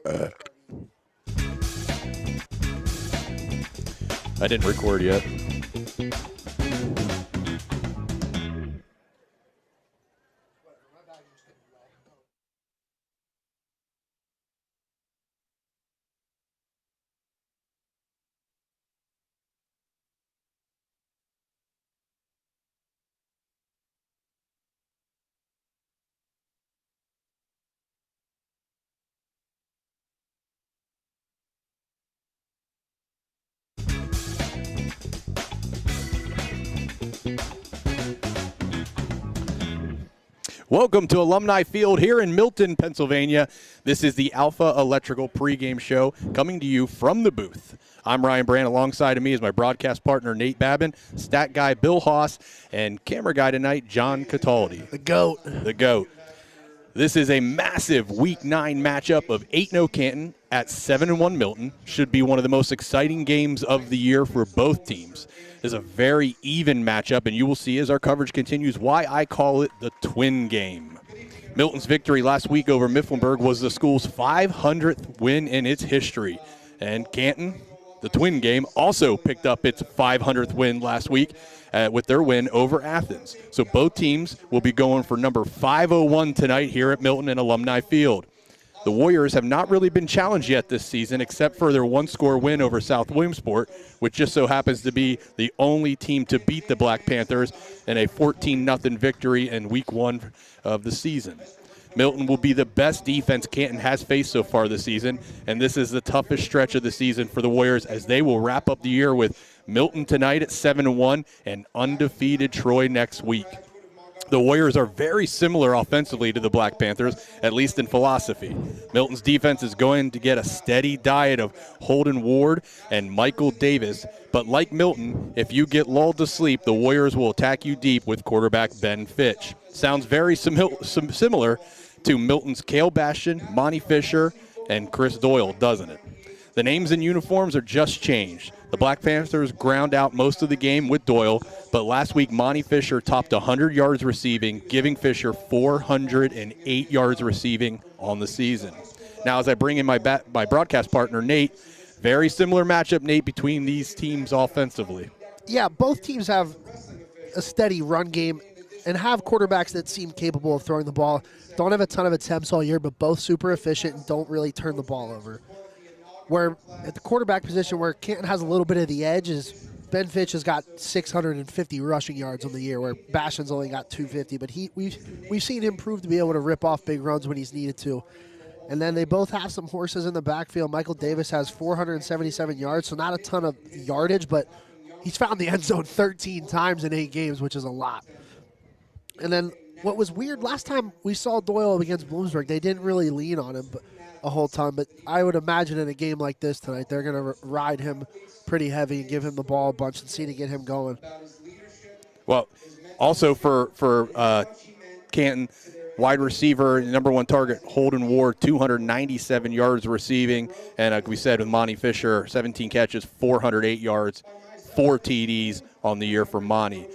I didn't record yet. Welcome to Alumni Field here in Milton, Pennsylvania. This is the Alpha Electrical pregame show coming to you from the booth. I'm Ryan Brand. Alongside of me is my broadcast partner, Nate Babin, stat guy, Bill Haas, and camera guy tonight, John Cataldi. The GOAT. The GOAT. This is a massive Week 9 matchup of 8-0 Canton at 7-1 Milton. Should be one of the most exciting games of the year for both teams. This is a very even matchup, and you will see as our coverage continues why I call it the twin game. Milton's victory last week over Mifflinburg was the school's 500th win in its history. And Canton, the twin game, also picked up its 500th win last week with their win over Athens. So both teams will be going for number 501 tonight here at Milton and Alumni Field. The Warriors have not really been challenged yet this season except for their one-score win over South Williamsport, which just so happens to be the only team to beat the Black Panthers in a 14-0 victory in Week 1 of the season. Milton will be the best defense Canton has faced so far this season, and this is the toughest stretch of the season for the Warriors as they will wrap up the year with Milton tonight at 7-1 and undefeated Troy next week. The Warriors are very similar offensively to the Black Panthers, at least in philosophy. Milton's defense is going to get a steady diet of Holden Ward and Michael Davis. But like Milton, if you get lulled to sleep, the Warriors will attack you deep with quarterback Ben Fitch. Sounds very similar to Milton's Cale Bastion, Monty Fisher, and Chris Doyle, doesn't it? The names and uniforms are just changed. The Black Panthers ground out most of the game with Doyle, but last week Monty Fisher topped 100 yards receiving, giving Fisher 408 yards receiving on the season. Now as I bring in my broadcast partner, Nate, very similar matchup, Nate, between these teams offensively. Yeah, both teams have a steady run game and have quarterbacks that seem capable of throwing the ball. Don't have a ton of attempts all year, but both super efficient and don't really turn the ball over. Where at the quarterback position where Canton has a little bit of the edge is Ben Fitch has got 650 rushing yards on the year, where Bastion's only got 250. But we've seen him prove to be able to rip off big runs when he's needed to. And then they both have some horses in the backfield. Michael Davis has 477 yards, so not a ton of yardage, but he's found the end zone 13 times in 8 games, which is a lot. And then what was weird, last time we saw Doyle against Bloomsburg, they didn't really lean on him a whole time. But I would imagine in a game like this tonight, they're going to ride him pretty heavy and give him the ball a bunch and see to get him going. Well, also for Canton, wide receiver, number 1 target, Holden Ward, 297 yards receiving. And like we said with Monty Fisher, 17 catches, 408 yards, 4 TDs on the year for Monty.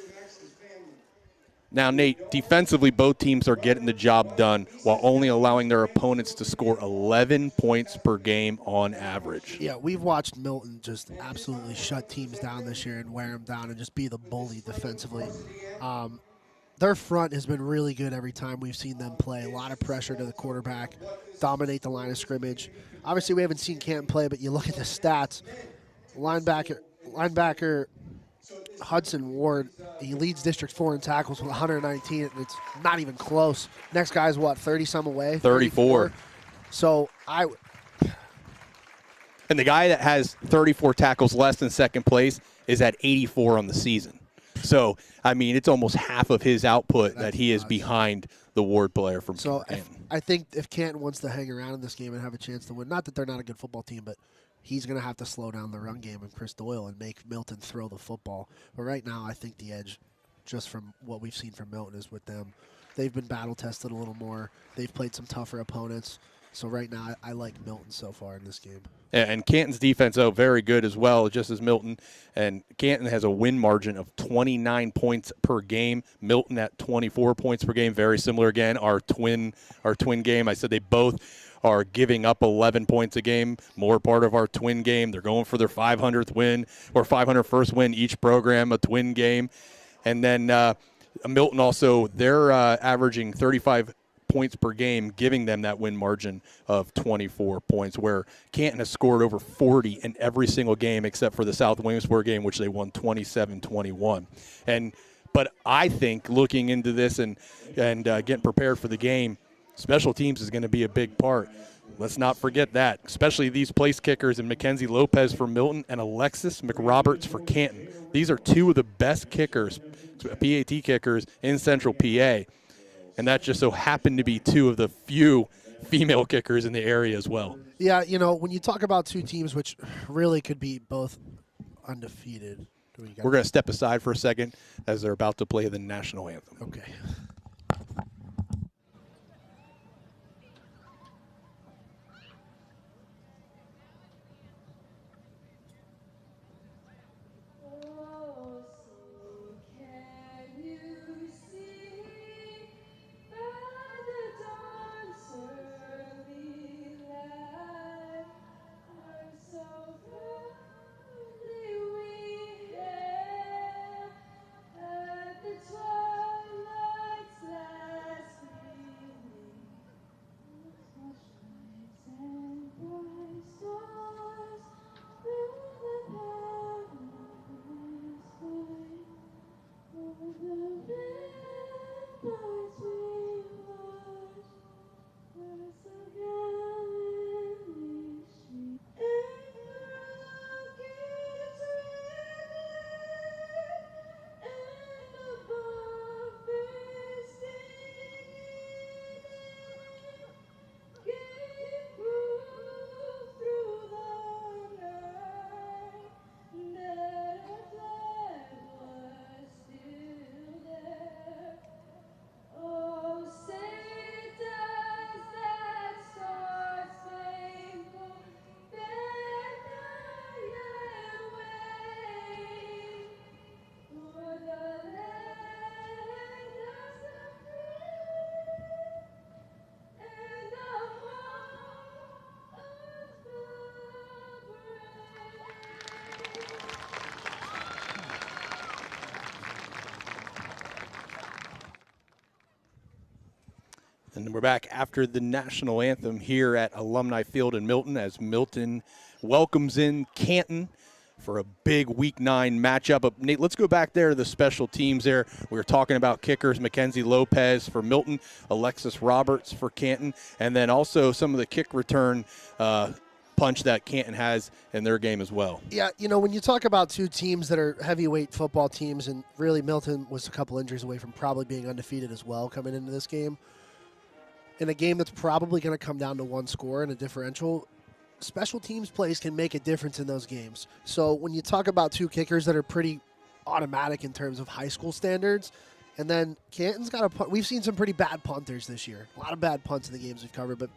Now, Nate, defensively, both teams are getting the job done while only allowing their opponents to score 11 points per game on average. Yeah, we've watched Milton just absolutely shut teams down this year and wear them down and just be the bully defensively. Their front has been really good every time we've seen them play. A lot of pressure to the quarterback, dominate the line of scrimmage. Obviously, we haven't seen Canton play, but you look at the stats. Linebacker Hudson Ward, he leads District 4 in tackles with 119, and it's not even close. Next guy's, 30-some away? 34. So And the guy that has 34 tackles less than second place is at 84 on the season. So, I mean, it's almost half of his output that he is behind the Ward player from Canton. I think if Canton wants to hang around in this game and have a chance to win, not that they're not a good football team, but he's going to have to slow down the run game of Chris Doyle and make Milton throw the football. But right now, I think the edge, just from what we've seen from Milton, is with them. They've been battle-tested a little more. They've played some tougher opponents. So right now, I like Milton so far in this game. And Canton's defense, very good as well, just as Milton. And Canton has a win margin of 29 points per game. Milton at 24 points per game, very similar again. Our twin game, I said they both are giving up 11 points a game, more part of our twin game. They're going for their 500th win or 501st win each program, a twin game. And then Milton also, they're averaging 35 points per game, giving them that win margin of 24 points, where Canton has scored over 40 in every single game except for the South Williamsport game, which they won 27-21. But I think looking into this and getting prepared for the game, special teams is going to be a big part. Let's not forget that, especially these place kickers in Mackenzie Lopez for Milton and Alexis McRoberts for Canton. These are two of the best kickers, PAT kickers in Central PA. And that just so happened to be two of the few female kickers in the area as well. Yeah, you know, when you talk about two teams which really could be both undefeated. We're going to step aside for a second as they're about to play the national anthem. Okay. And we're back after the national anthem here at Alumni Field in Milton as Milton welcomes in Canton for a big Week 9 matchup. But Nate, let's go back there to the special teams there. We were talking about kickers, Mackenzie Lopez for Milton, Alexis Roberts for Canton, and then also some of the kick return punch that Canton has in their game as well. Yeah, you know, when you talk about two teams that are heavyweight football teams, and really Milton was a couple injuries away from probably being undefeated as well coming into this game, in a game that's probably going to come down to one score and a differential, special teams plays can make a difference in those games. So when you talk about two kickers that are pretty automatic in terms of high school standards, and then Canton's got a punt. We've seen some pretty bad punters this year. A lot of bad punts in the games we've covered, but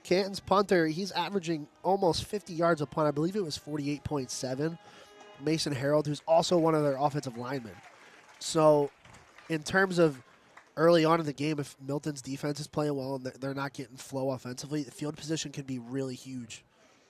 Canton's punter, he's averaging almost 50 yards a punt. I believe it was 48.7. Mason Harold, who's also one of their offensive linemen. So in terms of early on in the game, if Milton's defense is playing well and they're not getting flow offensively, the field position can be really huge.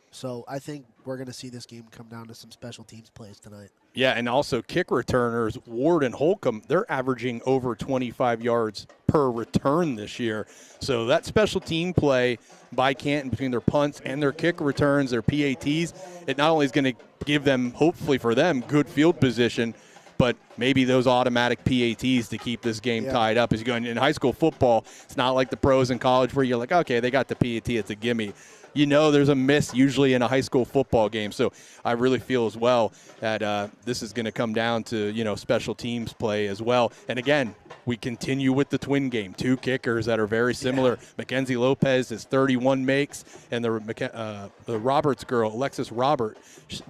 So I think we're going to see this game come down to some special teams plays tonight. Yeah, and also kick returners, Ward and Holcomb, they're averaging over 25 yards per return this year. So that special team play by Canton between their punts and their kick returns, their PATs, it not only is going to give them, hopefully for them, good field position, but maybe those automatic PATs to keep this game tied up. As you go in high school football, it's not like the pros in college where you're like, okay, they got the PAT, it's a gimme. You know there's a miss usually in a high school football game. So I really feel as well that this is going to come down to, you know, special teams play as well. And again, we continue with the twin game. Two kickers that are very similar. Yeah. Mackenzie Lopez is 31 makes, and the Roberts girl, Alexis Roberts,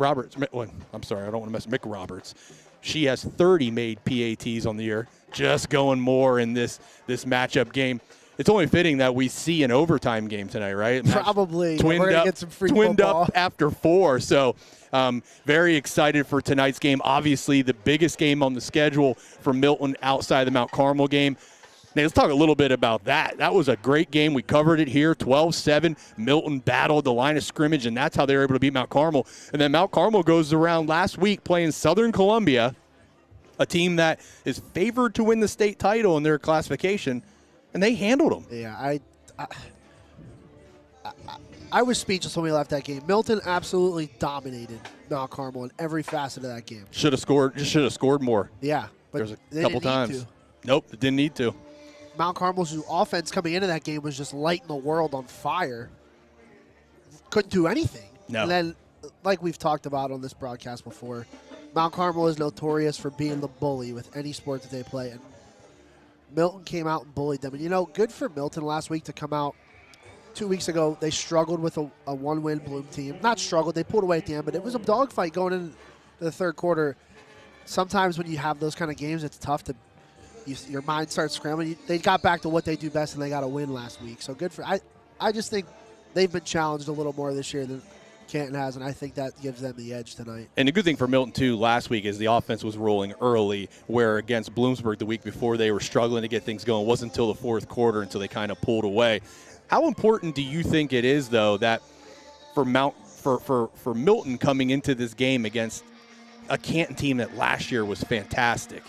I'm sorry, I don't want to mess Mick Roberts. She has 30 made PATs on the year, just going more in this matchup game. It's only fitting that we see an overtime game tonight, right? Probably. Twinned We're gonna up, get some free twinned football. up after 4. So very excited for tonight's game. Obviously, the biggest game on the schedule for Milton outside the Mount Carmel game. Now, let's talk a little bit about that. That was a great game. We covered it here, 12-7. Milton battled the line of scrimmage, and that's how they were able to beat Mount Carmel. And then Mount Carmel goes around last week playing Southern Columbia, a team that is favored to win the state title in their classification, and they handled them. Yeah, I was speechless when we left that game. Milton absolutely dominated Mount Carmel in every facet of that game. Should have scored more. Yeah, but There's a couple times. Nope, it didn't need to. Mount Carmel's offense coming into that game was just lighting the world on fire. Couldn't do anything. No. And then, like we've talked about on this broadcast before, Mount Carmel is notorious for being the bully with any sport that they play in. Milton came out and bullied them. And, you know, good for Milton last week to come out. 2 weeks ago, they struggled with a one-win Bloom team. Not struggled, they pulled away at the end, but it was a dogfight going into the third quarter. Sometimes when you have those kind of games, it's tough to your mind starts scrambling. They got back to what they do best, and they got a win last week. So good for I just think they've been challenged a little more this year than Canton has, and I think that gives them the edge tonight. And the good thing for Milton, too, last week is the offense was rolling early, where against Bloomsburg the week before they were struggling to get things going. It wasn't until the fourth quarter until they kind of pulled away. How important do you think it is, though, that for Milton coming into this game against a Canton team that last year was fantastic,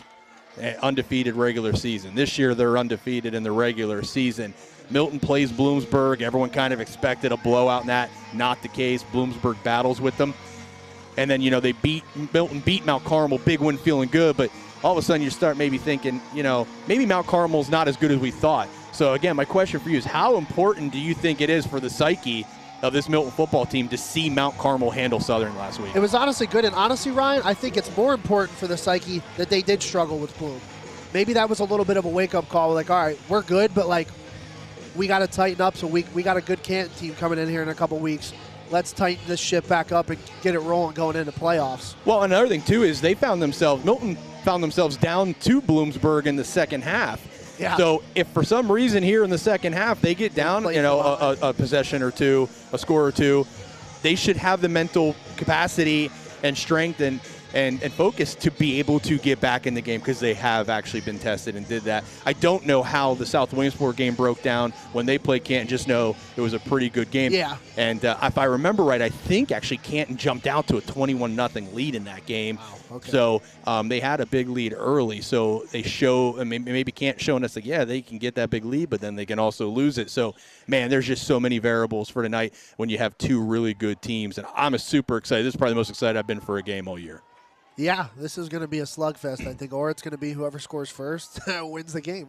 undefeated regular season. This year they're undefeated in the regular season. Milton plays Bloomsburg. Everyone kind of expected a blowout in that. Not the case. Bloomsburg battles with them. And then, you know, Milton beat Mount Carmel. Big win, feeling good. But all of a sudden you start maybe thinking, you know, maybe Mount Carmel's not as good as we thought. So, again, my question for you is how important do you think it is for the psyche of this Milton football team to see Mount Carmel handle Southern last week? It was honestly good. And honestly, Ryan, I think it's more important for the psyche that they did struggle with Bloom. Maybe that was a little bit of a wake-up call. Like, all right, we're good, but, like, we got to tighten up. So we got a good Canton team coming in here in a couple weeks. Let's tighten this ship back up and get it rolling going into playoffs. Well, another thing, too, is Milton found themselves down to Bloomsburg in the second half. Yeah. So if for some reason here in the second half they get down, you know, a possession or two, a score or two, they should have the mental capacity and strength and focus to be able to get back in the game because they have actually been tested and did that. I don't know how the South Williamsport game broke down when they played Canton. Just know it was a pretty good game. Yeah. And if I remember right, I think actually Canton jumped out to a 21-0 lead in that game. Wow. Okay. So they had a big lead early. So they maybe Canton showing us like, yeah, they can get that big lead, but then they can also lose it. So, man, there's just so many variables for tonight when you have two really good teams. And I'm super excited. This is probably the most excited I've been for a game all year. Yeah, this is going to be a slugfest, I think, or it's going to be whoever scores first wins the game.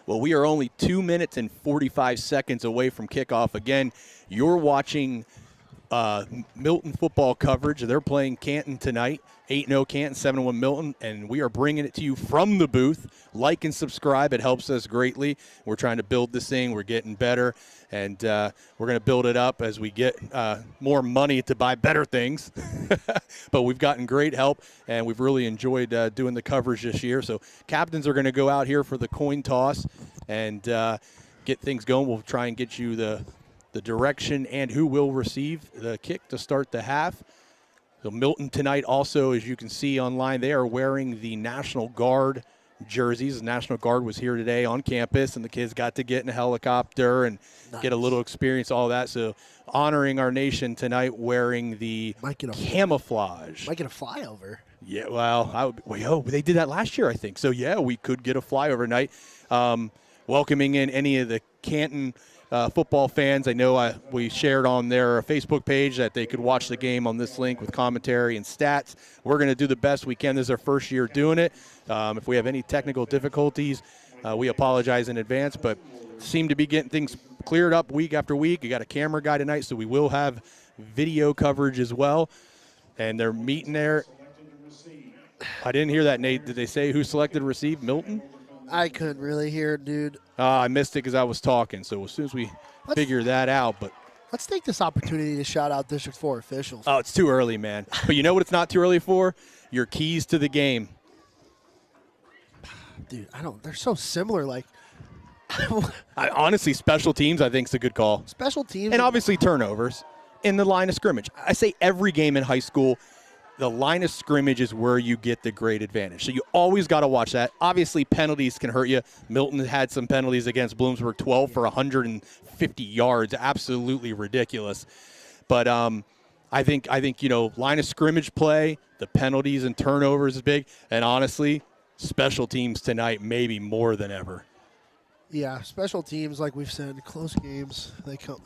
Well, we are only 2 minutes and 45 seconds away from kickoff. Again, you're watching Milton football coverage. They're playing Canton tonight, 8-0 Canton, 7-1 Milton, and we are bringing it to you from the booth. Like and subscribe. It helps us greatly. We're trying to build this thing. We're getting better, and we're going to build it up as we get more money to buy better things. But we've gotten great help, and we've really enjoyed doing the coverage this year. So captains are going to go out here for the coin toss and get things going. We'll try and get you the direction and who will receive the kick to start the half. So Milton tonight also, as you can see online, they are wearing the National Guard jerseys. The National Guard was here today on campus, and the kids got to get in a helicopter and get a little experience, all that. So honoring our nation tonight wearing the camouflage. Might get a flyover. Yeah, well, they did that last year, I think. So, yeah, we could get a flyover night. Welcoming in any of the Canton football fans. I know we shared on their Facebook page that they could watch the game on this link with commentary and stats. We're going to do the best we can. This is our first year doing it. If we have any technical difficulties, we apologize in advance, but seem to be getting things cleared up week after week. We got a camera guy tonight, so we will have video coverage as well. And they're meeting there. I didn't hear that, Nate. Did they say who selected to receive? Milton? I couldn't really hear, dude. I missed it because I was talking. So as soon as we figure that out, but let's take this opportunity to shout out District 4 officials. Oh, it's too early, man. But you know what it's not too early for? Your keys to the game. Dude, they're so similar. Like, honestly, special teams, I think, is a good call. Special teams. And obviously turnovers in the line of scrimmage. I say every game in high school, the line of scrimmage is where you get the great advantage. So you always got to watch that. Obviously, penalties can hurt you. Milton had some penalties against Bloomsburg, 12 for 150 yards, absolutely ridiculous. But I think line of scrimmage play, the penalties and turnovers is big, and honestly, special teams tonight maybe more than ever. Yeah, special teams, like we've said, close games. They come.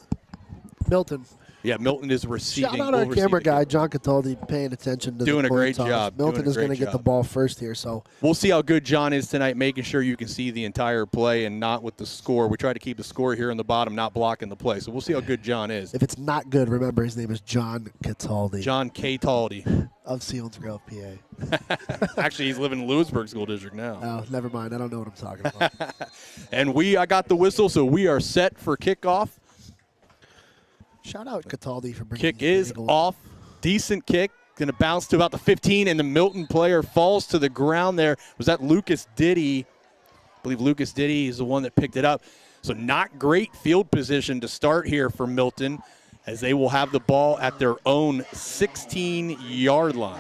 Milton. Yeah, Milton is receiving. Shout out our camera guy, John Cataldi, paying attention to doing the a great toss. job. Milton is going to get the ball first here, so we'll see how good John is tonight, making sure you can see the entire play and not with the score. We try to keep the score here in the bottom, not blocking the play. So we'll see how good John is. If it's not good, remember his name is John Cataldi. John Cataldi of Selinsgrove, PA. Actually, he's living in Lewisburg School District now. Oh, never mind. I don't know what I'm talking about. And I got the whistle, so we are set for kickoff. Shout out Cataldi for bringing Kick is off. Decent kick. Going to bounce to about the 15, and the Milton player falls to the ground there. Was that Lucas Diddy? I believe Lucas Diddy is the one that picked it up. So not great field position to start here for Milton, as they will have the ball at their own 16-yard line.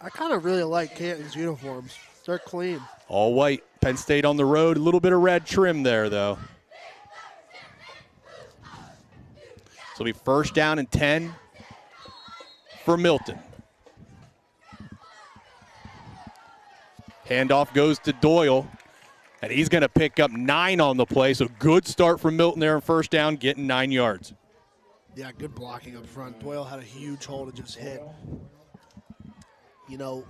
I kind of really like Canton's uniforms. They're clean. All white. Penn State on the road. A little bit of red trim there, though. So it'll be first down and 10 for Milton. Handoff goes to Doyle, and he's going to pick up 9 on the play. So good start from Milton there on first down, getting 9 yards. Yeah, good blocking up front. Doyle had a huge hole to just hit. You know,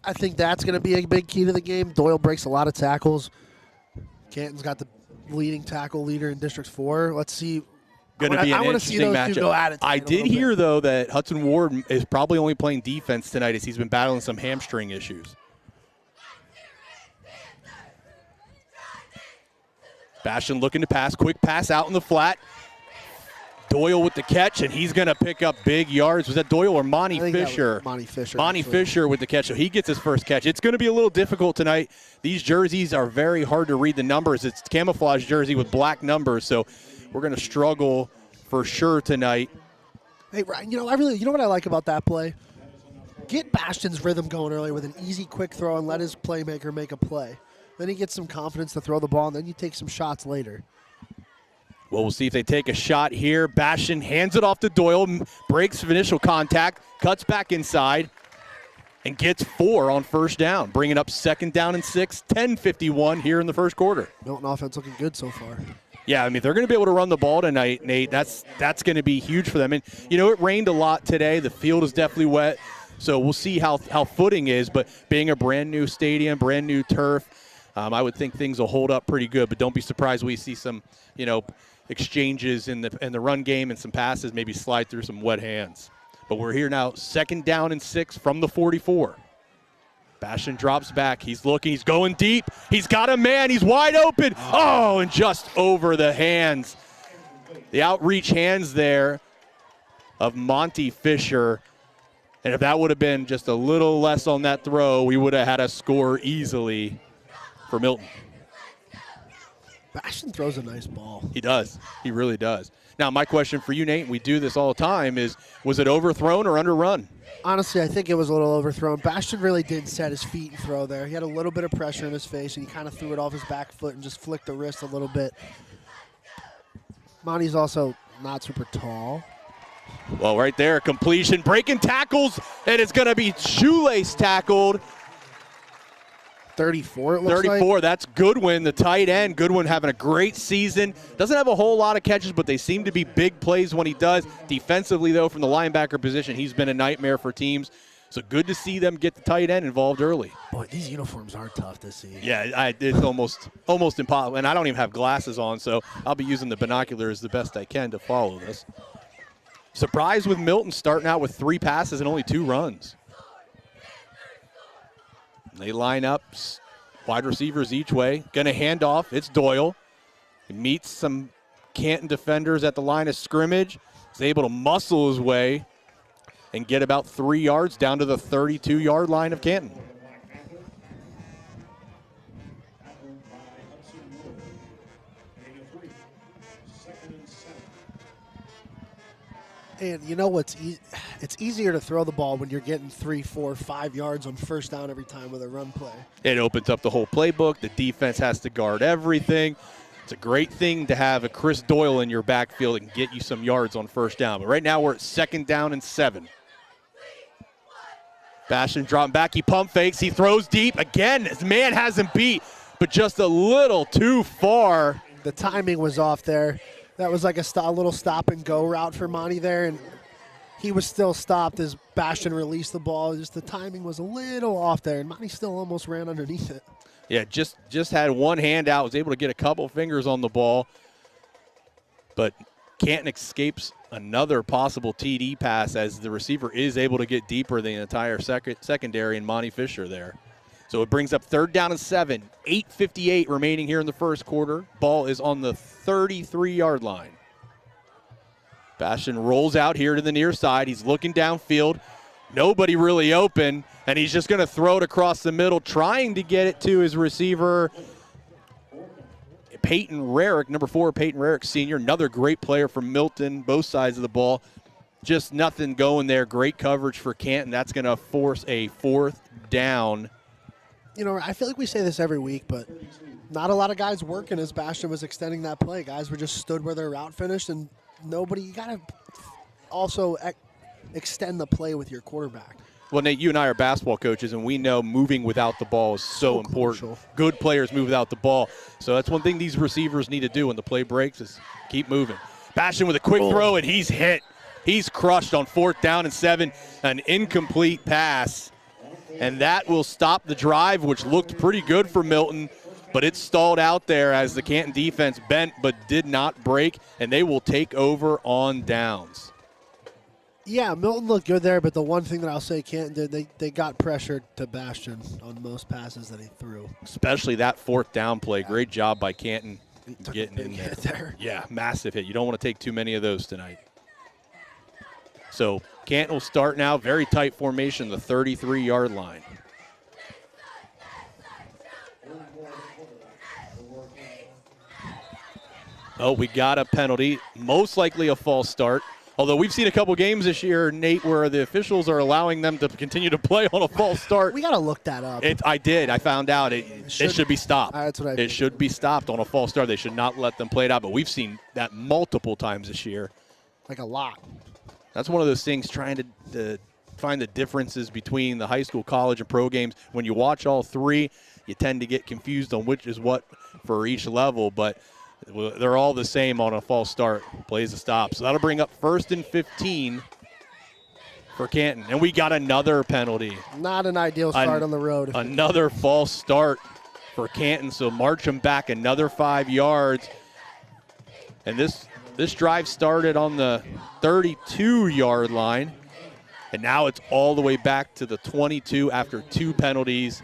I think that's going to be a big key to the game. Doyle breaks a lot of tackles. Canton's got the leading tackle leader in District 4. Let's see. Going to be an interesting matchup. I did hear, though, that Hudson Ward is probably only playing defense tonight as he's been battling some hamstring issues. Bastion looking to pass. Quick pass out in the flat. Doyle with the catch, and he's going to pick up big yards. Was that Doyle or Monty Fisher? Monty Fisher. Monty Fisher with the catch, so he gets his first catch. It's going to be a little difficult tonight. These jerseys are very hard to read the numbers. It's camouflage jersey with black numbers, so we're going to struggle for sure tonight. Hey, Ryan, you know what I like about that play? Get Bastion's rhythm going early with an easy, quick throw and let his playmaker make a play. Then he gets some confidence to throw the ball, and then you take some shots later. Well, we'll see if they take a shot here. Bastion hands it off to Doyle, breaks initial contact, cuts back inside, and gets 4 on first down, bringing up second down and 6, 10:51 here in the first quarter. Milton offense looking good so far. Yeah, I mean, they're going to be able to run the ball tonight, Nate. That's going to be huge for them. And, it rained a lot today. The field is definitely wet, so we'll see how footing is. But being a brand-new stadium, brand-new turf, I would think things will hold up pretty good. But don't be surprised we see some, exchanges in the run game and some passes maybe slide through some wet hands. But we're here now, second down and 6 from the 44. Bastion drops back. He's looking. He's going deep. He's got a man. He's wide open. Oh, and just over the hands. The outreach hands there of Monty Fisher. And if that would have been just a little less on that throw, we would have had a score easily for Milton. Bastion throws a nice ball. He does. He really does. Now, my question for you, Nate, we do this all the time, is was it overthrown or underrun? Honestly, I think it was a little overthrown. Bastion really did set his feet and throw there. He had a little bit of pressure in his face, and he kind of threw it off his back foot and just flicked the wrist a little bit. Monty's also not super tall. Well, right there, completion, breaking tackles, and it's going to be shoelace tackled. 34, it looks 34, like. That's Goodwin, the tight end. Goodwin having a great season. Doesn't have a whole lot of catches, but they seem to be big plays when he does. Defensively, though, from the linebacker position, he's been a nightmare for teams. So good to see them get the tight end involved early. Boy, these uniforms are tough to see. Yeah, it's almost impossible. And I don't even have glasses on, so I'll be using the binoculars the best I can to follow this. Surprise with Milton starting out with 3 passes and only 2 runs. They line up, wide receivers each way. Going to hand off. It's Doyle. He meets some Canton defenders at the line of scrimmage. He's able to muscle his way and get about 3 yards down to the 32-yard line of Canton. And you know what's it's easier to throw the ball when you're getting 3, 4, 5 yards on first down every time with a run play. It opens up the whole playbook. The defense has to guard everything. It's a great thing to have a Chris Doyle in your backfield and get you some yards on first down. But right now we're at 2nd down and 7. Bastion dropping back. He pump fakes. He throws deep. Again, his man has him beat, but just a little too far. The timing was off there. That was like a little stop-and-go route for Monty there, and he was still stopped as Bastion released the ball. Just the timing was a little off there, and Monty still almost ran underneath it. Yeah, just had one hand out, was able to get a couple fingers on the ball. But Canton escapes another possible TD pass as the receiver is able to get deeper than the entire secondary and Monty Fisher there. So it brings up 3rd down and 7. 8:58 remaining here in the first quarter. Ball is on the 33-yard line. Bastion rolls out here to the near side. He's looking downfield. Nobody really open, and he's just going to throw it across the middle, trying to get it to his receiver, Peyton Rarick, number 4, Peyton Rarick Sr., another great player from Milton, both sides of the ball. Just nothing going there. Great coverage for Canton. That's going to force a 4th down. You know, I feel like we say this every week, but not a lot of guys working as Bastion was extending that play. Guys were just stood where their route finished, and nobody, you got to also extend the play with your quarterback. Well, Nate, you and I are basketball coaches, and we know moving without the ball is so important. Crucial. Good players move without the ball. So that's one thing these receivers need to do when the play breaks is keep moving. Bastion with a quick throw, and he's hit. He's crushed on 4th down and 7, an incomplete pass. And that will stop the drive, which looked pretty good for Milton, but it stalled out there as the Canton defense bent but did not break, and they will take over on downs. Yeah, Milton looked good there, but the one thing that I'll say Canton did, they got pressured to Bastion on most passes that he threw. Especially that 4th down play. Great job by Canton getting in there. Yeah, massive hit. You don't want to take too many of those tonight. So Canton will start now. Very tight formation, the 33-yard line. Oh, we got a penalty. Most likely a false start. Although we've seen a couple games this year, Nate, where the officials are allowing them to continue to play on a false start. We got to look that up. I did. I found out it should be stopped. That's what I It should be stopped on a false start. They should not let them play it out. But we've seen that multiple times this year. Like a lot. That's one of those things, trying to find the differences between the high school, college, and pro games. When you watch all three, you tend to get confused on which is what for each level. But they're all the same on a false start. Plays a stop. So that'll bring up 1st and 15 for Canton. And we got another penalty. Not an ideal start on the road. Another false start for Canton. So march them back another 5 yards. And this drive started on the 32-yard line. And now it's all the way back to the 22 after 2 penalties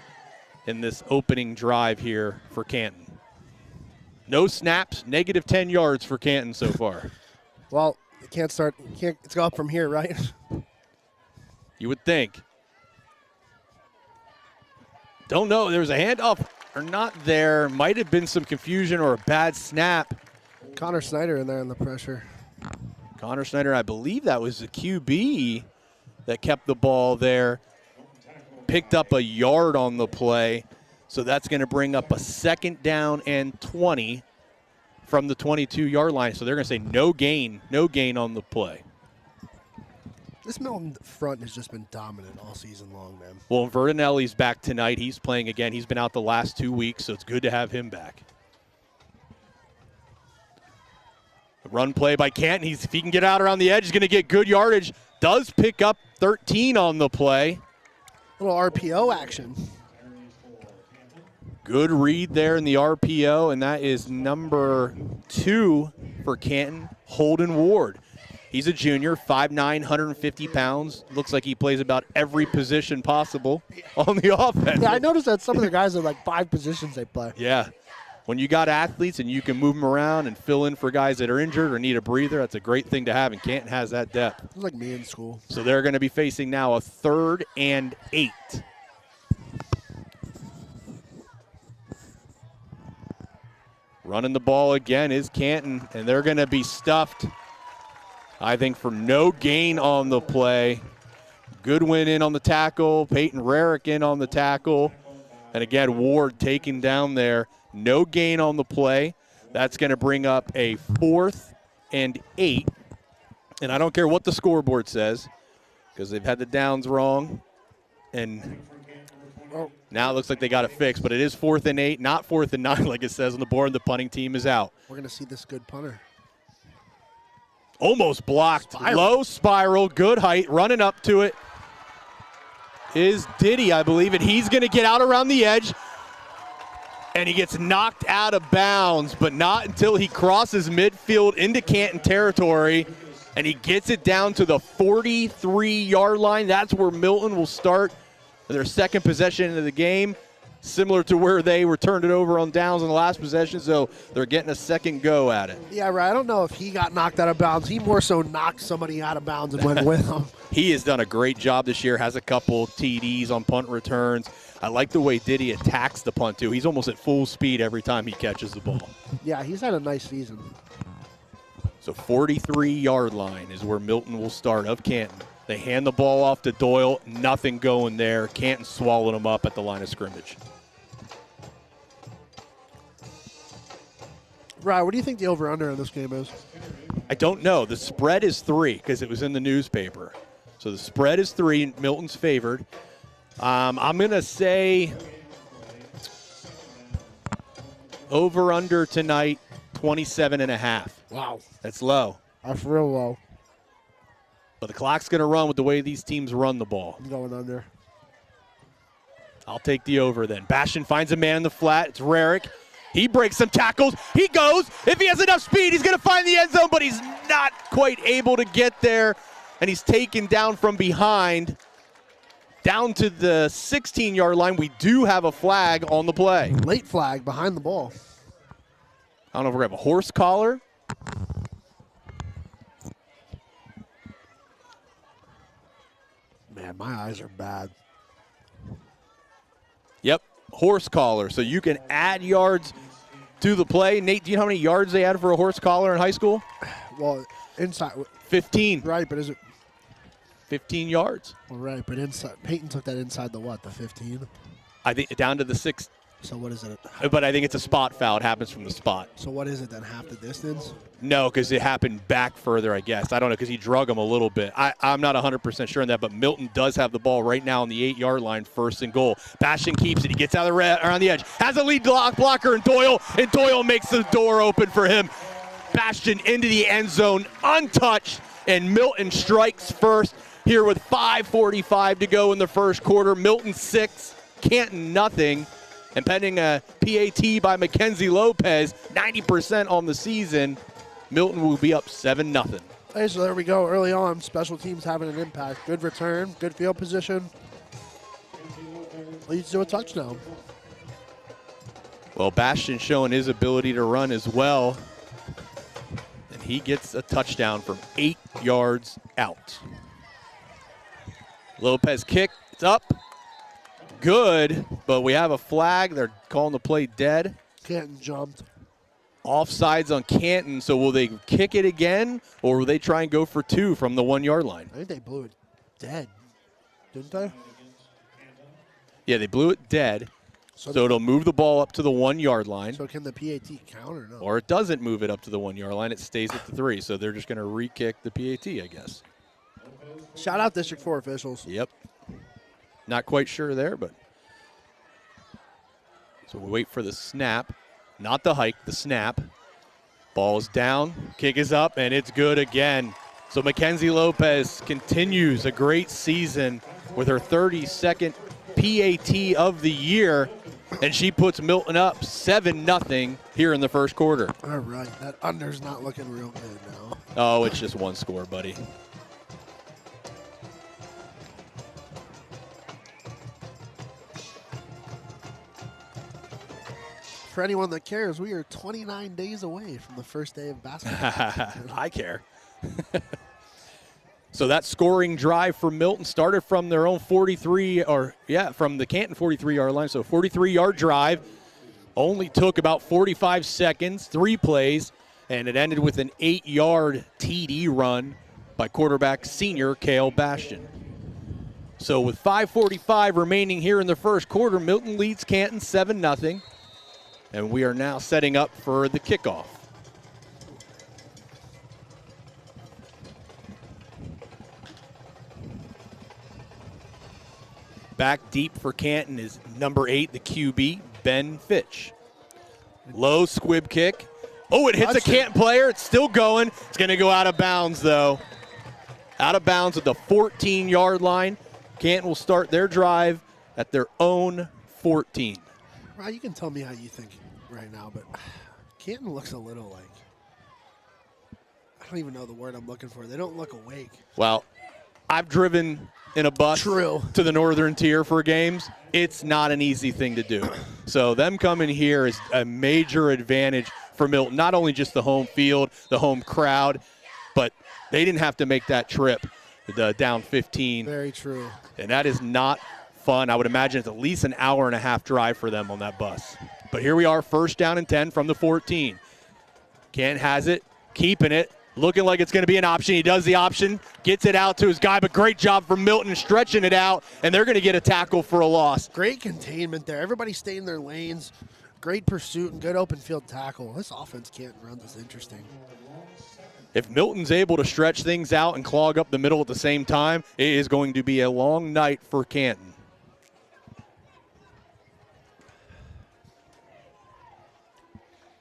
in this opening drive here for Canton. No snaps, negative 10 yards for Canton so far. Well, it's go up from here, right? You would think. Don't know. There was a handoff or not there. Might have been some confusion or a bad snap. Connor Snyder in there in the pressure. Connor Snyder, I believe that was the QB that kept the ball there. Picked up a yard on the play. So that's going to bring up a 2nd down and 20 from the 22-yard line. So they're going to say no gain on the play. This Milton front has just been dominant all season long, man. Well, Verdinelli's back tonight. He's playing again. He's been out the last 2 weeks, so it's good to have him back. The run play by Canton. If he can get out around the edge, he's going to get good yardage. Does pick up 13 on the play. Little RPO action. Good read there in the RPO, and that is number 2 for Canton, Holden Ward. He's a junior, 5'9", 150 pounds. Looks like he plays about every position possible on the offense. Yeah, I noticed that some of the guys are like 5 positions they play. Yeah. When you got athletes and you can move them around and fill in for guys that are injured or need a breather, that's a great thing to have, and Canton has that depth. It's like me in school. So they're going to be facing now a 3rd and 8. Running the ball again is Canton, and they're going to be stuffed I think for no gain on the play. Goodwin in on the tackle. Peyton Rarick in on the tackle. And again, Ward taken down there. No gain on the play. That's going to bring up a 4th and 8. And I don't care what the scoreboard says because they've had the downs wrong. And now it looks like they got it fixed. But it is 4th and 8, not 4th and 9 like it says on the board. The punting team is out. We're going to see this good punter. Almost blocked. Low spiral, good height, running up to it is Diddy, I believe, and he's going to get out around the edge, and he gets knocked out of bounds, but not until he crosses midfield into Canton territory, and he gets it down to the 43-yard line. That's where Milton will start their second possession of the game, similar to where they turned it over on downs in the last possession, so they're getting a second go at it. Yeah, right. I don't know if he got knocked out of bounds. He more so knocked somebody out of bounds and went with him. He has done a great job this year, has a couple TDs on punt returns. I like the way Diddy attacks the punt, too. He's almost at full speed every time he catches the ball. Yeah, he's had a nice season. So 43-yard line is where Milton will start of Canton. They hand the ball off to Doyle. Nothing going there. Canton swallowed him up at the line of scrimmage. Right, what do you think the over-under in this game is? I don't know. The spread is 3 because it was in the newspaper. So the spread is 3. Milton's favored. I'm going to say over-under tonight, 27.5. Wow. That's low. That's real low. But the clock's going to run with the way these teams run the ball. I'm going under. I'll take the over then. Bastion finds a man in the flat. It's Rarick. He breaks some tackles. He goes. If he has enough speed, he's going to find the end zone, but he's not quite able to get there. And he's taken down from behind, down to the 16-yard line. We do have a flag on the play. Late flag behind the ball. I don't know if we're going to have a horse collar. Man, my eyes are bad. Yep, horse collar. So you can add yards to the play. Nate, do you know how many yards they had for a horse collar in high school? Well, inside. 15. Right, but is it? 15 yards. Well, right, but inside. Peyton took that inside the what, the 15? I think down to the 6. So what is it? But I think it's a spot foul. It happens from the spot. So what is it then, half the distance? No, because it happened back further, I guess. I don't know, because he drug him a little bit. I'm not 100% sure on that, but Milton does have the ball right now on the 8-yard line, 1st and goal. Bastion keeps it. He gets out of around the edge. Has a lead blocker in Doyle, and Doyle makes the door open for him. Bastion into the end zone, untouched, and Milton strikes first here with 5:45 to go in the first quarter. Milton 6, Canton nothing. And pending a PAT by Mackenzie Lopez, 90% on the season, Milton will be up 7-0. Hey, so there we go. Early on, special teams having an impact. Good return, good field position. Leads to a touchdown. Well, Bastion showing his ability to run as well. And he gets a touchdown from 8 yards out. Lopez kick, it's up. Good, but we have a flag. They're calling the play dead. Canton jumped. Offsides on Canton, so will they kick it again, or will they try and go for 2 from the 1-yard line? I think they blew it dead, didn't they? Yeah, they blew it dead, so it'll move the ball up to the 1-yard line. So can the PAT count or no? Or it doesn't move it up to the 1-yard line. It stays at the 3, so they're just going to re-kick the PAT, I guess. Shout out District 4 officials. Yep. Not quite sure there, but. So we wait for the snap. Not the hike, the snap. Ball is down, kick is up, and it's good again. So Mackenzie Lopez continues a great season with her 32nd PAT of the year, and she puts Milton up 7-0 here in the first quarter. All right, that under's not looking real good now. Oh, it's just one score, buddy. For anyone that cares, we are 29 days away from the first day of basketball. I care. So that scoring drive for Milton started from their own 43, from the Canton 43-yard line. So 43-yard drive only took about 45 seconds, 3 plays, and it ended with an 8-yard TD run by quarterback senior Cale Bastion. So with 5:45 remaining here in the first quarter, Milton leads Canton 7-0. And we are now setting up for the kickoff. Back deep for Canton is number 8, the QB, Ben Fitch. Low squib kick. Oh, it hits a Canton player. It's still going. It's going to go out of bounds, though. Out of bounds at the 14-yard line. Canton will start their drive at their own 14. Well, you can tell me how you think right now, but Canton looks a little like, I don't even know the word I'm looking for. They don't look awake. Well, I've driven in a bus to the northern tier for games. It's not an easy thing to do. So them coming here is a major advantage for Milton. Not only just the home field, the home crowd, but they didn't have to make that trip down 15. Very true. And that is not fun. I would imagine it's at least an hour and a half drive for them on that bus. But here we are, first down and 10 from the 14. Canton has it, keeping it. Looking like it's going to be an option. He does the option, gets it out to his guy, but great job from Milton stretching it out, and they're going to get a tackle for a loss. Great containment there. Everybody stayed in their lanes. Great pursuit and good open field tackle. This offense can't run this interesting. If Milton's able to stretch things out and clog up the middle at the same time, it is going to be a long night for Canton.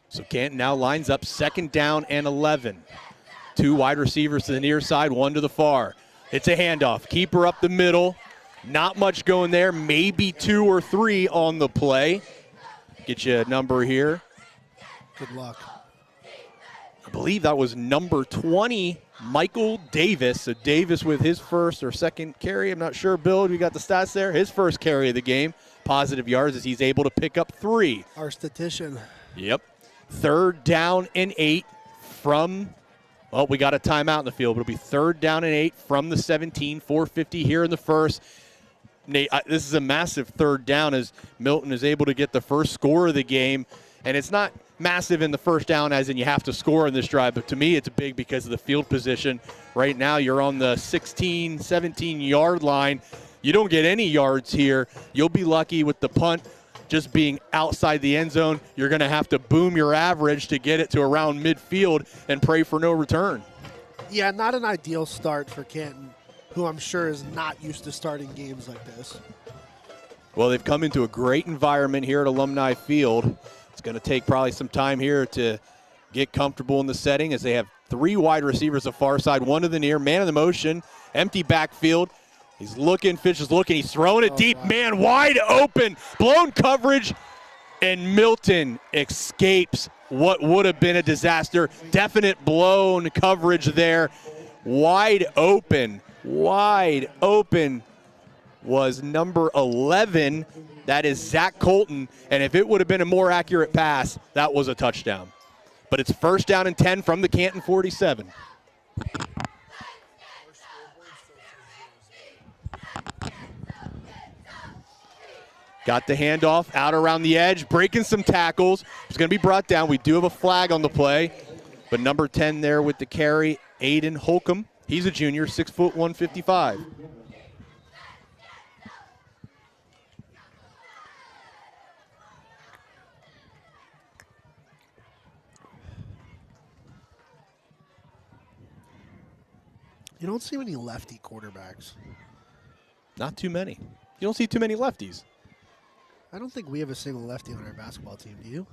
So Canton now lines up second down and 11. 2 wide receivers to the near side, 1 to the far. It's a handoff. Keeper up the middle. Not much going there. Maybe 2 or 3 on the play. Get you a number here. Good luck. I believe that was number 20, Michael Davis. So Davis with his first or second carry. I'm not sure, Bill, you got the stats there? His first carry of the game. Positive yards as he's able to pick up 3. Our statistician. Yep. Third down and 8 from, well, we got a timeout in the field, but it'll be third down and 8 from the 17, 4:50 here in the first. Nate, this is a massive third down as Milton is able to get the first score of the game, and it's not massive in the first down as in you have to score in this drive, but to me it's big because of the field position. Right now you're on the 16, 17-yard line. You don't get any yards here. You'll be lucky with the punt just being outside the end zone. You're going to have to boom your average to get it to around midfield and pray for no return. Yeah, not an ideal start for Canton, who I'm sure is not used to starting games like this. Well, they've come into a great environment here at Alumni Field. It's going to take probably some time here to get comfortable in the setting as they have 3 wide receivers the far side, 1 to the near, man in the motion, empty backfield. He's looking, Fitch is looking, he's throwing it deep, wow. Man wide open, blown coverage, and Milton escapes what would have been a disaster. Definite blown coverage there. Wide open was number 11. That is Zach Colton, and if it would have been a more accurate pass, that was a touchdown. But it's first down and 10 from the Canton 47. Got the handoff out around the edge, breaking some tackles. It's going to be brought down. We do have a flag on the play, but number 10 there with the carry, Aiden Holcomb. He's a junior, 6 foot 155. You don't see many lefty quarterbacks. Not too many. You don't see too many lefties. I don't think we have a single lefty on our basketball team. Do you?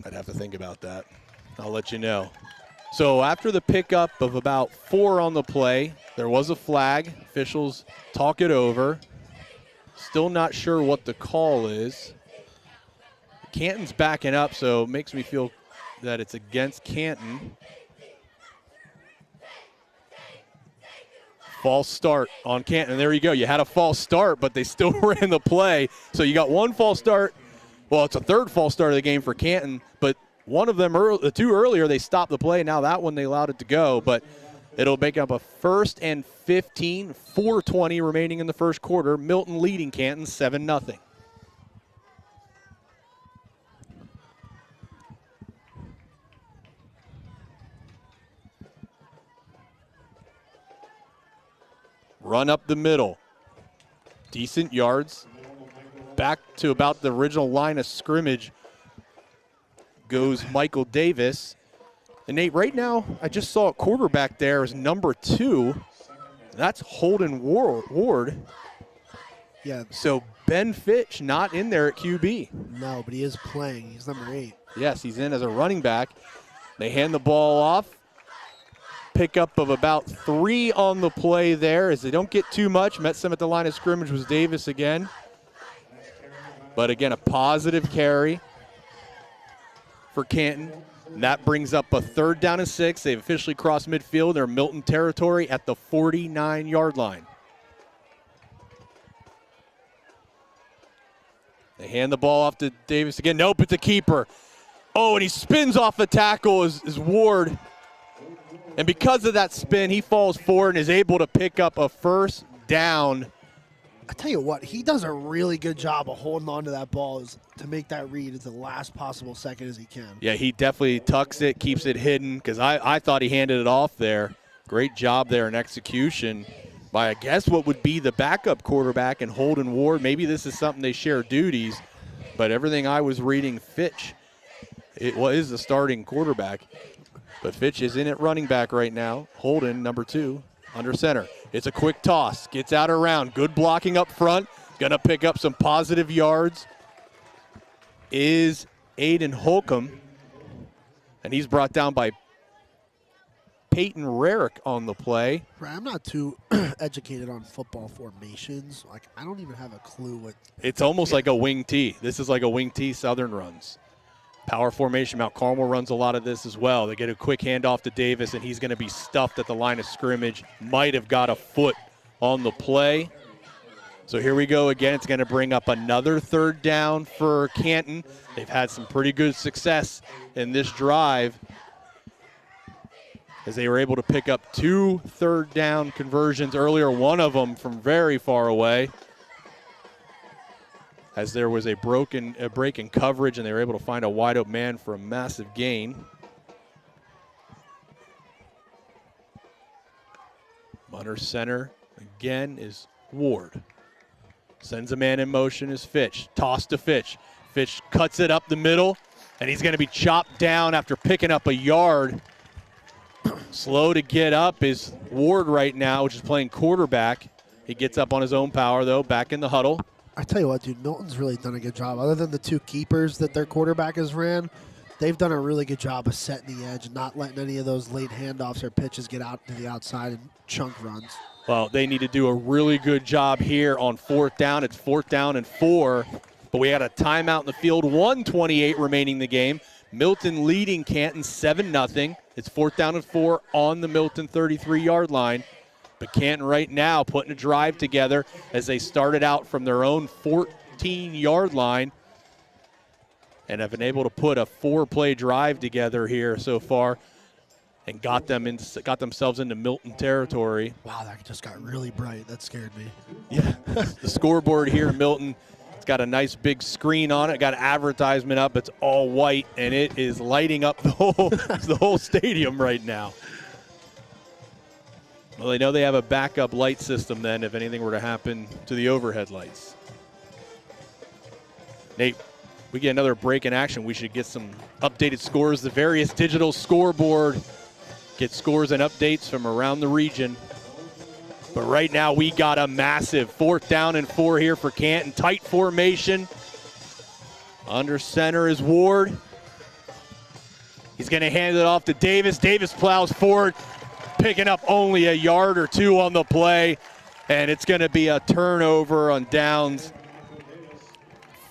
I'd have to think about that. I'll let you know. So after the pickup of about 4 on the play, there was a flag. Officials talk it over. Still not sure what the call is. Canton's backing up, so it makes me feel that it's against Canton. False start on Canton. There you go. You had a false start, but they still ran the play. So you got 1 false start. Well, it's a 3rd false start of the game for Canton, but one of them, the 2 earlier, they stopped the play. Now that one, they allowed it to go, but it'll make up a 1st and 15, 4:20 remaining in the first quarter. Milton leading Canton 7-0. Run up the middle. Decent yards. Back to about the original line of scrimmage goes Michael Davis. And Nate, right now, I just saw a quarterback there is number 2. That's Holden Ward. Yeah. So Ben Fitch not in there at QB. No, but he is playing. He's number 8. Yes, he's in as a running back. They hand the ball off. Pickup of about 3 on the play there as they don't get too much. Met some at the line of scrimmage was Davis again. But again, a positive carry for Canton. And that brings up a 3rd down and 6. They've officially crossed midfield. They're Milton territory at the 49-yard line. They hand the ball off to Davis again. Nope, it's a keeper. Oh, and he spins off the tackle is Ward. And because of that spin, he falls forward and is able to pick up a 1st down. I tell you what, he does a really good job of holding on to that ball to make that read at the last possible second as he can. Yeah, he definitely tucks it, keeps it hidden, because I thought he handed it off there. Great job there in execution by, I guess, what would be the backup quarterback and Holden Ward. Maybe this is something they share duties, but everything I was reading, Fitch, is the starting quarterback. But Fitch is in at running back right now. Holden, number 2, under center. It's a quick toss. Gets out around. Good blocking up front. Going to pick up some positive yards is Aiden Holcomb. And he's brought down by Peyton Rarick on the play. Right, I'm not too educated on football formations. Like, I don't even have a clue what. It's almost like a wing T. This is like a wing T Southern runs. Power formation, Mount Carmel runs a lot of this as well. They get a quick handoff to Davis, and he's going to be stuffed at the line of scrimmage. Might have got a foot on the play. So here we go again. It's going to bring up another 3rd down for Canton. They've had some pretty good success in this drive as they were able to pick up 2 3rd down conversions earlier, one of them from very far away, as there was a break in coverage and they were able to find a wide open man for a massive gain. Under center again is Ward. Sends a man in motion is Fitch. Toss to Fitch. Fitch cuts it up the middle, and he's going to be chopped down after picking up a yard. Slow to get up is Ward right now, which is playing quarterback. He gets up on his own power, though, back in the huddle. I tell you what, dude, Milton's really done a good job. Other than the 2 keepers that their quarterback has ran, they've done a really good job of setting the edge and not letting any of those late handoffs or pitches get out to the outside and chunk runs. Well, they need to do a really good job here on 4th down. It's 4th down and 4, but we had a timeout in the field, 1:28 remaining in the game. Milton leading Canton 7-0. It's 4th down and 4 on the Milton 33-yard line. But Canton right now putting a drive together as they started out from their own 14-yard line and have been able to put a 4-play drive together here so far and got themselves into Milton territory. Wow, that just got really bright. That scared me. Yeah, the scoreboard here in Milton, it's got a nice big screen on it. Got an advertisement up. It's all white, and it is lighting up the whole stadium right now. Well, they know they have a backup light system then if anything were to happen to the overhead lights. Nate, we get another break in action. We should get some updated scores. The various digital scoreboard get scores and updates from around the region. But right now we got a massive 4th down and 4 here for Canton. Tight formation. Under center is Ward. He's going to hand it off to Davis. Davis plows forward, picking up only a yard or 2 on the play, and it's going to be a turnover on downs.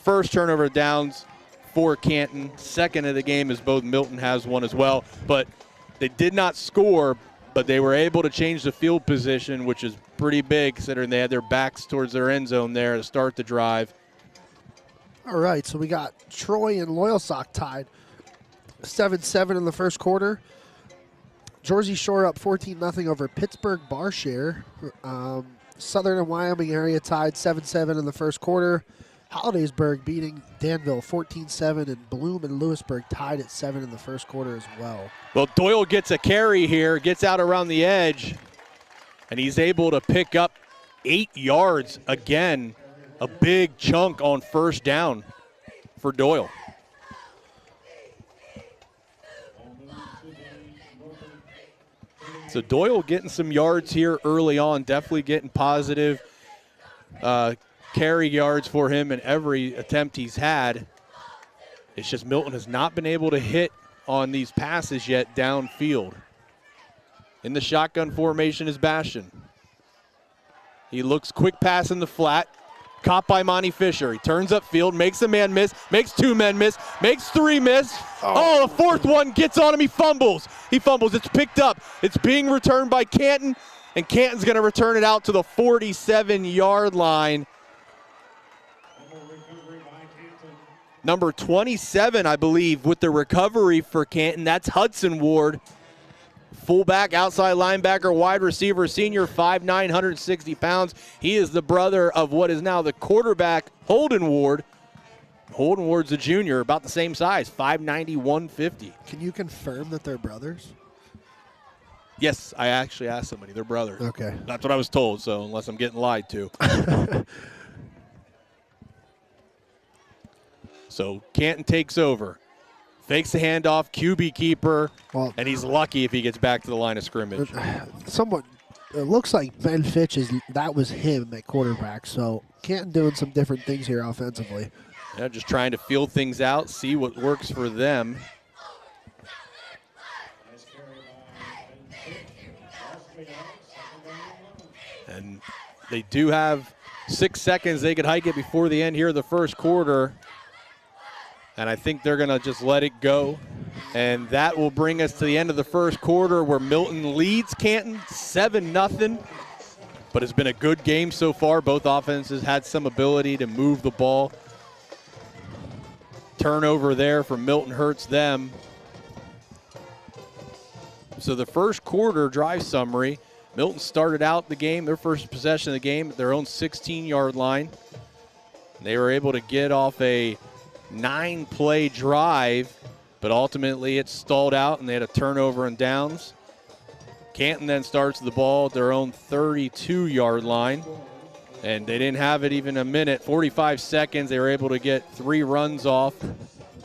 First turnover downs for Canton. Second of the game as both Milton has one as well. But they did not score, but they were able to change the field position, which is pretty big considering they had their backs towards their end zone there to start the drive. All right, so we got Troy and Loyalsock tied 7-7 in the first quarter. Jersey Shore up 14-0 over Pittsburgh Barshare. Southern and Wyoming area tied 7-7 in the first quarter. Hollidaysburg beating Danville 14-7, and Bloom and Lewisburg tied at 7 in the first quarter as well. Well, Doyle gets a carry here, gets out around the edge, and he's able to pick up 8 yards again, a big chunk on first down for Doyle. So Doyle getting some yards here early on, definitely getting positive carry yards for him in every attempt he's had. It's just Milton has not been able to hit on these passes yet downfield. In the shotgun formation is Bastion. He looks quick pass in the flat. Caught by Monty Fisher. He turns upfield, makes a man miss, makes 2 men miss, makes 3 miss. Oh, the fourth one gets on him. He fumbles. It's picked up. It's being returned by Canton, and Canton's going to return it out to the 47-yard line. Number 27, I believe, with the recovery for Canton. That's Hudson Ward. Fullback, outside linebacker, wide receiver, senior, 5'9", 160 pounds. He is the brother of what is now the quarterback, Holden Ward. Holden Ward's a junior, about the same size, 5'90", 150. Can you confirm that they're brothers? Yes, I actually asked somebody. They're brothers. Okay. That's what I was told, so unless I'm getting lied to. So Canton takes over. Fakes the handoff, QB keeper, and he's lucky if he gets back to the line of scrimmage. It looks like Ben Fitch, that was him at quarterback, so Canton doing some different things here offensively. Yeah, just trying to feel things out, see what works for them. And they do have 6 seconds. They could hike it before the end here of the first quarter. And I think they're going to just let it go. And that will bring us to the end of the first quarter where Milton leads Canton 7-0. But it's been a good game so far. Both offenses had some ability to move the ball. Turnover there for Milton hurts them. So the first quarter drive summary, Milton started out the game, their first possession of the game, at their own 16-yard line. They were able to get off a 9-play drive, but ultimately it stalled out and they had a turnover and downs. Canton then starts the ball at their own 32-yard line, and they didn't have it even a minute. 45 seconds, they were able to get 3 runs off,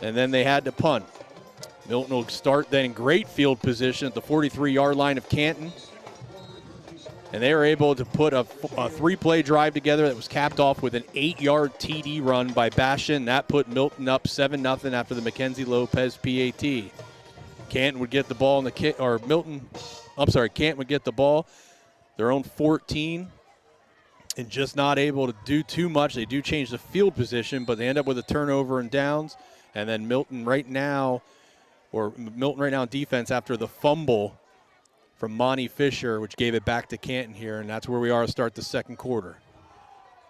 and then they had to punt. Milton will start then in great field position at the 43-yard line of Canton. And they were able to put a 3-play drive together that was capped off with an 8-yard TD run by Bastion. That put Milton up 7-0 after the Mackenzie Lopez PAT. Canton would get the ball in the Canton would get the ball, their own 14, and just not able to do too much. They do change the field position, but they end up with a turnover and downs. And then Milton right now in defense after the fumble from Monty Fisher, which gave it back to Canton here, and that's where we are to start the second quarter.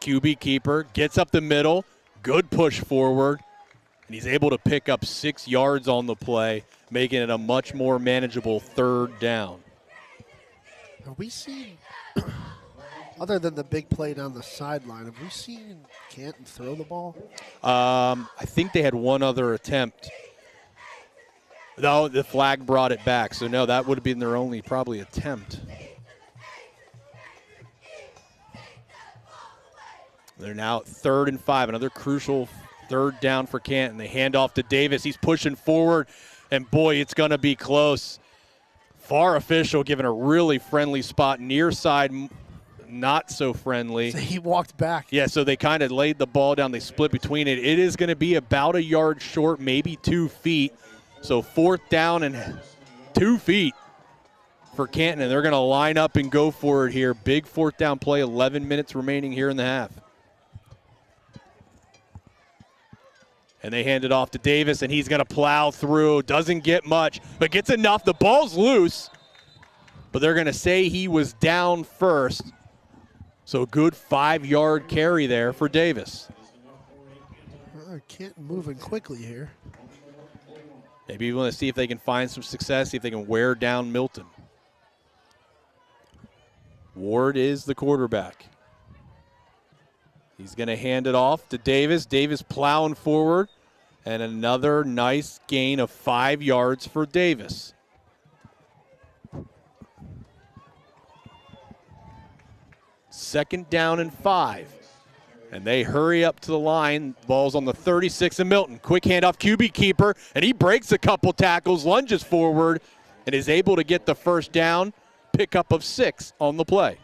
QB keeper gets up the middle, good push forward, and he's able to pick up 6 yards on the play, making it a much more manageable third down. Have we seen, other than the big play down the sideline, have we seen Canton throw the ball? I think they had one other attempt. No, the flag brought it back. So, no, that would have been their only probably attempt. They're now at 3rd and 5, another crucial third down for Canton. They hand off to Davis. He's pushing forward, and, boy, it's going to be close. VAR official giving a really friendly spot. Near side, not so friendly. So he walked back. Yeah, so they kind of laid the ball down. They split between it. It is going to be about a yard short, maybe 2 feet. So 4th down and 2 feet for Canton, and they're going to line up and go for it here. Big 4th down play, 11 minutes remaining here in the half. And they hand it off to Davis, and he's going to plow through. Doesn't get much, but gets enough. The ball's loose, but they're going to say he was down first. So a good 5-yard carry there for Davis. Canton moving quickly here. Maybe you want to see if they can find some success, see if they can wear down Milton. Ward is the quarterback. He's going to hand it off to Davis. Davis plowing forward, and another nice gain of 5 yards for Davis. 2nd down and 5. And they hurry up to the line. Ball's on the 36 of Milton. Quick handoff, QB keeper, and he breaks a couple tackles, lunges forward, and is able to get the 1st down. Pickup of 6 on the play.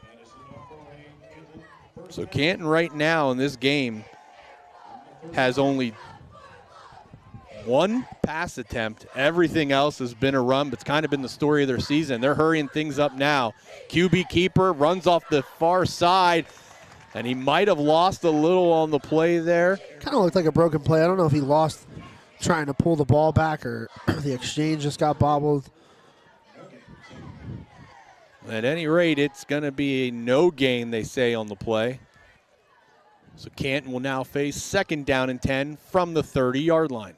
So Canton right now in this game has only 1 pass attempt. Everything else has been a run, but it's kind of been the story of their season. They're hurrying things up now. QB keeper runs off the far side, and he might have lost a little on the play there. Kind of looked like a broken play. I don't know if he lost trying to pull the ball back or the exchange just got bobbled. At any rate, it's going to be a no gain, they say, on the play. So Canton will now face 2nd down and 10 from the 30-yard line.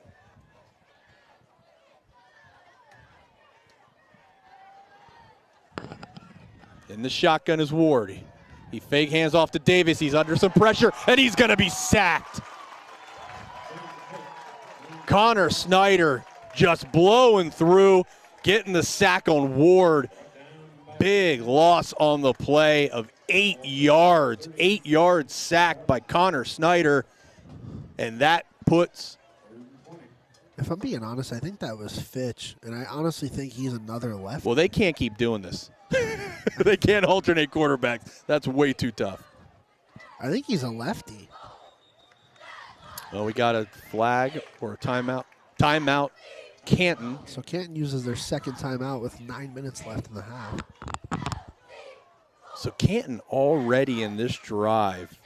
In the shotgun is Ward. He fake hands off to Davis. He's under some pressure, and he's going to be sacked. Connor Snyder just blowing through, getting the sack on Ward. Big loss on the play of 8 yards. 8 yards sacked by Connor Snyder, and that puts... If I'm being honest, I think that was Fitch, and I honestly think he's another left. Well, they can't keep doing this. They can't alternate quarterbacks. That's way too tough. I think he's a lefty. Well, we got a flag or a timeout. Timeout, Canton. So Canton uses their 2nd timeout with 9 minutes left in the half. So Canton already in this drive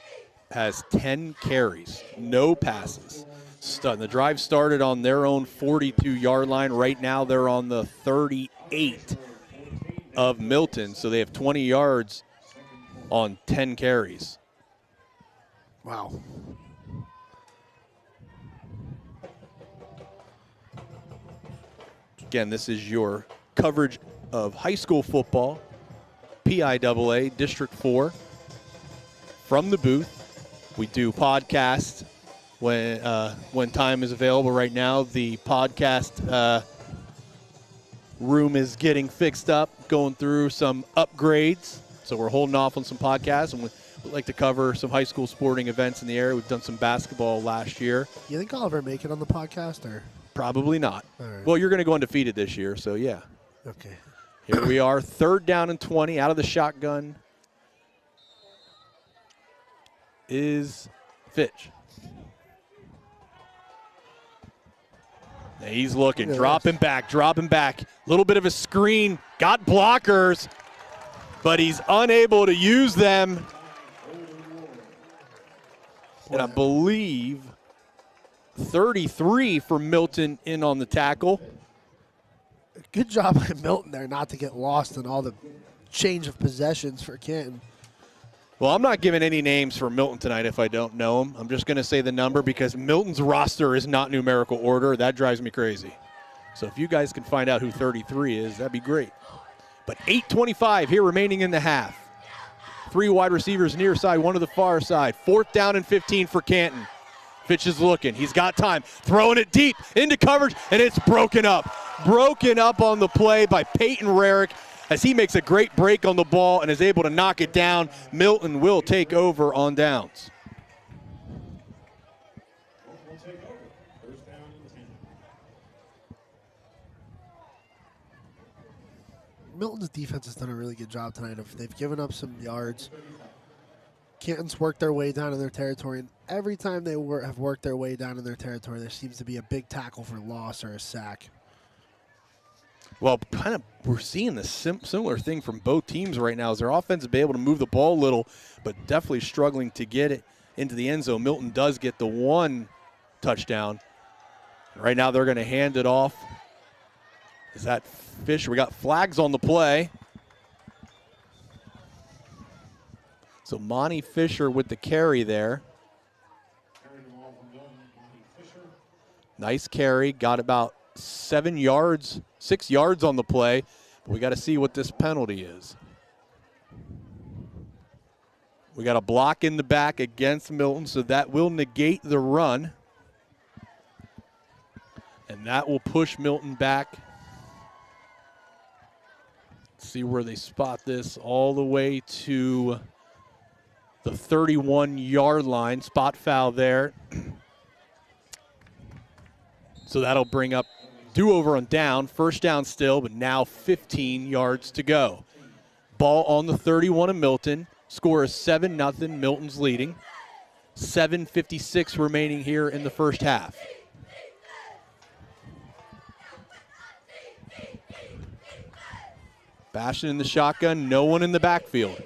has 10 carries, no passes. The drive started on their own 42-yard line. Right now they're on the 38 of Milton, so they have 20 yards on 10 carries. Wow. Again, this is your coverage of high school football, PIAA District 4. From the booth, we do podcasts when time is available. Right now, the podcast room is getting fixed up, going through some upgrades. So we're holding off on some podcasts, and we'd like to cover some high school sporting events in the area. We've done some basketball last year. You think I'll ever make it on the podcast, or? Probably not. All right. Well, you're going to go undefeated this year, so yeah. Okay. Here we are, 3rd down and 20, out of the shotgun is Fitch. And he's looking, dropping back. A little bit of a screen, got blockers, but he's unable to use them. And I believe 33 for Milton in on the tackle. Good job by Milton there not to get lost in all the change of possessions for Canton. Well, I'm not giving any names for Milton tonight if I don't know them. I'm just going to say the number because Milton's roster is not numerical order. That drives me crazy. So if you guys can find out who 33 is, that'd be great. But 8:25 here remaining in the half. 3 wide receivers near side, 1 to the far side. 4th down and 15 for Canton. Fitch is looking. He's got time. Throwing it deep into coverage, and it's broken up. Broken up on the play by Peyton Rarick as he makes a great break on the ball and is able to knock it down. Milton will take over on downs. Milton's defense has done a really good job tonight. They've given up some yards. Canton's worked their way down in their territory, and every time they have worked their way down in their territory, there seems to be a big tackle for loss or a sack. Well, kind of we're seeing the similar thing from both teams right now. Is their offense has been able to move the ball a little, but definitely struggling to get it into the end zone. Milton does get the 1 touchdown. Right now they're going to hand it off. Is that Fisher? We got flags on the play. So Monty Fisher with the carry there. Nice carry. Got about 6 yards on the play. But we got to see what this penalty is. We got a block in the back against Milton, so that will negate the run. And that will push Milton back. See where they spot this all the way to the 31-yard line. Spot foul there. So that'll bring up do-over on down. First down still, but now 15 yards to go. Ball on the 31 of Milton. Score is 7-0. Milton's leading. 7:56 remaining here in the first half. Bastion in the shotgun, no one in the backfield.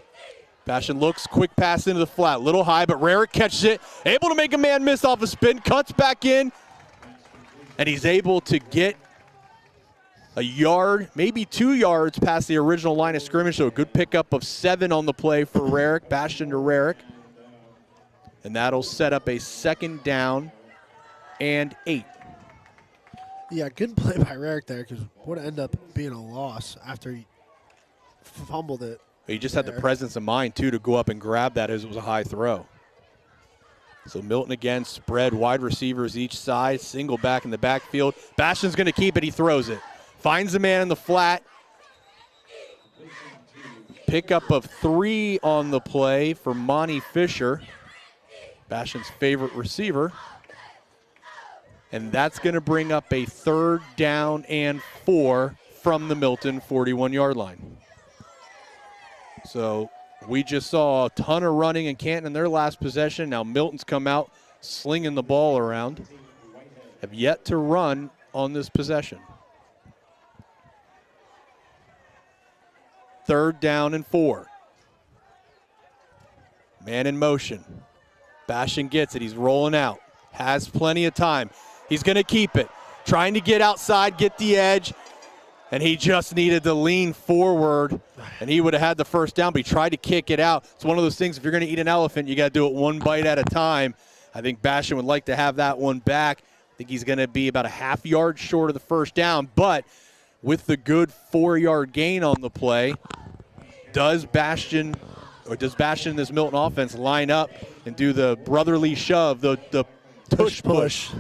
Bastion looks, quick pass into the flat, little high, but Rarick catches it, able to make a man miss off a spin, cuts back in, and he's able to get a yard, maybe 2 yards past the original line of scrimmage, so a good pickup of 7 on the play for Rarick, Bastion to Rarick. And that'll set up a 2nd down and 8. Yeah, good play by Rarick there, because would end up being a loss after he fumbled it. He just had the presence of mind, too, to go up and grab that as it was a high throw. So Milton again, spread, wide receivers each side, single back in the backfield. Bastion's going to keep it. He throws it. Finds the man in the flat. Pickup of 3 on the play for Monty Fisher, Bastion's favorite receiver. And that's going to bring up a 3rd down and 4 from the Milton 41-yard line. So we just saw a ton of running in Canton in their last possession. Now Milton's come out slinging the ball around. Have yet to run on this possession. 3rd down and 4. Man in motion. Bastion gets it. He's rolling out. Has plenty of time. He's going to keep it. Trying to get outside, get the edge. And he just needed to lean forward, and he would have had the 1st down, but he tried to kick it out. It's one of those things, if you're going to eat an elephant, you got to do it one bite at a time. I think Bastion would like to have that one back. I think he's going to be about a half yard short of the 1st down, but with the good 4-yard gain on the play, does Bastion in this Milton offense line up and do the brotherly shove, the push.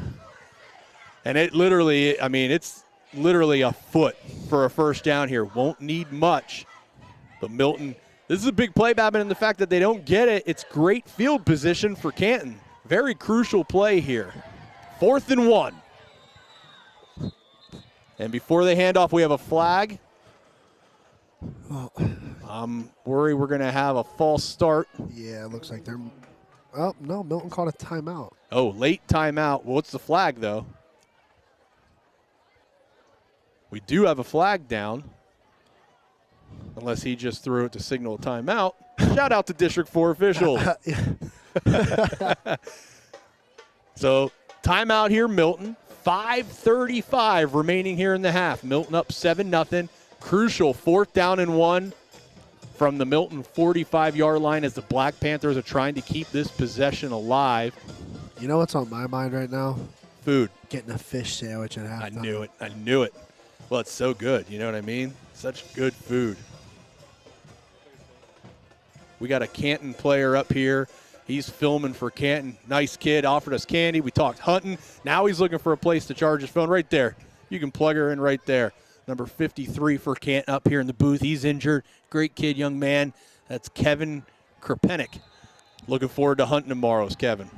And it literally, I mean, it's literally a foot for a 1st down here. Won't need much. But Milton, this is a big play, Babin, in the fact that they don't get it. It's great field position for Canton. Very crucial play here. 4th and 1. And before they hand off, we have a flag. I'm worried we're going to have a false start. Yeah, it looks like they're... Oh, no, Milton called a timeout. Oh, late timeout. Well, what's the flag, though? We do have a flag down, unless he just threw it to signal a timeout. Shout out to District 4 officials. So, timeout here, Milton. 5:35 remaining here in the half. Milton up 7-0. Crucial 4th down and 1 from the Milton 45-yard line as the Black Panthers are trying to keep this possession alive. You know what's on my mind right now? Food. Getting a fish sandwich at halftime. I knew it. Well, it's so good. You know what I mean? Such good food. We got a Canton player up here. He's filming for Canton. Nice kid. Offered us candy. We talked hunting. Now he's looking for a place to charge his phone right there. You can plug her in right there. Number 53 for Canton up here in the booth. He's injured. Great kid, young man. That's Kevin Krepenick. Looking forward to hunting tomorrow's Kevin.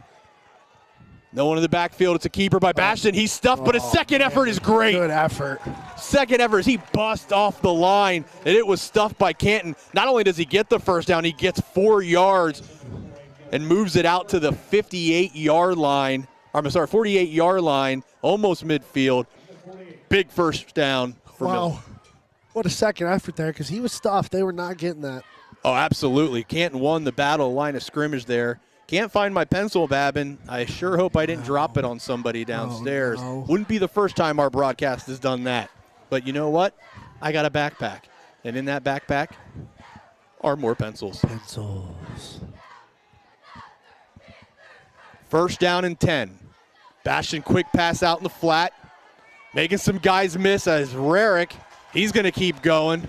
No one in the backfield. It's a keeper by Bastion. He's stuffed, but his second effort is great. Good effort. Second effort, he busts off the line, and it was stuffed by Canton. Not only does he get the 1st down, he gets 4 yards and moves it out to the 48-yard line. 48-yard line, almost midfield. Big 1st down for Milton. What a second effort there, because he was stuffed. They were not getting that. Oh, absolutely. Canton won the battle line of scrimmage there. Can't find my pencil, Babin. I sure hope I didn't drop it on somebody downstairs. No. Wouldn't be the first time our broadcast has done that. But you know what? I got a backpack. And in that backpack are more pencils. 1st down and 10. Bastion quick pass out in the flat. Making some guys miss as Rarick. He's going to keep going.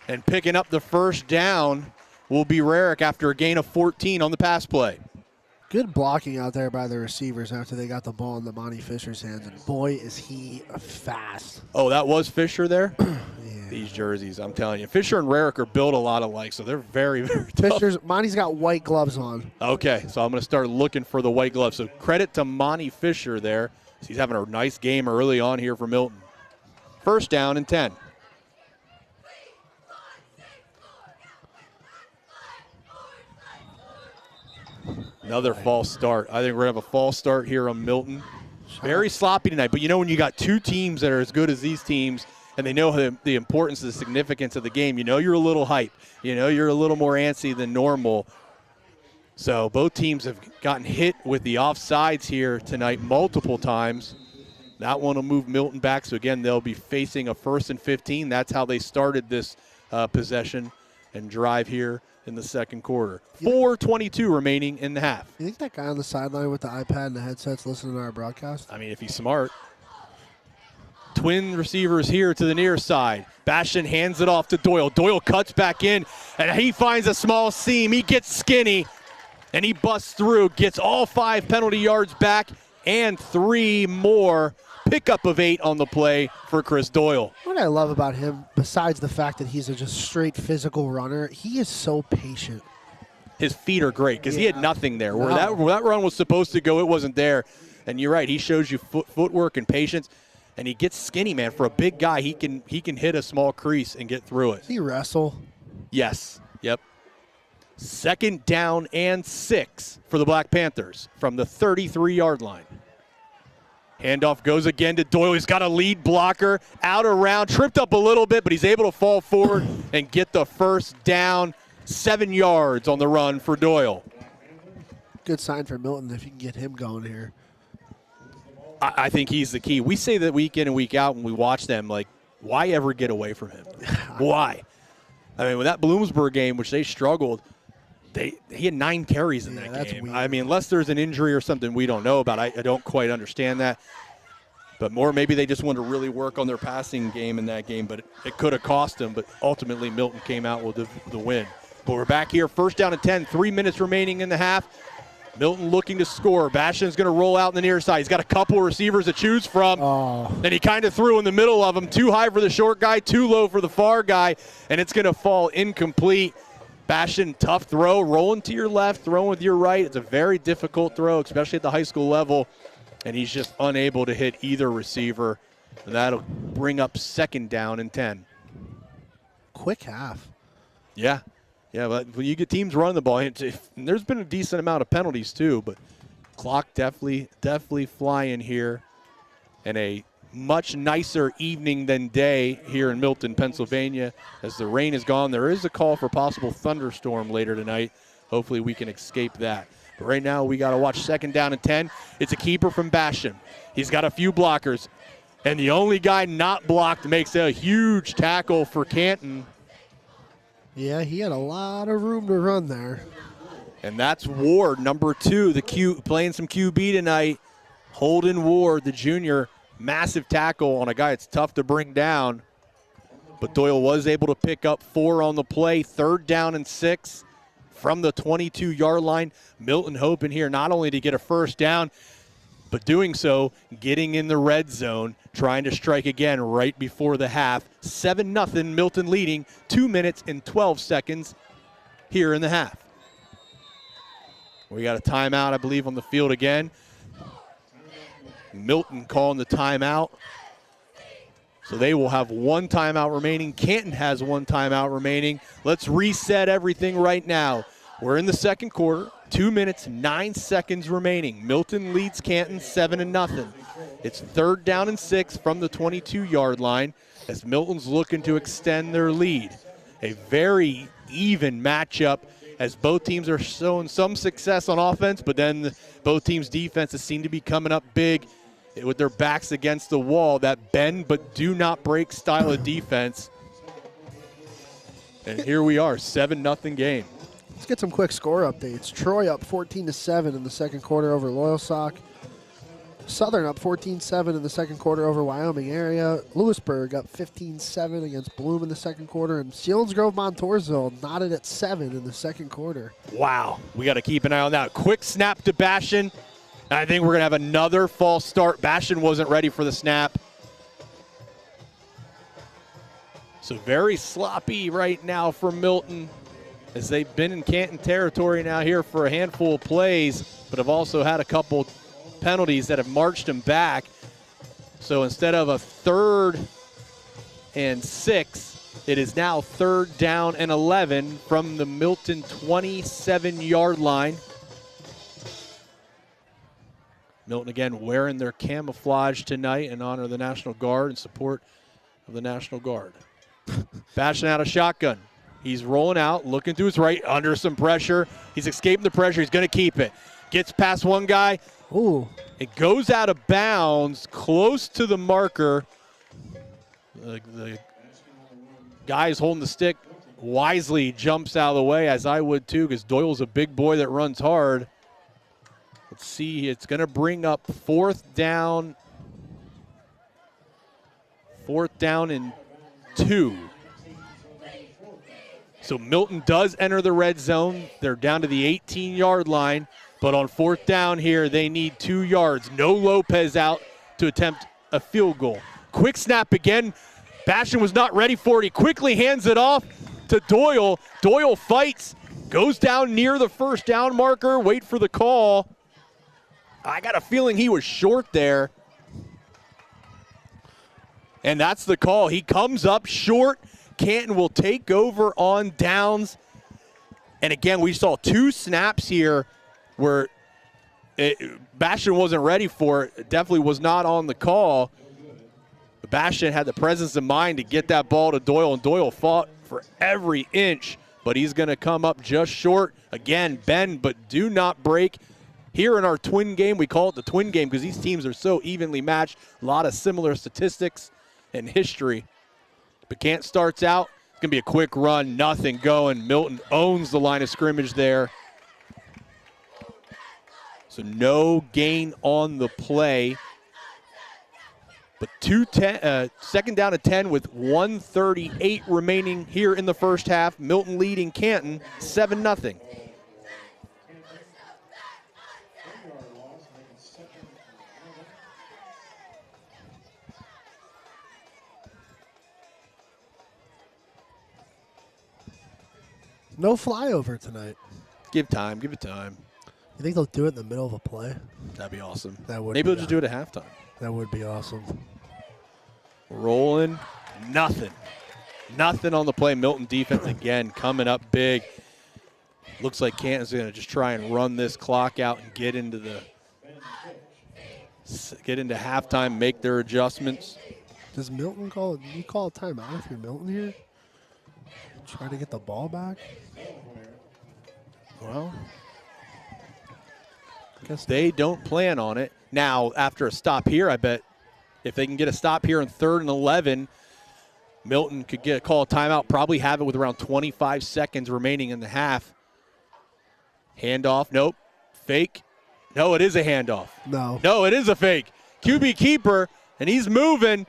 And picking up the 1st down will be Rarick after a gain of 14 on the pass play. Good blocking out there by the receivers after they got the ball in the Monty Fisher's hands, and boy, is he fast. Oh, that was Fisher there? Yeah. These jerseys, I'm telling you. Fisher and Rarick are built a lot alike, so they're very, very tough. Monty's got white gloves on. Okay, so I'm going to start looking for the white gloves. So credit to Monty Fisher there. He's having a nice game early on here for Milton. First down and 10. Another false start. I think we're going to have a false start here on Milton. Very sloppy tonight, but you know when you got two teams that are as good as these teams and they know the importance and the significance of the game, you know you're a little hype. You know you're a little more antsy than normal. So both teams have gotten hit with the offsides here tonight multiple times. That one will move Milton back. So, again, they'll be facing a 1st and 15. That's how they started this possession and drive here in the second quarter. 4:22 remaining in the half. You think that guy on the sideline with the iPad and the headset's listening to our broadcast? I mean, if he's smart. Twin receivers here to the near side. Bastion hands it off to Doyle. Doyle cuts back in, and he finds a small seam. He gets skinny, and he busts through, gets all 5 penalty yards back, and 3 more. Pickup of 8 on the play for Chris Doyle. What I love about him, besides the fact that he's a just straight physical runner, he is so patient. His feet are great because he had nothing there. Where that run was supposed to go, it wasn't there. And you're right, he shows you footwork and patience. And he gets skinny, man. For a big guy, he can hit a small crease and get through it. Does he wrestle? Yes. Yep. Second down and 6 for the Black Panthers from the 33-yard line. Handoff goes again to Doyle. He's got a lead blocker out around, tripped up a little bit, but he's able to fall forward and get the first down. 7 yards on the run for Doyle. Good sign for Milton if you can get him going here. I think he's the key. We say that week in and week out when we watch them, like, why ever get away from him? Why? I mean, with that Bloomsburg game, which they struggled, he had 9 carries in that game. Weird. I mean, unless there's an injury or something we don't know about, I don't quite understand that. But more maybe they just wanted to really work on their passing game in that game, but it could have cost them. But ultimately, Milton came out with the win. But we're back here, first down and 10, 3 minutes remaining in the half. Milton looking to score. Bastion's going to roll out in the near side. He's got a couple of receivers to choose from. And he kind of threw in the middle of them. Too high for the short guy, too low for the far guy, and it's going to fall incomplete. Bastion, tough throw, rolling to your left, throwing with your right. It's a very difficult throw, especially at the high school level, and he's just unable to hit either receiver. And that'll bring up second down and 10. Quick half. Yeah. Yeah, but when you get teams running the ball, there's been a decent amount of penalties too, but clock definitely flying here. And a much nicer evening than day here in Milton, Pennsylvania. As the rain is gone, there is a call for possible thunderstorm later tonight. Hopefully we can escape that. But right now we got to watch second down and 10. It's a keeper from Bastion. He's got a few blockers. And the only guy not blocked makes a huge tackle for Canton. Yeah, he had a lot of room to run there. And that's Ward, number 2, playing some QB tonight. Holden Ward, the junior, massive tackle on a guy it's tough to bring down. But Doyle was able to pick up 4 on the play. Third down and 6 from the 22-yard line. Milton hoping here not only to get a first down, but doing so, getting in the red zone, trying to strike again right before the half. 7-0, Milton leading, 2 minutes and 12 seconds here in the half. We got a timeout, I believe, on the field again. Milton calling the timeout. So they will have 1 timeout remaining. Canton has 1 timeout remaining. Let's reset everything right now. We're in the second quarter. 2 minutes, 9 seconds remaining. Milton leads Canton 7-0. It's third down and 6 from the 22-yard line as Milton's looking to extend their lead. A very even matchup as both teams are showing some success on offense, but then both teams' defenses seem to be coming up big with their backs against the wall. That bend but do not break style of defense. And here we are, 7-0 game. Let's get some quick score updates. Troy up 14-7 in the second quarter over Loyalsock. Southern up 14-7 in the second quarter over Wyoming area. Lewisburg up 15-7 against Bloom in the second quarter. And Selinsgrove Montoursville knotted at 7 in the second quarter. Wow. We got to keep an eye on that. Quick snap to Bastion. I think we're going to have another false start. Bastion wasn't ready for the snap. So very sloppy right now for Milton, as they've been in Canton territory now here for a handful of plays, but have also had a couple penalties that have marched them back. So instead of a 3rd and 6, it is now 3rd down and 11 from the Milton 27-yard line. Milton again wearing their camouflage tonight in honor of the National Guard and support of the National Guard. Bastion out of shotgun. He's rolling out, looking to his right, under some pressure. He's escaping the pressure. He's going to keep it. Gets past one guy. Ooh. It goes out of bounds, close to the marker. The guy is holding the stick wisely jumps out of the way, as I would too, because Doyle's a big boy that runs hard. Let's see, it's going to bring up 4th down. 4th down and 2. So Milton does enter the red zone. They're down to the 18-yard line, but on 4th down here, they need 2 yards. No Lopez out to attempt a field goal. Quick snap again. Bastion was not ready for it. He quickly hands it off to Doyle. Doyle fights, goes down near the 1st down marker, wait for the call. I got a feeling he was short there. And that's the call. He comes up short. Canton will take over on downs. And again, we saw 2 snaps here where Bastion wasn't ready for it. It definitely was not on the call. But Bastion had the presence of mind to get that ball to Doyle, and Doyle fought for every inch, but he's going to come up just short. Again, bend, but do not break. Here in our twin game, we call it the twin game because these teams are so evenly matched. A lot of similar statistics and history. But Canton starts out. It's going to be a quick run, nothing going. Milton owns the line of scrimmage there. So no gain on the play. But 2-10, 2nd down and 10 with 1:38 remaining here in the first half. Milton leading Canton 7-0. No flyover tonight. Give time, give it time. You think they'll do it in the middle of a play? That'd be awesome. That would. Maybe they'll just do it at halftime. That would be awesome. Rolling, nothing. Nothing on the play. Milton defense again coming up big. Looks like Canton's going to just try and run this clock out and get into halftime, make their adjustments. Does Milton call? Do you call a timeout if you're Milton here? Try to get the ball back. Well, guess they don't plan on it. Now, after a stop here, I bet if they can get a stop here in 3rd and 11, Milton could call a timeout, probably have it with around 25 seconds remaining in the half. Handoff, nope. Fake. No, it is a handoff. No, it is a fake. QB keeper, and he's moving.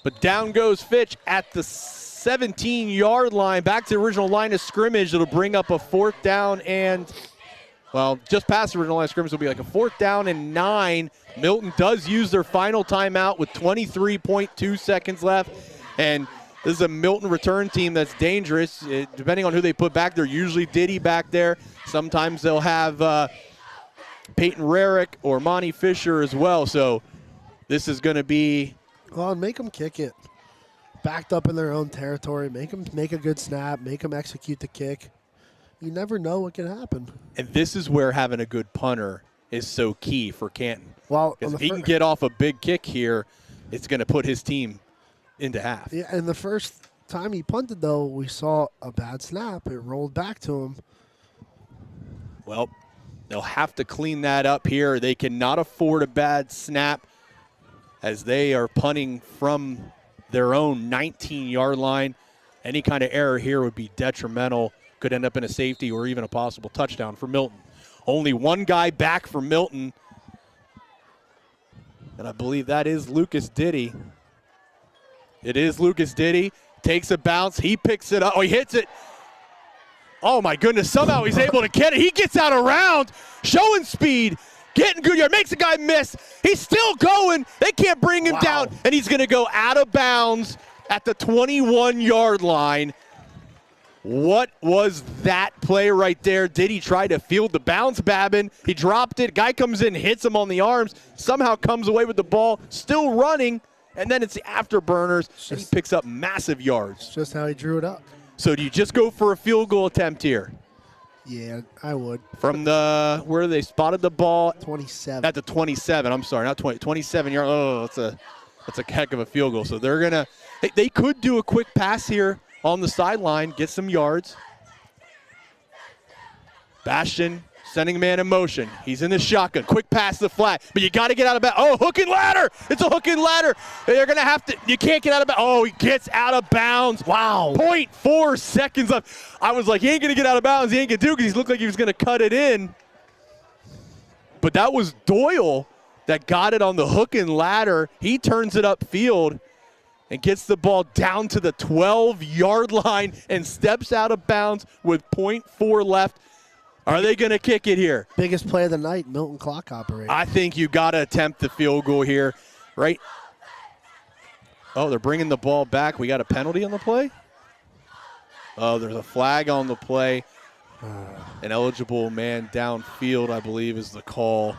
But down goes Fitch at the 17-yard line, back to the original line of scrimmage. It'll bring up a 4th down and, well, just past the original line of scrimmage will be like a 4th down and 9. Milton does use their final timeout with 23.2 seconds left. And this is a Milton return team that's dangerous. Depending on who they put back there, usually Diddy back there. Sometimes they'll have Peyton Rarick or Monty Fisher as well. So this is going to be. Well, make them kick it. Backed up in their own territory. Make them make a good snap. Make them execute the kick. You never know what can happen. And this is where having a good punter is so key for Canton. Well, if he can get off a big kick here, it's going to put his team into half. Yeah, and the first time he punted, though, we saw a bad snap. It rolled back to him. Well, they'll have to clean that up here. They cannot afford a bad snap as they are punting from their own 19-yard line. Any kind of error here would be detrimental. Could end up in a safety or even a possible touchdown for Milton. Only one guy back for Milton. And I believe that is Lucas Diddy. It is Lucas Diddy. Takes a bounce. He picks it up. Oh, he hits it. Oh, my goodness. Somehow he's able to get it. He gets out around, showing speed, getting good yard, makes a guy miss. He's still going. They can't bring him down. And he's going to go out of bounds at the 21-yard line. What was that play right there? Did he try to field the bounce, Babin? He dropped it. Guy comes in, hits him on the arms, somehow comes away with the ball, still running, and then it's the afterburners, and he picks up massive yards. It's just how he drew it up. So do you just go for a field goal attempt here? Yeah, I would. From the, where they spotted the ball? 27. At the 27, I'm sorry, not 20, 27 yards. Oh, that's a heck of a field goal. So they're going to, they could do a quick pass here on the sideline, get some yards. Bastion sending a man in motion. He's in the shotgun. Quick pass to the flat. But you got to get out of bounds. Oh, hook and ladder. It's a hook and ladder. They're going to have to, you can't get out of bounds. Oh, he gets out of bounds. Wow. 0.4 seconds left. I was like, he ain't going to get out of bounds. He ain't going to do it because he looked like he was going to cut it in. But that was Doyle that got it on the hook and ladder. He turns it upfield and gets the ball down to the 12-yard line and steps out of bounds with 0.4 left. Are they going to kick it here? Biggest play of the night, Milton clock operator. I think you got to attempt the field goal here, right? Oh, they're bringing the ball back. We got a penalty on the play? Oh, there's a flag on the play. An eligible man downfield, I believe, is the call.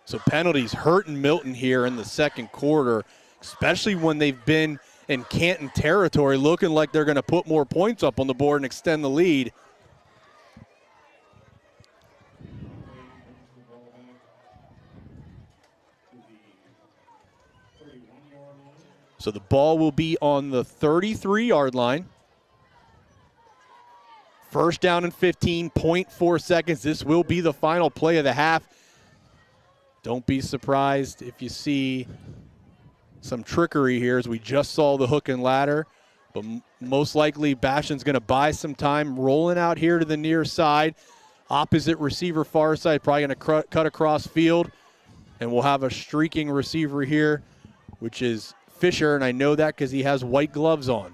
So penalties hurting Milton here in the second quarter, especially when they've been in Canton territory, looking like they're going to put more points up on the board and extend the lead. So the ball will be on the 33-yard line. First down and 15, 0.4 seconds. This will be the final play of the half. Don't be surprised if you see some trickery here, as we just saw the hook and ladder. But most likely Bastion's going to buy some time rolling out here to the near side. Opposite receiver far side, probably going to cut across field. And we'll have a streaking receiver here, which is Fisher, and I know that because he has white gloves on.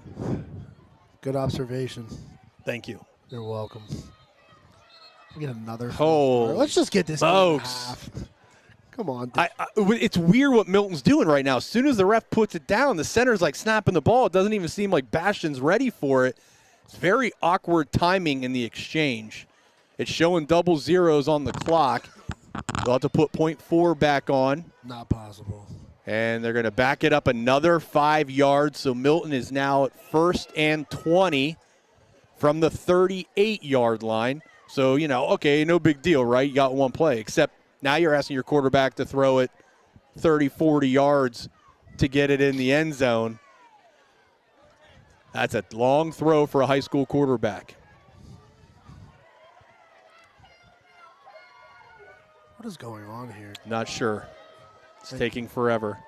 Good observation. Thank you. You're welcome. We get another. Oh, let's just get this folks. Come on. It's weird what Milton's doing right now. As soon as the ref puts it down, the center's like snapping the ball. It doesn't even seem like Bastion's ready for it. It's very awkward timing in the exchange. It's showing double zeros on the clock. They'll have to put 0.4 back on. Not possible. And they're going to back it up another 5 yards. So Milton is now at 1st and 20 from the 38-yard line. So, you know, okay, no big deal, right? You got one play, except now you're asking your quarterback to throw it 30, 40 yards to get it in the end zone. That's a long throw for a high school quarterback. What is going on here? Not sure. It's taking forever.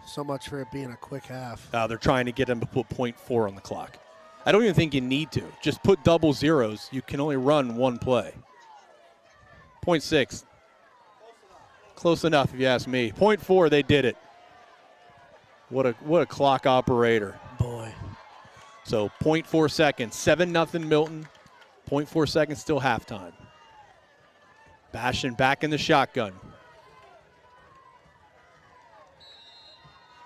So much for it being a quick half. They're trying to get him to put 0.4 on the clock. I don't even think you need to. Just put double zeros. You can only run one play. 0.6. Close enough, if you ask me. 0.4, they did it. What a clock operator. Boy. So 0.4 seconds. 7-0 Milton. 0.4 seconds till halftime. Bastion back in the shotgun.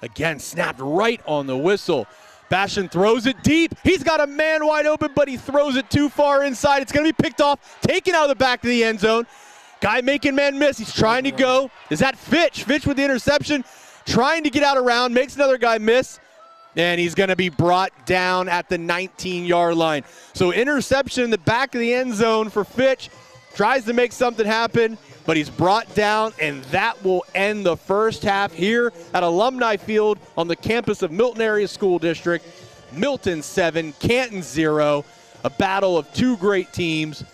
Again, snapped right on the whistle. Bastion throws it deep. He's got a man wide open, but he throws it too far inside. It's going to be picked off, taken out of the back of the end zone. Guy making man miss. He's trying to go. Is that Fitch? Fitch with the interception, trying to get out around, makes another guy miss, and he's going to be brought down at the 19-yard line. So interception in the back of the end zone for Fitch. Tries to make something happen, but he's brought down, and that will end the first half here at Alumni Field on the campus of Milton Area School District. Milton 7, Canton 0, a battle of two great teams.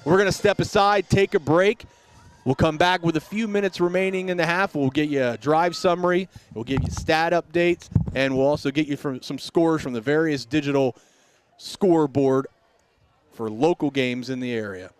We're going to step aside, take a break. We'll come back with a few minutes remaining in the half. We'll get you a drive summary. We'll give you stat updates, and we'll also get you some scores from the various digital scoreboard for local games in the area.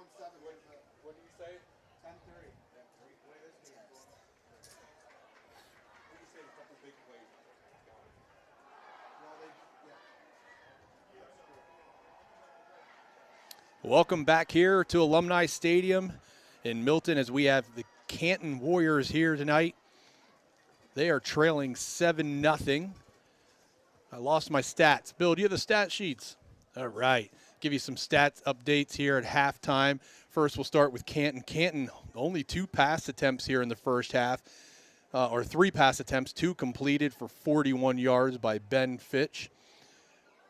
What did you say? 10-3. Welcome back here to Alumni Stadium in Milton as we have the Canton Warriors here tonight. They are trailing 7-0. I lost my stats. Bill, do you have the stat sheets? All right. Give you some stats updates here at halftime. First, we'll start with Canton. Canton, only 2 pass attempts here in the first half, or 3 pass attempts, 2 completed for 41 yards by Ben Fitch.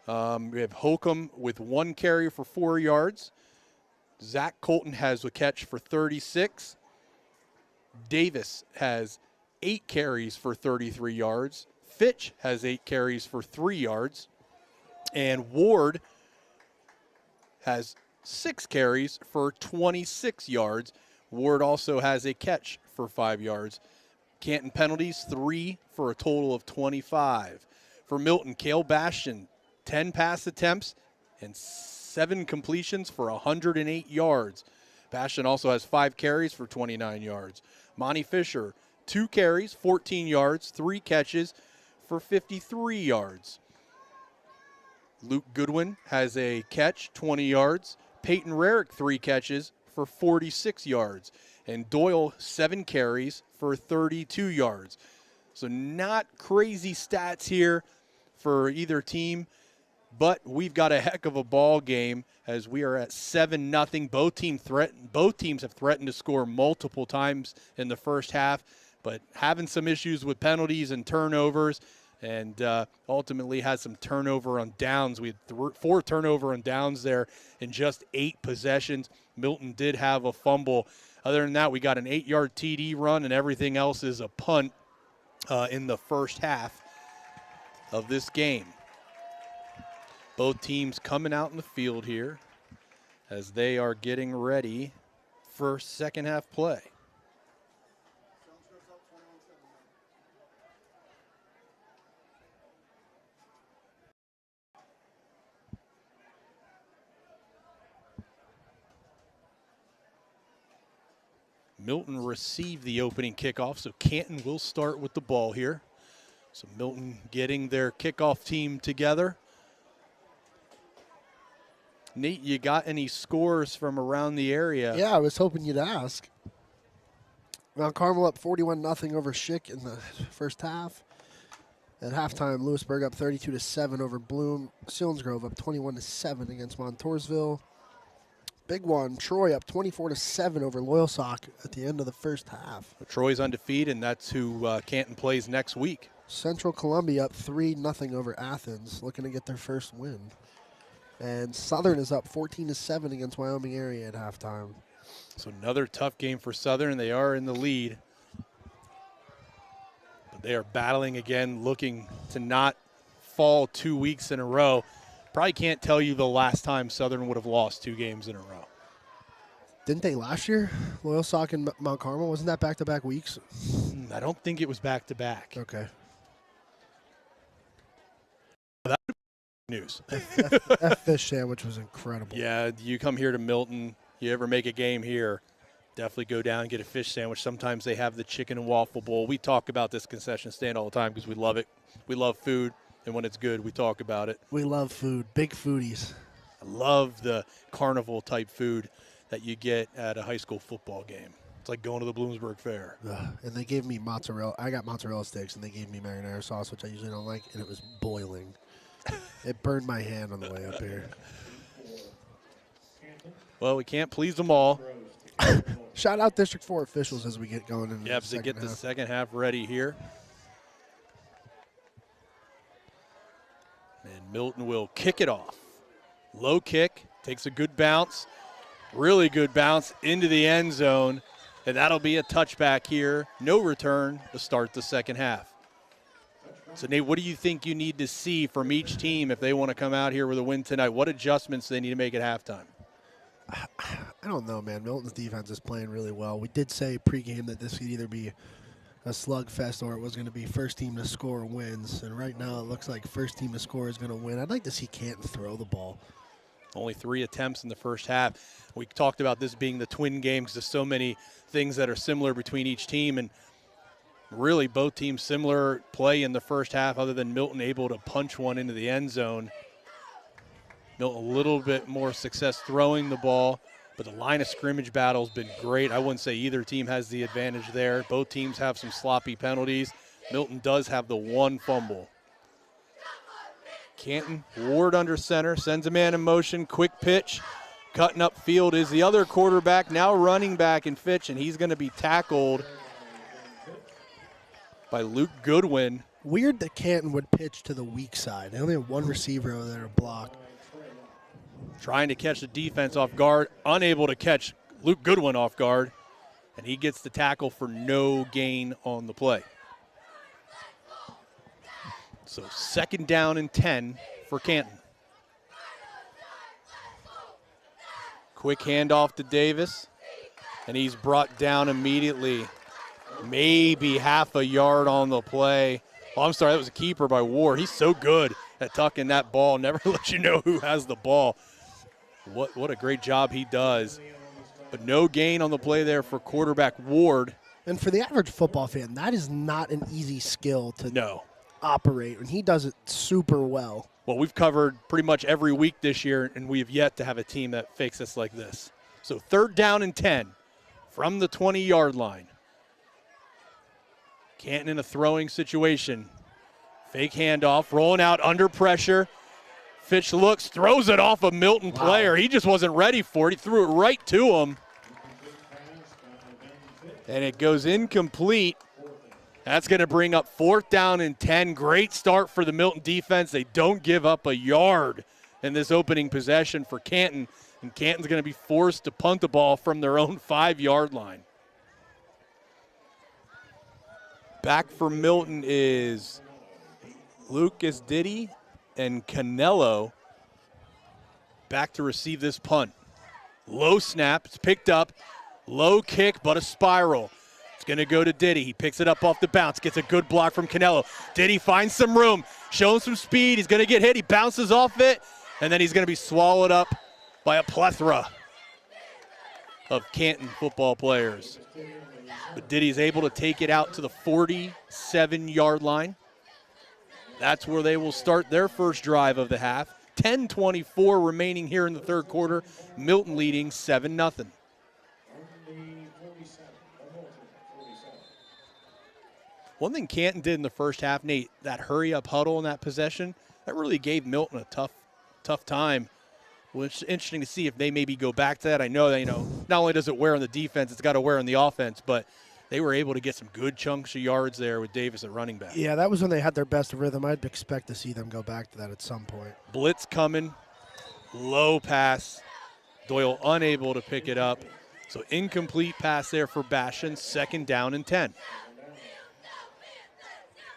We have Holcomb with 1 carry for 4 yards. Zach Colton has a catch for 36. Davis has 8 carries for 33 yards. Fitch has 8 carries for 3 yards. And Ward has 6 carries for 26 yards. Ward also has a catch for 5 yards. Canton penalties, 3 for a total of 25. For Milton, Cale Bastion, 10 pass attempts and 7 completions for 108 yards. Bastion also has 5 carries for 29 yards. Monty Fisher, 2 carries, 14 yards, 3 catches for 53 yards. Luke Goodwin has a catch, 20 yards. Peyton Rarick, 3 catches for 46 yards. And Doyle, 7 carries for 32 yards. So not crazy stats here for either team, but we've got a heck of a ball game as we are at 7-0. Both teams have threatened to score multiple times in the first half, but having some issues with penalties and turnovers, and ultimately had some turnover on downs. We had 4 turnover on downs there in just 8 possessions. Milton did have a fumble. Other than that, we got an 8-yard TD run, and everything else is a punt in the first half of this game. Both teams coming out in the field here as they are getting ready for second half play. Milton received the opening kickoff, so Canton will start with the ball here. So Milton getting their kickoff team together. Nate, you got any scores from around the area? Yeah, I was hoping you'd ask. Mount Carmel up 41-0 over Schick in the first half. At halftime, Lewisburg up 32-7 over Bloom. Selinsgrove up 21-7 against Montoursville. Big one, Troy up 24-7 over Loyalsock at the end of the first half. Troy's undefeated, and that's who Canton plays next week. Central Columbia up 3-0 over Athens, looking to get their first win. And Southern is up 14-7 against Wyoming area at halftime. So another tough game for Southern. They are in the lead. But they are battling again, looking to not fall 2 weeks in a row. Probably can't tell you the last time Southern would have lost 2 games in a row. Didn't they last year? Loyalsock and Mount Carmel, wasn't that back-to-back weeks? I don't think it was back-to-back. Okay. That would be news. That fish sandwich was incredible. Yeah, you come here to Milton, you ever make a game here, definitely go down and get a fish sandwich. Sometimes they have the chicken and waffle bowl. We talk about this concession stand all the time because we love it. We love food, and when it's good, we talk about it. We love food, big foodies. I love the carnival-type food that you get at a high school football game. It's like going to the Bloomsburg Fair. And they gave me mozzarella. I got mozzarella sticks, and they gave me marinara sauce, which I usually don't like, and it was boiling. It burned my hand on the way up here. Well, we can't please them all. Shout out District 4 officials as we get going in Yep, the to second get half. the second half ready here. And Milton will kick it off. Low kick, takes a good bounce, really good bounce into the end zone, and that'll be a touchback here. No return to start the second half. So, Nate, what do you think you need to see from each team if they want to come out here with a win tonight? What adjustments do they need to make at halftime? I don't know, man. Milton's defense is playing really well. We did say pregame that this could either be a slugfest or it was going to be first team to score wins. And right now it looks like first team to score is going to win. I'd like to see Canton throw the ball. Only 3 attempts in the first half. We talked about this being the twin game because there's so many things that are similar between each team, and really both teams similar play in the first half other than Milton able to punch one into the end zone. Milton a little bit more success throwing the ball, but the line of scrimmage battle has been great. I wouldn't say either team has the advantage there. Both teams have some sloppy penalties. Milton does have the 1 fumble. Canton, Ward under center, sends a man in motion, quick pitch. Cutting up field is the other quarterback, now running back in Fitch, and he's going to be tackled by Luke Goodwin. Weird that Canton would pitch to the weak side. They only have 1 receiver over there to block. Trying to catch the defense off guard, unable to catch Luke Goodwin off guard, and he gets the tackle for no gain on the play. So 2nd down and 10 for Canton. Quick handoff to Davis, and he's brought down immediately. Maybe half a yard on the play. Oh, I'm sorry, that was a keeper by Ward. He's so good at tucking that ball, never let you know who has the ball. What a great job he does. But no gain on the play there for quarterback Ward. And for the average football fan, that is not an easy skill to operate, and he does it super well. Well, we've covered pretty much every week this year, and we have yet to have a team that fakes us like this. So 3rd down and 10 from the 20-yard line. Canton in a throwing situation. Fake handoff, rolling out under pressure. Fitch looks, throws it off a Milton player. He just wasn't ready for it. He threw it right to him. And it goes incomplete. That's going to bring up 4th down and 10. Great start for the Milton defense. They don't give up a yard in this opening possession for Canton. And Canton's going to be forced to punt the ball from their own 5-yard line. Back for Milton is Lucas Diddy and Canelo. Back to receive this punt. Low snap. It's picked up. Low kick, but a spiral. It's going to go to Diddy. He picks it up off the bounce, gets a good block from Canelo. Diddy finds some room, showing some speed. He's going to get hit. He bounces off it, and then he's going to be swallowed up by a plethora of Canton football players. But Diddy's able to take it out to the 47-yard line. That's where they will start their first drive of the half. 10:24 remaining here in the 3rd quarter. Milton leading 7-0. One thing Canton did in the first half, Nate, that hurry-up huddle in that possession, that really gave Milton a tough time. Well, it's interesting to see if they maybe go back to that. I know that, not only does it wear on the defense, it's got to wear on the offense, but they were able to get some good chunks of yards there with Davis at running back. Yeah, that was when they had their best rhythm. I'd expect to see them go back to that at some point. Blitz coming, low pass. Doyle unable to pick it up. So incomplete pass there for Bashan, 2nd down and 10.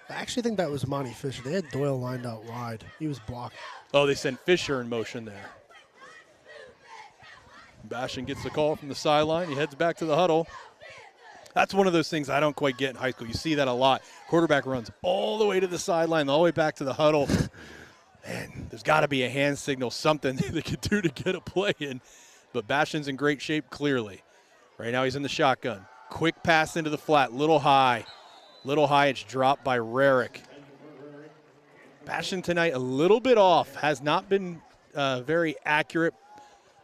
I actually think that was Monty Fisher. They had Doyle lined out wide. He was blocked. Oh, they sent Fisher in motion there. Bashan gets the call from the sideline. He heads back to the huddle. That's one of those things I don't quite get in high school. You see that a lot. Quarterback runs all the way to the sideline, all the way back to the huddle. Man, there's got to be a hand signal, something they could do to get a play in. But Bashan's in great shape, clearly. Right now he's in the shotgun. Quick pass into the flat, little high. Little high, it's dropped by Rarick. Bashan tonight a little bit off, has not been very accurate.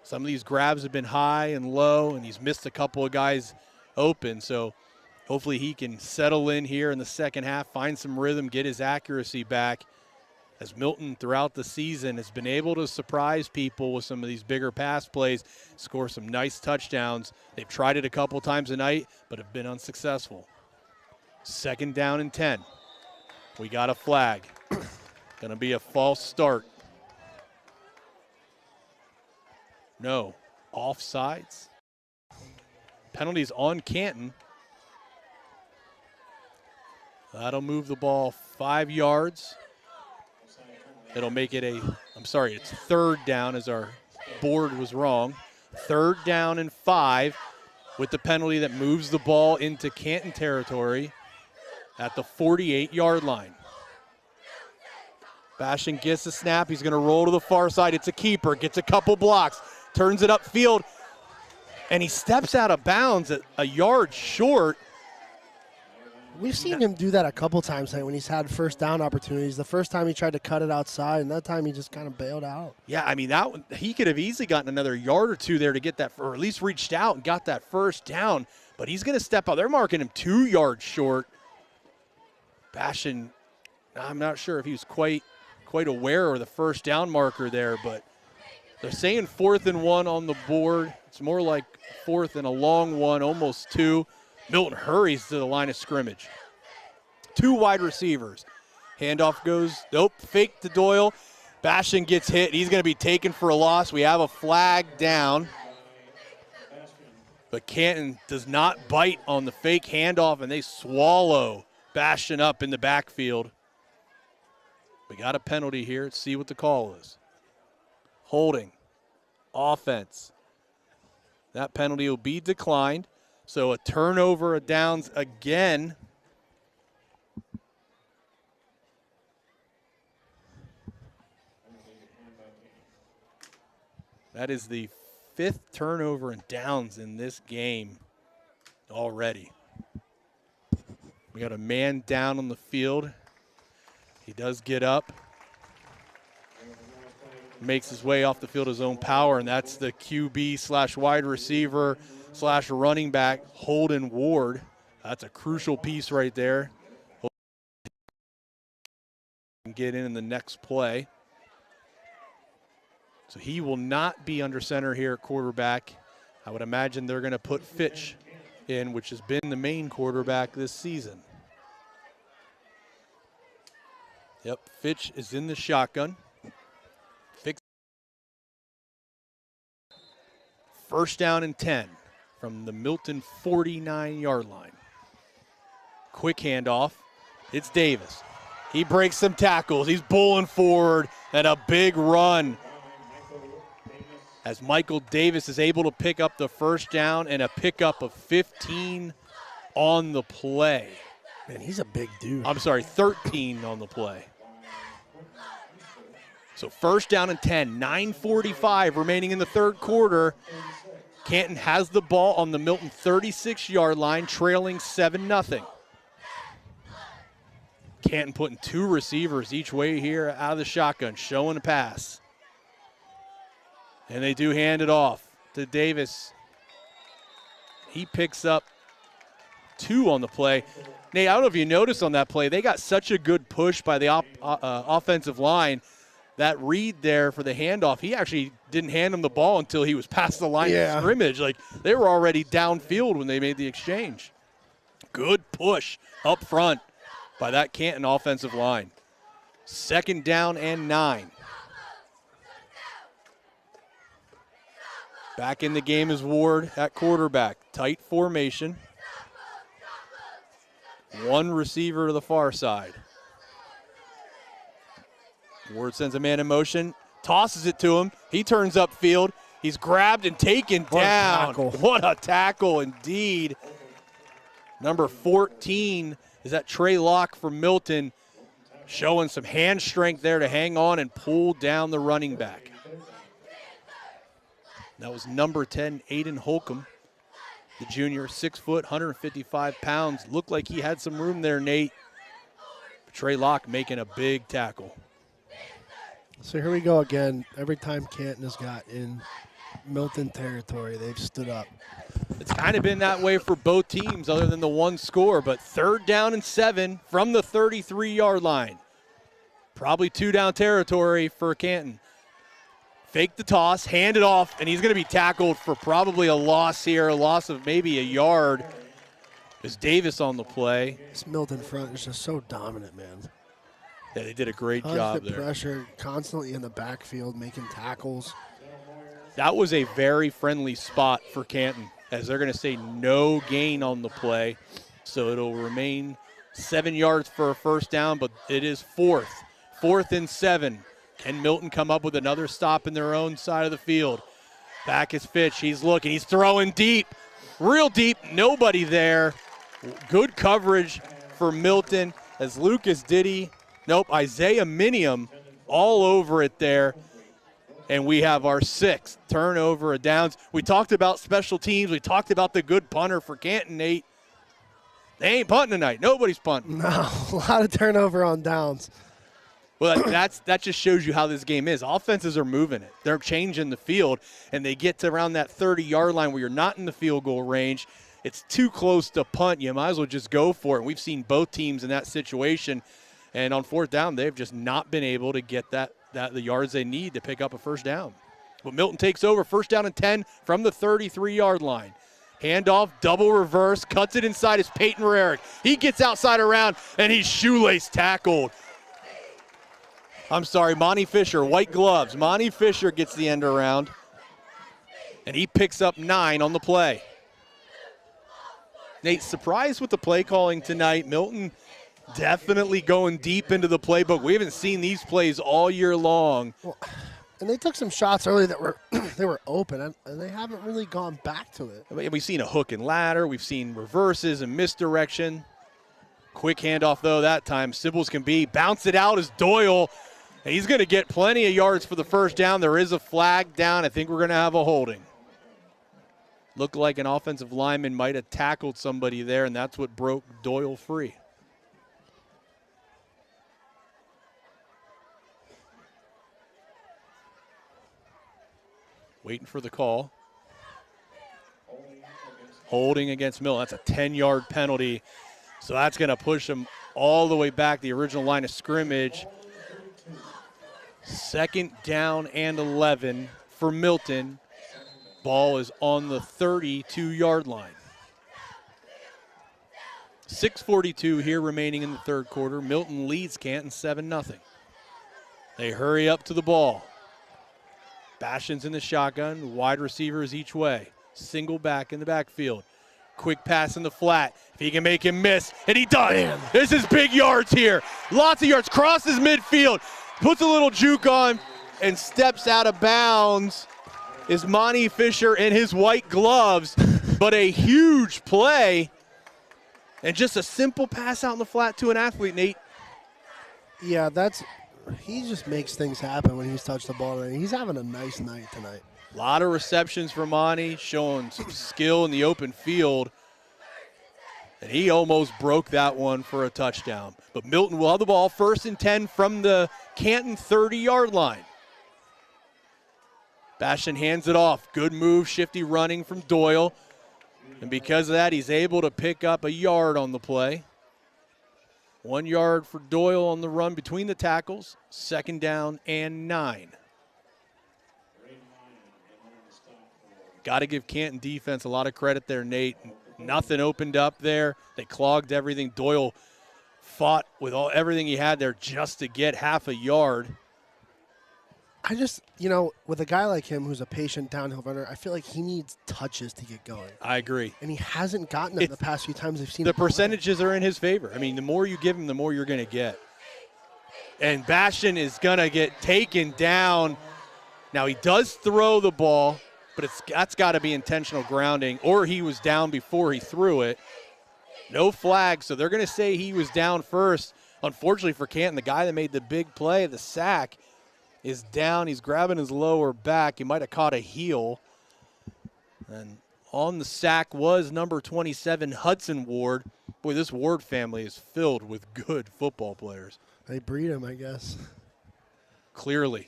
Some of these grabs have been high and low, and he's missed a couple of guys open. So hopefully he can settle in here in the second half, find some rhythm, get his accuracy back. As Milton throughout the season has been able to surprise people with some of these bigger pass plays, score some nice touchdowns. They've tried it a couple times tonight, but have been unsuccessful. 2nd down and 10. We got a flag. Going to be a false start. No. Offsides. Penalties on Canton. That'll move the ball 5 yards. It'll make it it's 3rd down as our board was wrong. 3rd down and 5 with the penalty that moves the ball into Canton territory at the 48-yard line. Bastion gets the snap. He's going to roll to the far side. It's a keeper. Gets a couple blocks. Turns it upfield. And he steps out of bounds at a yard short. We've seen him do that a couple times when he's had first down opportunities. The first time he tried to cut it outside, and that time he just kind of bailed out. Yeah, I mean, that one, he could have easily gotten another yard or two there to get that, or at least reached out and got that first down. But he's going to step out. They're marking him 2 yards short. Bastion, I'm not sure if he was quite aware of the first down marker there, but they're saying 4th and 1 on the board. It's more like 4th and a long one, almost 2. Milton hurries to the line of scrimmage. 2 wide receivers. Handoff goes, nope, fake to Doyle. Bastion gets hit. He's going to be taken for a loss. We have a flag down. But Canton does not bite on the fake handoff, and they swallow Bastion up in the backfield. We got a penalty here. Let's see what the call is. Holding. Offense. That penalty will be declined. So a turnover of downs again. That is the 5th turnover and downs in this game already. We got a man down on the field. He does get up. Makes his way off the field his own power, and that's the QB / wide receiver / running back, Holden Ward. That's a crucial piece right there. Get in the next play. So he will not be under center here at quarterback. I would imagine they're going to put Fitch in, which has been the main quarterback this season. Yep, Fitch is in the shotgun. First down and 10 from the Milton 49-yard line. Quick handoff. It's Davis. He breaks some tackles. He's bowling forward, and a big run as Michael Davis is able to pick up the first down and a pickup of 15 on the play. Man, he's a big dude. I'm sorry, 13 on the play. So first down and 10, 9:45 remaining in the third quarter. Canton has the ball on the Milton 36-yard line, trailing 7-0. Canton putting 2 receivers each way here out of the shotgun, showing a pass. And they do hand it off to Davis. He picks up 2 on the play. Nate, I don't know if you noticed on that play, they got such a good push by the offensive line. That read there for the handoff, he actually didn't hand him the ball until he was past the line of scrimmage. Like, they were already downfield when they made the exchange. Good push up front by that Canton offensive line. Second down and 9. Back in the game is Ward at quarterback. Tight formation. 1 receiver to the far side. Ward sends a man in motion, tosses it to him. He turns upfield. He's grabbed and taken down. What a tackle indeed. Number 14 is that Trey Locke from Milton, showing some hand strength there to hang on and pull down the running back. That was number 10, Aiden Holcomb, the junior, 6 foot, 155 pounds. Looked like he had some room there, Nate. But Trey Locke making a big tackle. So here we go again. Every time Canton has got in Milton territory, they've stood up. It's kind of been that way for both teams other than the 1 score, but 3rd down and 7 from the 33-yard line. Probably 2 down territory for Canton. Fake the toss, hand it off, and he's going to be tackled for probably a loss here, a loss of maybe a yard. Is Davis on the play. This Milton front is just so dominant, man. Yeah, they did a great job there. Pressure, constantly in the backfield, making tackles. That was a very friendly spot for Canton, as they're going to say no gain on the play. So it'll remain 7 yards for a first down, but it is 4th and 7. Can Milton come up with another stop in their own side of the field? Back is Fitch. He's looking. He's throwing deep, real deep. Nobody there. Good coverage for Milton as Lucas Diddy. Nope, Isaiah Minium all over it there. And we have our 6th turnover of downs. We talked about special teams. We talked about the good punter for Canton, Nate. They ain't punting tonight. Nobody's punting. No, a lot of turnover on downs. Well, that just shows you how this game is. Offenses are moving it. They're changing the field, and they get to around that 30-yard line where you're not in the field goal range. It's too close to punt. You might as well just go for it. We've seen both teams in that situation, and on 4th down, they've just not been able to get the yards they need to pick up a first down. But Milton takes over, 1st down and 10 from the 33-yard line. Handoff, double reverse, cuts it inside. It's Peyton Rarick. He gets outside around, and he's shoelace tackled. I'm sorry, Monty Fisher, white gloves. Monty Fisher gets the end around, and he picks up 9 on the play. Nate, surprised with the play calling tonight. Milton definitely going deep into the playbook. We haven't seen these plays all year long. Well, and they took some shots early that were they were open, and they haven't really gone back to it. I mean, we've seen a hook and ladder. We've seen reverses and misdirection. Quick handoff, though, that time. Sibbles can be. Bounce it out as Doyle. And he's going to get plenty of yards for the first down. There is a flag down. I think we're going to have a holding. Looked like an offensive lineman might have tackled somebody there, and that's what broke Doyle free. Waiting for the call. Holding against Milton. That's a 10-yard penalty. So that's going to push him all the way back the original line of scrimmage. 2nd down and 11 for Milton. Ball is on the 32-yard line. 6:42 here remaining in the 3rd quarter. Milton leads Canton 7-0. They hurry up to the ball. Bastion's in the shotgun, wide receivers each way. Single back in the backfield. Quick pass in the flat. If he can make him miss, and he does. Man. This is big yards here. Lots of yards. Crosses midfield. Puts a little juke on and steps out of bounds is Monty Fisher in his white gloves. But a huge play and just a simple pass out in the flat to an athlete, Nate. Yeah, he just makes things happen when he's touched the ball. He's having a nice night tonight. A lot of receptions for Monty, showing some skill in the open field. And he almost broke that one for a touchdown. But Milton will have the ball 1st and 10 from the Canton 30-yard line. Bastion hands it off. Good move, shifty running from Doyle. And because of that, he's able to pick up a yard on the play. 1 yard for Doyle on the run between the tackles. 2nd down and 9. Got to give Canton defense a lot of credit there, Nate. Nothing opened up there. They clogged everything. Doyle fought with everything he had there just to get half a yard. I just, with a guy like him who's a patient downhill runner, I feel like he needs touches to get going. I agree. And he hasn't gotten them the past few times I've seen him. The percentages are in his favor. I mean, the more you give him, the more you're going to get. And Bastion is going to get taken down. Now, he does throw the ball, but that's got to be intentional grounding, or he was down before he threw it. No flag, so they're going to say he was down first. Unfortunately for Canton, the guy that made the big play, the sack, is down. He's grabbing his lower back. He might have caught a heel. And on the sack was number 27, Hudson Ward. Boy, this Ward family is filled with good football players. They breed them, I guess. Clearly.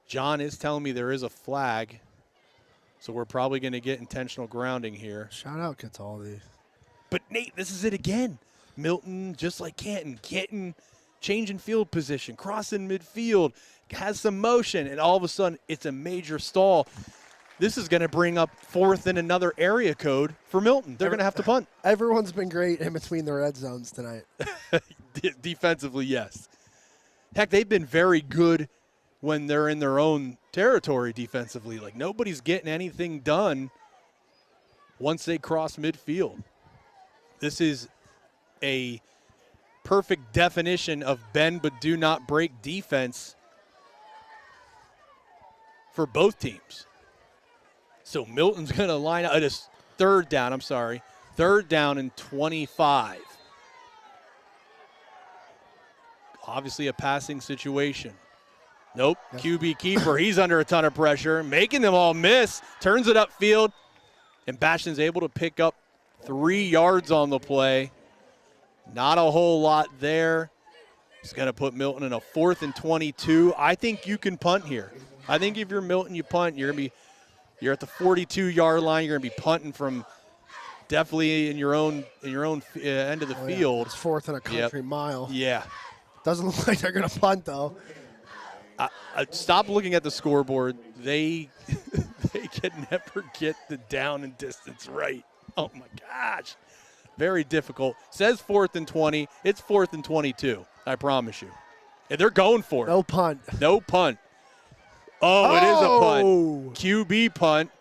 John is telling me there is a flag, so we're probably going to get intentional grounding here. Shout out Cataldi. But, Nate, this is it again. Milton, just like Canton, changing field position, crossing midfield, has some motion, and all of a sudden it's a major stall. This is going to bring up 4th and another area code for Milton. They're going to have to punt. Everyone's been great in between the red zones tonight. Defensively, yes. Heck, they've been very good when they're in their own territory defensively. Like, nobody's getting anything done once they cross midfield. This is a perfect definition of bend but do not break defense for both teams. So Milton's going to line up. It is 3rd down, 3rd down and 25. Obviously a passing situation. Nope, QB keeper, he's under a ton of pressure, making them all miss, turns it upfield, and Bastion's able to pick up 3 yards on the play. Not a whole lot there. It's going to put Milton in a 4th and 22. I think you can punt here. I think if you're Milton, you punt. You're at the 42-yard line. You're going to be punting from definitely in your own end of the field. Yeah. It's 4th and a country mile. Yeah. Doesn't look like they're going to punt, though. Stop looking at the scoreboard. They can never get the down and distance right. Oh, my gosh. Very difficult. Says 4th and 20. It's 4th and 22. I promise you. And they're going for it. No punt. No punt. Oh, it is a punt. QB punt.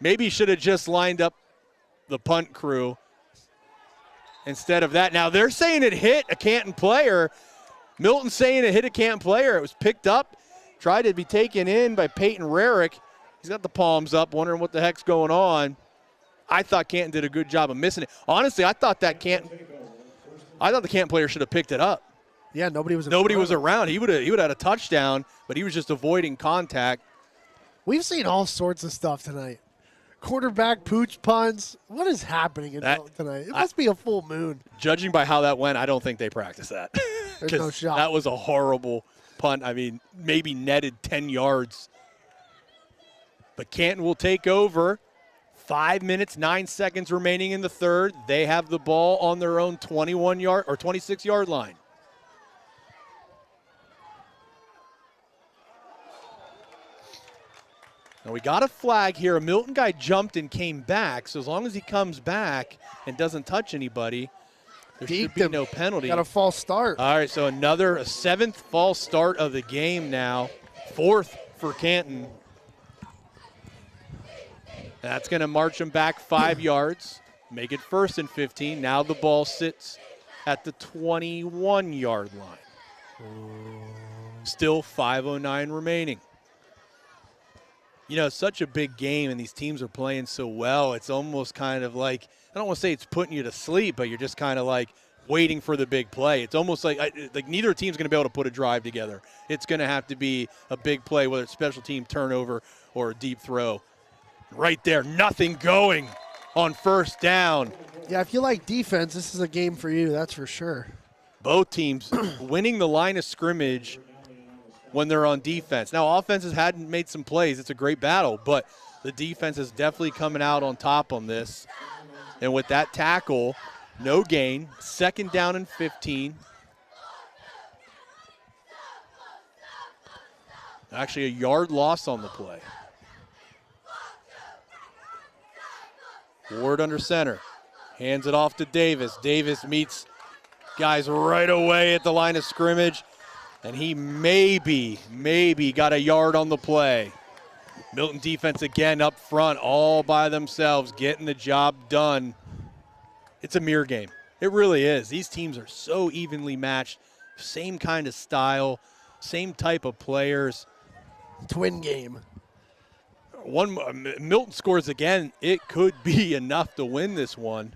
Maybe should have just lined up the punt crew instead of that. Now, they're saying it hit a Canton player. Milton's saying it hit a Canton player. It was picked up, tried to be taken in by Peyton Rarick. He's got the palms up, wondering what the heck's going on. I thought Canton did a good job of missing it. Honestly, I thought the Canton player should have picked it up. Yeah, nobody was around. He would have had a touchdown, but he was just avoiding contact. We've seen all sorts of stuff tonight. Quarterback pooch punts. What is happening in Milton tonight? It must be a full moon. Judging by how that went, I don't think they practiced that. There's no shot. That was a horrible punt. I mean, maybe netted 10 yards. But Canton will take over. 5 minutes, 9 seconds remaining in the third. They have the ball on their own 21-yard or 26-yard line. Now we got a flag here. A Milton guy jumped and came back. So as long as he comes back and doesn't touch anybody, there should be no penalty. Got a false start. All right, so a 7th false start of the game now. 4th for Canton. That's going to march them back 5 yards, make it 1st and 15. Now the ball sits at the 21-yard line. Still 5:09 remaining. You know, it's such a big game, and these teams are playing so well. It's almost kind of like, I don't want to say it's putting you to sleep, but you're just kind of like waiting for the big play. It's almost like neither team's going to be able to put a drive together. It's going to have to be a big play, whether it's special team turnover or a deep throw. Right there, nothing going on 1st down. Yeah, if you like defense, this is a game for you, that's for sure. Both teams winning the line of scrimmage when they're on defense. Now, offenses hadn't made some plays. It's a great battle, but the defense is definitely coming out on top on this. And with that tackle, no gain, 2nd down and 15. Actually, a yard loss on the play. Ward under center. Hands it off to Davis. Davis meets guys right away at the line of scrimmage. And he maybe got a yard on the play. Milton defense again up front, all by themselves, getting the job done. It's a mirror game. It really is. These teams are so evenly matched. Same kind of style, same type of players. Twin game. Milton scores again. It could be enough to win this one.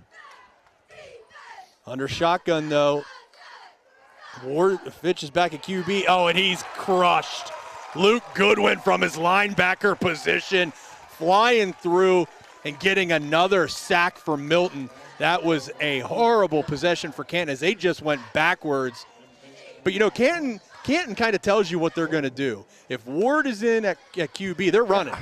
Under shotgun, though. Fitch is back at QB. Oh, and he's crushed. Luke Goodwin from his linebacker position, flying through and getting another sack for Milton. That was a horrible possession for Canton as they just went backwards. But, you know, Canton kind of tells you what they're going to do. If Ward is in at QB, they're running.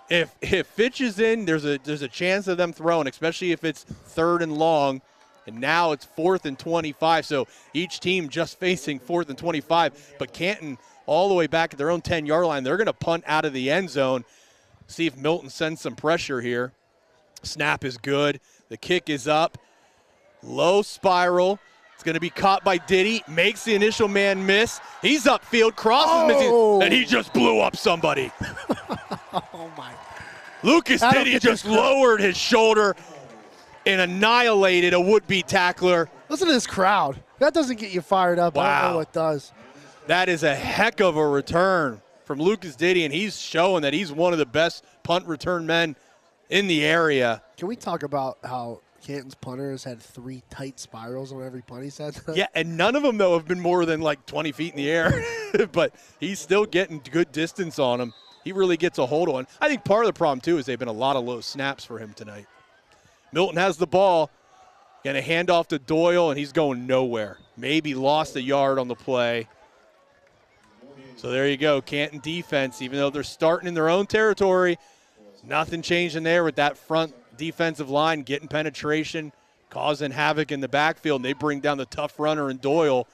If Fitch is in, there's a chance of them throwing, especially if it's 3rd and long. And now it's 4th and 25. So each team just facing 4th and 25. But Canton all the way back at their own 10-yard line. They're going to punt out of the end zone. See if Milton sends some pressure here. Snap is good. The kick is up. Low spiral. It's going to be caught by Diddy. Makes the initial man miss. He's upfield, crosses, and he just blew up somebody. Oh, my. Lucas Diddy just lowered his shoulder and annihilated a would-be tackler. Listen to this crowd. That doesn't get you fired up. Wow. I don't know what does. That is a heck of a return from Lucas Diddy, and he's showing that he's one of the best punt return men in the area. Can we talk about how Canton's punter has had 3 tight spirals on every punt he's had. Yeah, and none of them, though, have been more than like 20 feet in the air. But he's still getting good distance on them. He really gets a hold on. I think part of the problem, too, is they've been a lot of low snaps for him tonight. Milton has the ball. Going to hand off to Doyle, and he's going nowhere. Maybe lost a yard on the play. So there you go, Canton defense, even though they're starting in their own territory, nothing changing there with that front defensive line getting penetration, causing havoc in the backfield, and they bring down the tough runner in Doyle.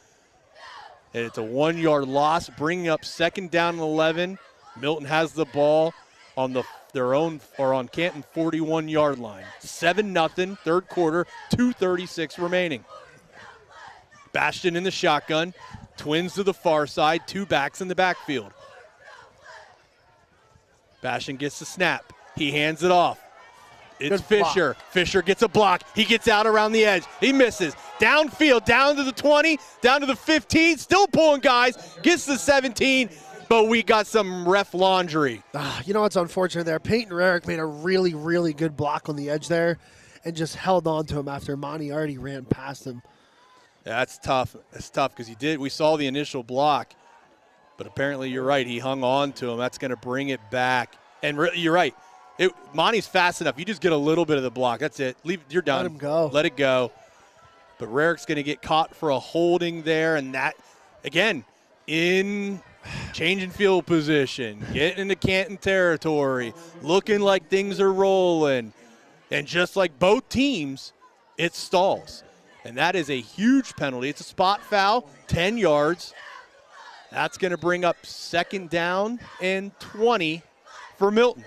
And it's a 1-yard loss, bringing up 2nd down and 11. Milton has the ball on their own, or on Canton 41-yard line. 7-0, third quarter, 2:36 remaining. Bastion in the shotgun, twins to the far side, 2 backs in the backfield. Bastion gets the snap. He hands it off. It's Good Fisher. block. Fisher gets a block. He gets out around the edge. He misses. Downfield, down to the 20, down to the 15, still pulling guys, gets the 17, but we got some ref laundry. You know what's unfortunate there? Peyton Rarick made a really, really good block on the edge there and just held on to him after Monty already ran past him. Yeah, that's tough. That's tough because we saw the initial block, but apparently you're right. He hung on to him. That's going to bring it back. And you're right. Monty's fast enough. You just get a little bit of the block. That's it. You're done. Let him go. Let it go. But Rarick's going to get caught for a holding there, and that, again, in changing field position, getting into Canton territory, looking like things are rolling. And just like both teams, it stalls. And that is a huge penalty. It's a spot foul, 10 yards. That's going to bring up 2nd down and 20 for Milton.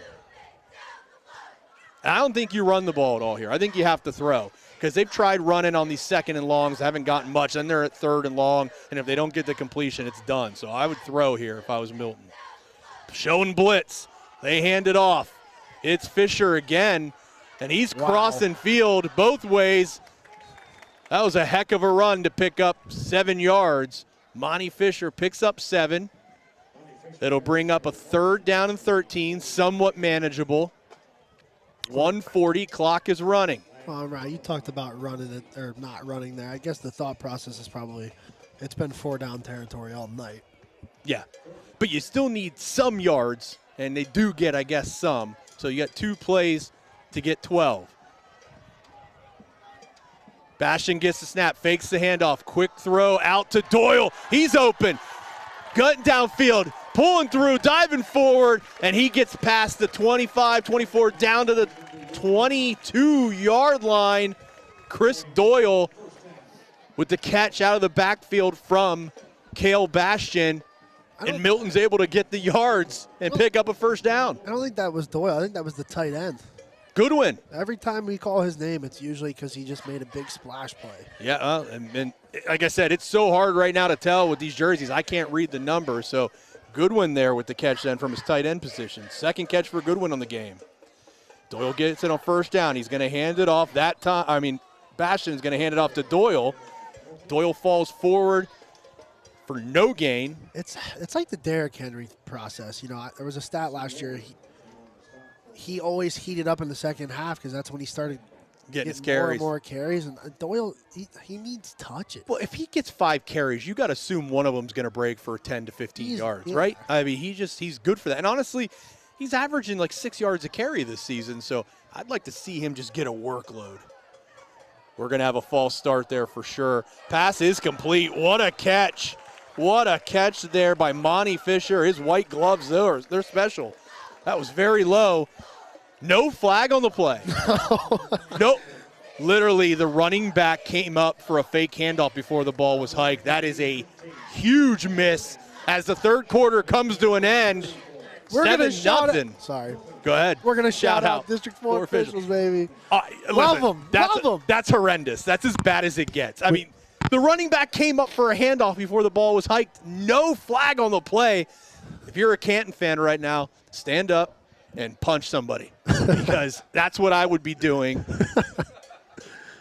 And I don't think you run the ball at all here. I think you have to throw because they've tried running on these 2nd and longs, haven't gotten much. Then they're at 3rd and long, and if they don't get the completion, it's done. So I would throw here if I was Milton. Showing blitz. They hand it off. It's Fisher again, and he's crossing field both ways. That was a heck of a run to pick up 7 yards. Monty Fisher picks up 7. It'll bring up a 3rd down and 13, somewhat manageable. 1:40, clock is running. All right, you talked about running it or not running there. I guess the thought process is probably it's been 4-down territory all night. Yeah, but you still need some yards, and they do get, I guess, some. So you got 2 plays to get 12. Bastion gets the snap, fakes the handoff, quick throw out to Doyle. He's open, gutting downfield, pulling through, diving forward, and he gets past the 25, 24, down to the 22-yard line. Chris Doyle with the catch out of the backfield from Cale Bastion, and Milton's able to get the yards and pick up a 1st down. I don't think that was Doyle. I think that was the tight end. Goodwin. Every time we call his name, it's usually because he just made a big splash play. Yeah, and like I said, it's so hard right now to tell with these jerseys. I can't read the number, so Goodwin there with the catch then from his tight end position. 2nd catch for Goodwin on the game. Doyle gets it on 1st down. He's going to hand it off that time. Bastion's going to hand it off to Doyle. Doyle falls forward for no gain. It's like the Derrick Henry process. You know, there was a stat last year. He always heated up in the second half because that's when he started getting his carries. More carries. And Doyle, he needs touches. Well, if he gets 5 carries, you got to assume one of them's going to break for 10 to 15 yards, right? I mean, he's good for that. And honestly, he's averaging like 6 yards a carry this season, so I'd like to see him just get a workload. We're going to have a false start there for sure. Pass is complete. What a catch. What a catch there by Monty Fisher. His white gloves, they're special. That was very low. No flag on the play. Nope. Literally, the running back came up for a fake handoff before the ball was hiked. That is a huge miss as the 3rd quarter comes to an end. We're going to shout out. Sorry. Go ahead. We're going to shout out District 4 officials, baby. Love them. That's horrendous. That's as bad as it gets. I mean, the running back came up for a handoff before the ball was hiked. No flag on the play. If you're a Canton fan right now, stand up and punch somebody because that's what I would be doing.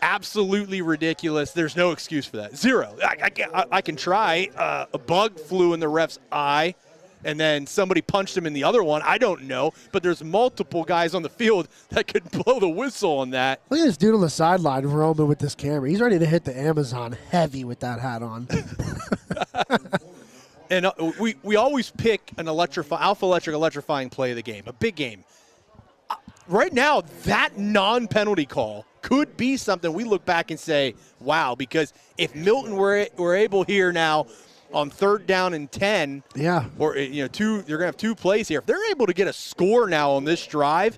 Absolutely ridiculous. There's no excuse for that. Zero. I can try. A bug flew in the ref's eye. and then somebody punched him in the other one. I don't know, but there's multiple guys on the field that could blow the whistle on that. Look at this dude on the sideline roaming with this camera. He's ready to hit the Amazon heavy with that hat on. And we always pick an Alpha Electric electrifying play of the game, a big game. Right now, that non-penalty call could be something we look back and say, wow, because if Milton were able here now on 3rd down and 10, yeah, or you're going to have 2 plays here. If they're able to get a score now on this drive,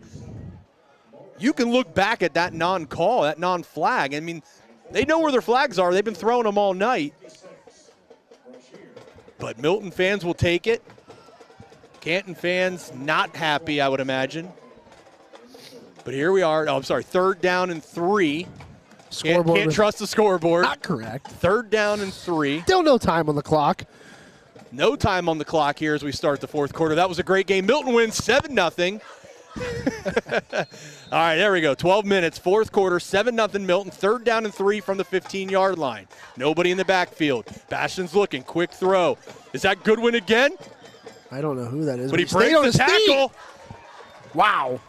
you can look back at that non-call, that non-flag. I mean, they know where their flags are. They've been throwing them all night. But Milton fans will take it. Canton fans not happy, I would imagine. But here we are. Oh, I'm sorry, 3rd down and 3. Can't trust the scoreboard. Not correct. 3rd down and 3. Still no time on the clock. No time on the clock here as we start the 4th quarter. That was a great game. Milton wins 7-0. All right, there we go. 12 minutes, 4th quarter, 7-0 Milton. 3rd down and 3 from the 15-yard line. Nobody in the backfield. Bastion's looking. Quick throw. Is that Goodwin again? I don't know who that is. But he breaks the tackle. Wow.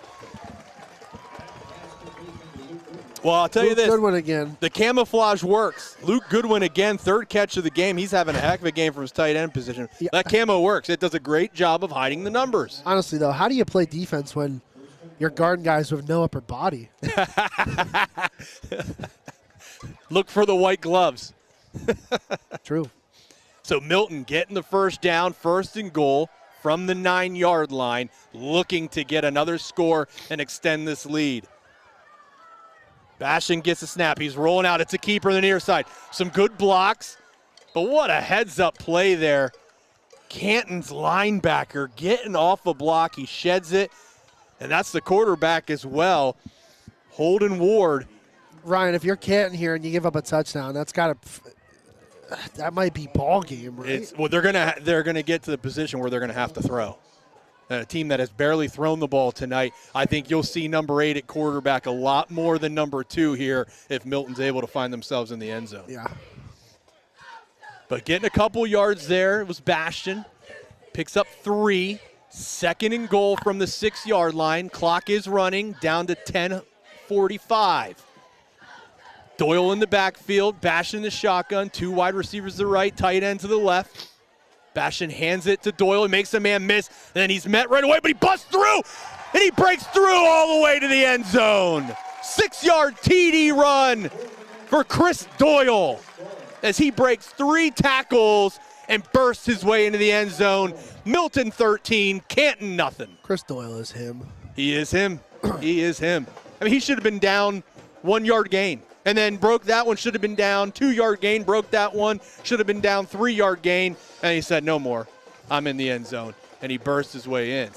Well, I'll tell you this. Goodwin again. The camouflage works. Luke Goodwin again, 3rd catch of the game. He's having a heck of a game from his tight end position. Yeah. That camo works. It does a great job of hiding the numbers. Honestly, though, how do you play defense when you're guarding guys with no upper body? Look for the white gloves. True. So Milton getting the 1st down, 1st and goal from the 9-yard line, looking to get another score and extend this lead. Bastion gets a snap. He's rolling out. It's a keeper on the near side. Some good blocks, but what a heads-up play there. Canton's linebacker getting off a block. He sheds it, and that's the quarterback as well, Holden Ward. Ryan, if you're Canton here and you give up a touchdown, that might be ball game, right? Well, they're gonna get to the position where they're gonna have to throw. A team that has barely thrown the ball tonight. I think you'll see number 8 at quarterback a lot more than number 2 here if Milton's able to find themselves in the end zone. Yeah. But getting a couple yards there, it was Bastion. Picks up 3. 2nd and goal from the 6-yard line. Clock is running down to 10:45. Doyle in the backfield. Bastion in the shotgun. 2 wide receivers to the right, tight end to the left. Bastion hands it to Doyle. He makes a man miss. And then he's met right away, but he busts through. And he breaks through all the way to the end zone. 6-yard TD run for Chris Doyle as he breaks 3 tackles and bursts his way into the end zone. Milton 13, Canton nothing. Chris Doyle is him. He is him. He is him. I mean, he should have been down 1-yard gain. And then broke that one, should have been down 2-yard gain, broke that one, should have been down 3-yard gain, and he said, no more, I'm in the end zone, and he burst his way in.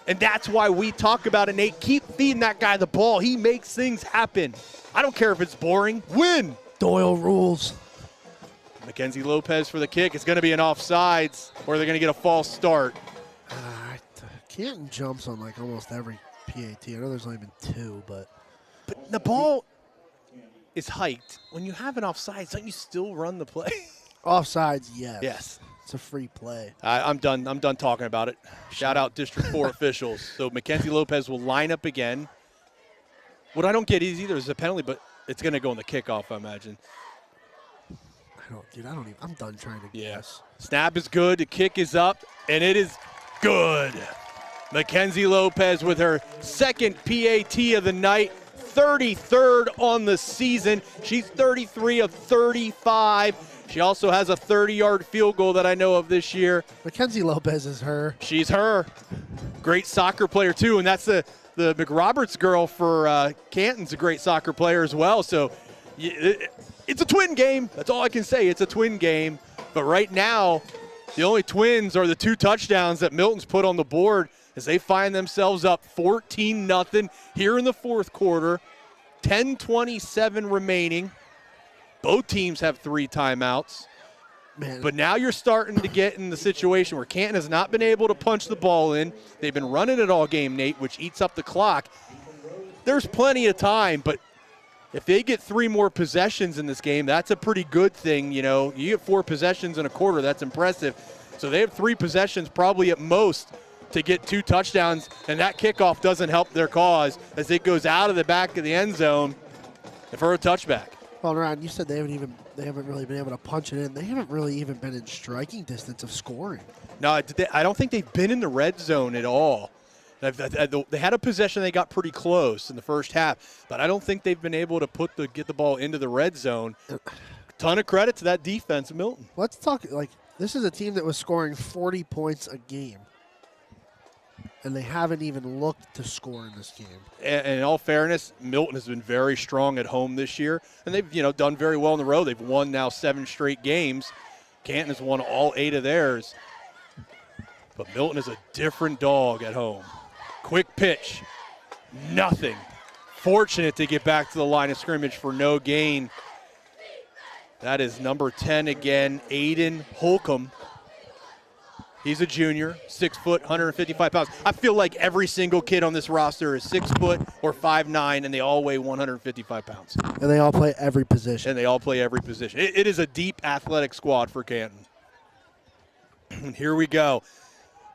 And that's why we talk about it, Nate. Keep feeding that guy the ball. He makes things happen. I don't care if it's boring. Win. Doyle rules. Mackenzie Lopez for the kick. It's going to be an offsides, or they're going to get a false start. Canton jumps on like almost every PAT. I know there's only been 2, but the ball is hiked. When you have an offsides, don't you still run the play? Offsides, yes. Yes. It's a free play. I'm done talking about it. Shout out District 4 officials. So Mackenzie Lopez will line up again. What I don't get is either is a penalty, but it's going to go in the kickoff, I imagine. I'm done trying to guess. Snap is good. The kick is up, and it is good. Mackenzie Lopez with her 2nd PAT of the night. 33rd on the season. She's 33 of 35. She also has a 30-yard field goal that I know of this year. Mackenzie Lopez is her. She's her. Great soccer player, too, and that's the McRoberts girl for Canton's a great soccer player as well. So it's a twin game. That's all I can say. It's a twin game. But right now, the only twins are the 2 touchdowns that Milton's put on the board as they find themselves up 14-0 here in the 4th quarter. 10:27 remaining. Both teams have 3 timeouts. Man. But now you're starting to get in the situation where Canton has not been able to punch the ball in. They've been running it all game, Nate, which eats up the clock. There's plenty of time, but if they get 3 more possessions in this game, that's a pretty good thing. You know, you get 4 possessions in a quarter, that's impressive. So they have 3 possessions probably at most to get 2 touchdowns, and that kickoff doesn't help their cause as it goes out of the back of the end zone for a touchback. Well, Ryan, you said they haven't really been able to punch it in. They haven't really even been in striking distance of scoring. No, I don't think they've been in the red zone at all. They had a possession they got pretty close in the first half, but I don't think they've been able to get the ball into the red zone. Ton of credit to that defense, Milton. Let's talk, this is a team that was scoring 40 points a game, and they haven't even looked to score in this game. And in all fairness, Milton has been very strong at home this year, and they've done very well on the road. They've won now 7 straight games. Canton has won all 8 of theirs. But Milton is a different dog at home. Quick pitch, nothing. Fortunate to get back to the line of scrimmage for no gain. That is number 10 again, Aiden Holcomb. He's a junior, 6 foot, 155 pounds. I feel like every single kid on this roster is 6 foot or 5'9", and they all weigh 155 pounds. And they all play every position. It is a deep athletic squad for Canton. And here we go.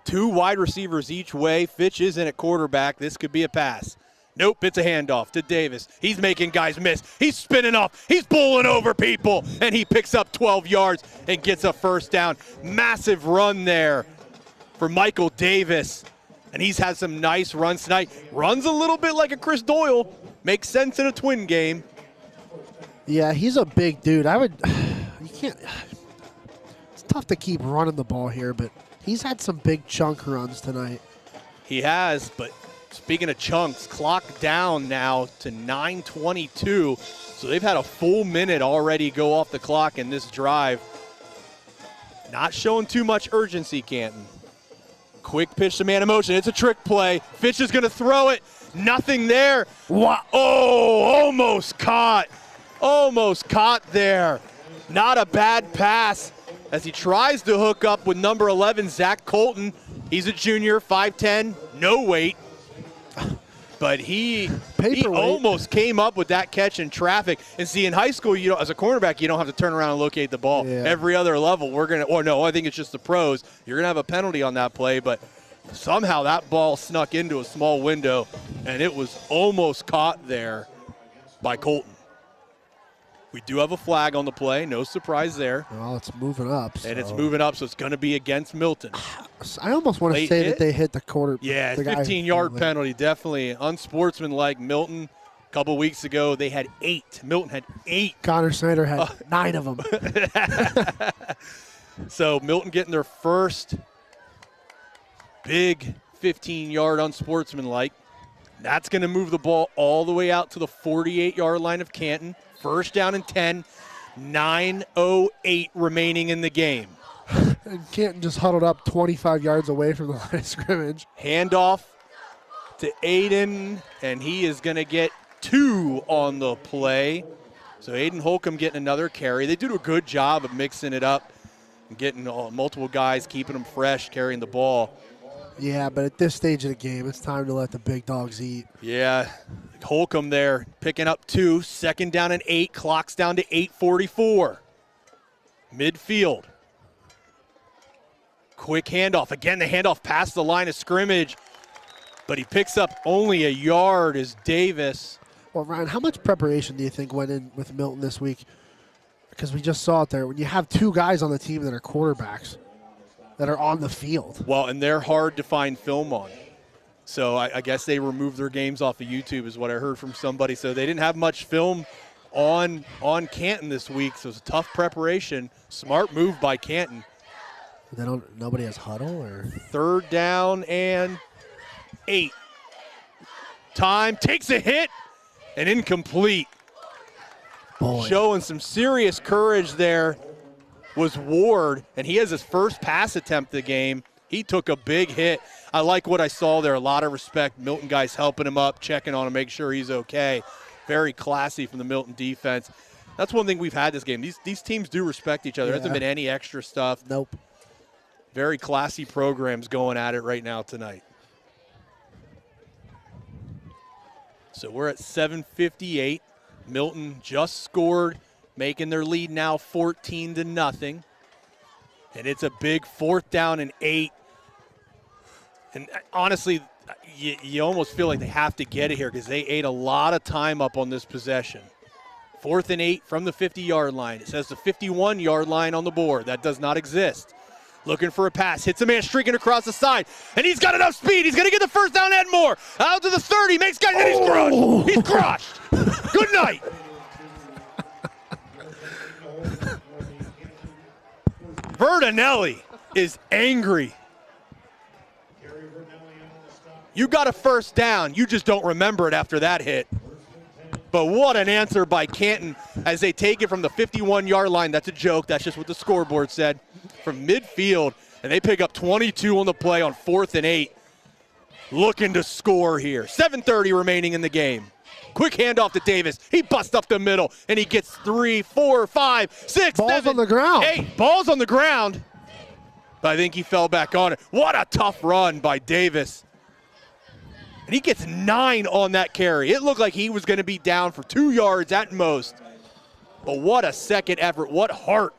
2 wide receivers each way. Fitch is in at quarterback. This could be a pass. Nope, it's a handoff to Davis. He's making guys miss. He's spinning off. He's bowling over people, and he picks up 12 yards and gets a first down. Massive run there for Michael Davis, and he's had some nice runs tonight. Runs a little bit like a Chris Doyle. Makes sense in a twin game. Yeah, he's a big dude. It's tough to keep running the ball here, but he's had some big chunk runs tonight. He has, but speaking of chunks, clock down now to 9:22. So they've had a full minute already go off the clock in this drive. Not showing too much urgency, Canton. Quick pitch to man in motion. It's a trick play. Fitch is going to throw it. Nothing there. Wow. Oh, almost caught. Almost caught there. Not a bad pass as he tries to hook up with number 11, Zach Colton. He's a junior, 5'10", no weight. But he almost came up with that catch in traffic. And see, in high school, as a cornerback, you don't have to turn around and locate the ball. Yeah. Every other level, I think it's just the pros. You're going to have a penalty on that play, but somehow that ball snuck into a small window, and it was almost caught there by Colton. We do have a flag on the play. No surprise there. Well, it's moving up. And it's moving up, so it's going to be against Milton. I almost want to say that they hit the quarter. Yeah, 15-yard penalty. Definitely unsportsmanlike. Milton, a couple weeks ago, they had 8. Milton had 8. Connor Snyder had 9 of them. So Milton getting their first big 15-yard unsportsmanlike. That's going to move the ball all the way out to the 48-yard line of Canton. First down and 10, 9:08 remaining in the game. And Canton just huddled up 25 yards away from the line of scrimmage. Handoff to Aiden, and he is going to get 2 on the play. So Aiden Holcomb getting another carry. They do a good job of mixing it up and getting multiple guys, keeping them fresh, carrying the ball. Yeah, but at this stage of the game, it's time to let the big dogs eat. Yeah, Holcomb there picking up 2, second down and 8, clock's down to 8:44. Midfield. Quick handoff. Again, the handoff past the line of scrimmage, but he picks up only a yard as Davis. Well, Ryan, how much preparation do you think went in with Milton this week? Because we just saw it there. When you have 2 guys on the team that are quarterbacks that are on the field. Well, and they're hard to find film on. So I guess they removed their games off of YouTube is what I heard from somebody. So they didn't have much film on Canton this week. So it's a tough preparation. Smart move by Canton. Nobody has huddle or? Third down and 8. Time takes a hit and incomplete. Boy. Showing some serious courage there was Ward, and he has his first pass attempt of the game. He took a big hit. I like what I saw there. A lot of respect. Milton guys helping him up, checking on him, make sure he's okay. Very classy from the Milton defense. That's one thing we've had this game. These teams do respect each other. There hasn't been any extra stuff. Nope. Very classy programs going at it right now tonight. So we're at 7:58. Milton just scored, making their lead now 14-0. And it's a big 4th down and 8. And honestly, you almost feel like they have to get it here because they ate a lot of time up on this possession. 4th and 8 from the 50-yard line. It says the 51-yard line on the board. That does not exist. Looking for a pass. Hits a man streaking across the side. And he's got enough speed. He's going to get the first down and more. Out to the 30. Makes guys, and he's crushed. He's crushed. Good night. Vertinelli is angry. You got a first down. You just don't remember it after that hit. But what an answer by Canton as they take it from the 51-yard line. That's a joke. That's just what the scoreboard said. From midfield, and they pick up 22 on the play on 4th and 8. Looking to score here. 7:30 remaining in the game. Quick handoff to Davis. He busts up the middle, and he gets 3, 4, 5, 6, Balls 7, on the ground. 8. Balls on the ground. But I think he fell back on it. What a tough run by Davis. And he gets 9 on that carry. It looked like he was going to be down for 2 yards at most. But what a second effort. What heart.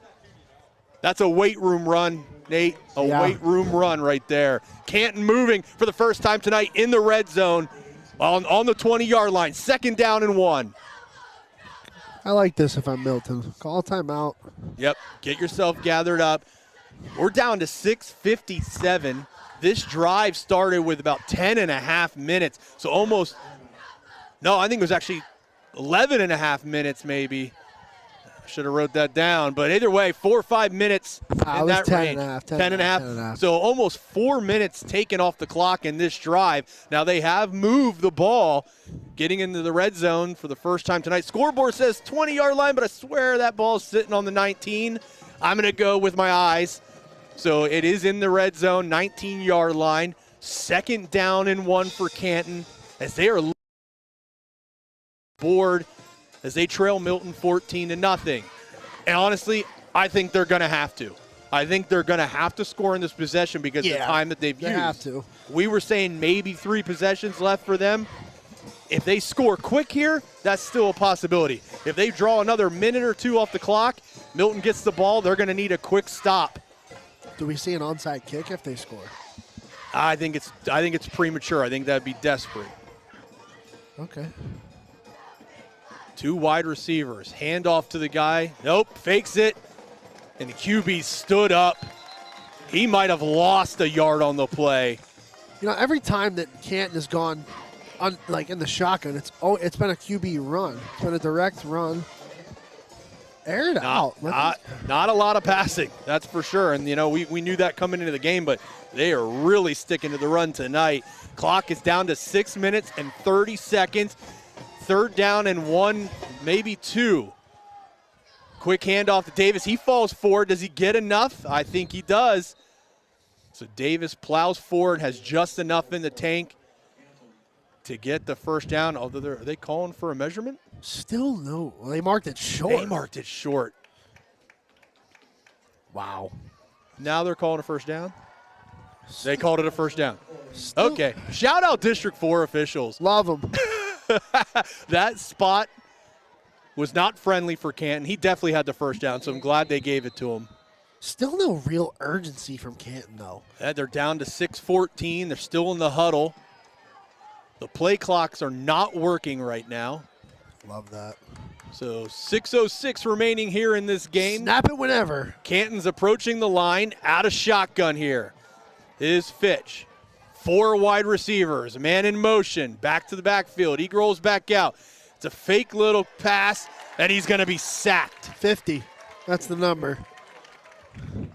That's a weight room run, Nate. A weight room run right there. Canton moving for the first time tonight in the red zone on the 20-yard line. 2nd down and 1. I like this if I'm Milton. Call timeout. Yep. Get yourself gathered up. We're down to 6:57. This drive started with about 10 and a half minutes. So almost, no, I think it was actually 11 and a half minutes maybe. I should have wrote that down. But either way, 4 or 5 minutes in that 10 range. and a half, 10 and a half. 10 and a half. So almost 4 minutes taken off the clock in this drive. Now they have moved the ball, getting into the red zone for the first time tonight. Scoreboard says 20-yard line, but I swear that ball is sitting on the 19. I'm going to go with my eyes. So it is in the red zone, 19-yard line. 2nd down and 1 for Canton as they are board as they trail Milton 14-0. And honestly, I think they're going to have to. I think they're going to have to score in this possession because of the time that they've used. They have to. We were saying maybe 3 possessions left for them. If they score quick here, that's still a possibility. If they draw another minute or 2 off the clock, Milton gets the ball, they're going to need a quick stop. Do we see an onside kick if they score? I think it's premature. I think that'd be desperate. Okay. 2 wide receivers. Hand off to the guy. Nope, fakes it. And the QB stood up. He might have lost a yard on the play. You know, every time that Canton has gone like in the shotgun, it's been a QB run. It's been a direct run. Air it out. Not a lot of passing, that's for sure. And, you know, we knew that coming into the game, but they are really sticking to the run tonight. Clock is down to 6 minutes and 30 seconds. 3rd down and 1, maybe 2. Quick handoff to Davis. He falls forward. Does he get enough? I think he does. So Davis plows forward, has just enough in the tank to get the first down. Although are they calling for a measurement? Still no. Well, they marked it short. They marked it short. Wow. Now they're calling a first down? They called it a first down. Okay. Shout out District 4 officials. Love them. That spot was not friendly for Canton. He definitely had the first down, so I'm glad they gave it to him. Still no real urgency from Canton, though. They're down to 6:14. They're still in the huddle. The play clocks are not working right now. Love that. So 6:06 remaining here in this game. Snap it whenever. Canton's approaching the line out of shotgun here. Is Fitch. 4 wide receivers, a man in motion, back to the backfield. He rolls back out. It's a fake little pass, and he's going to be sacked. 50. That's the number.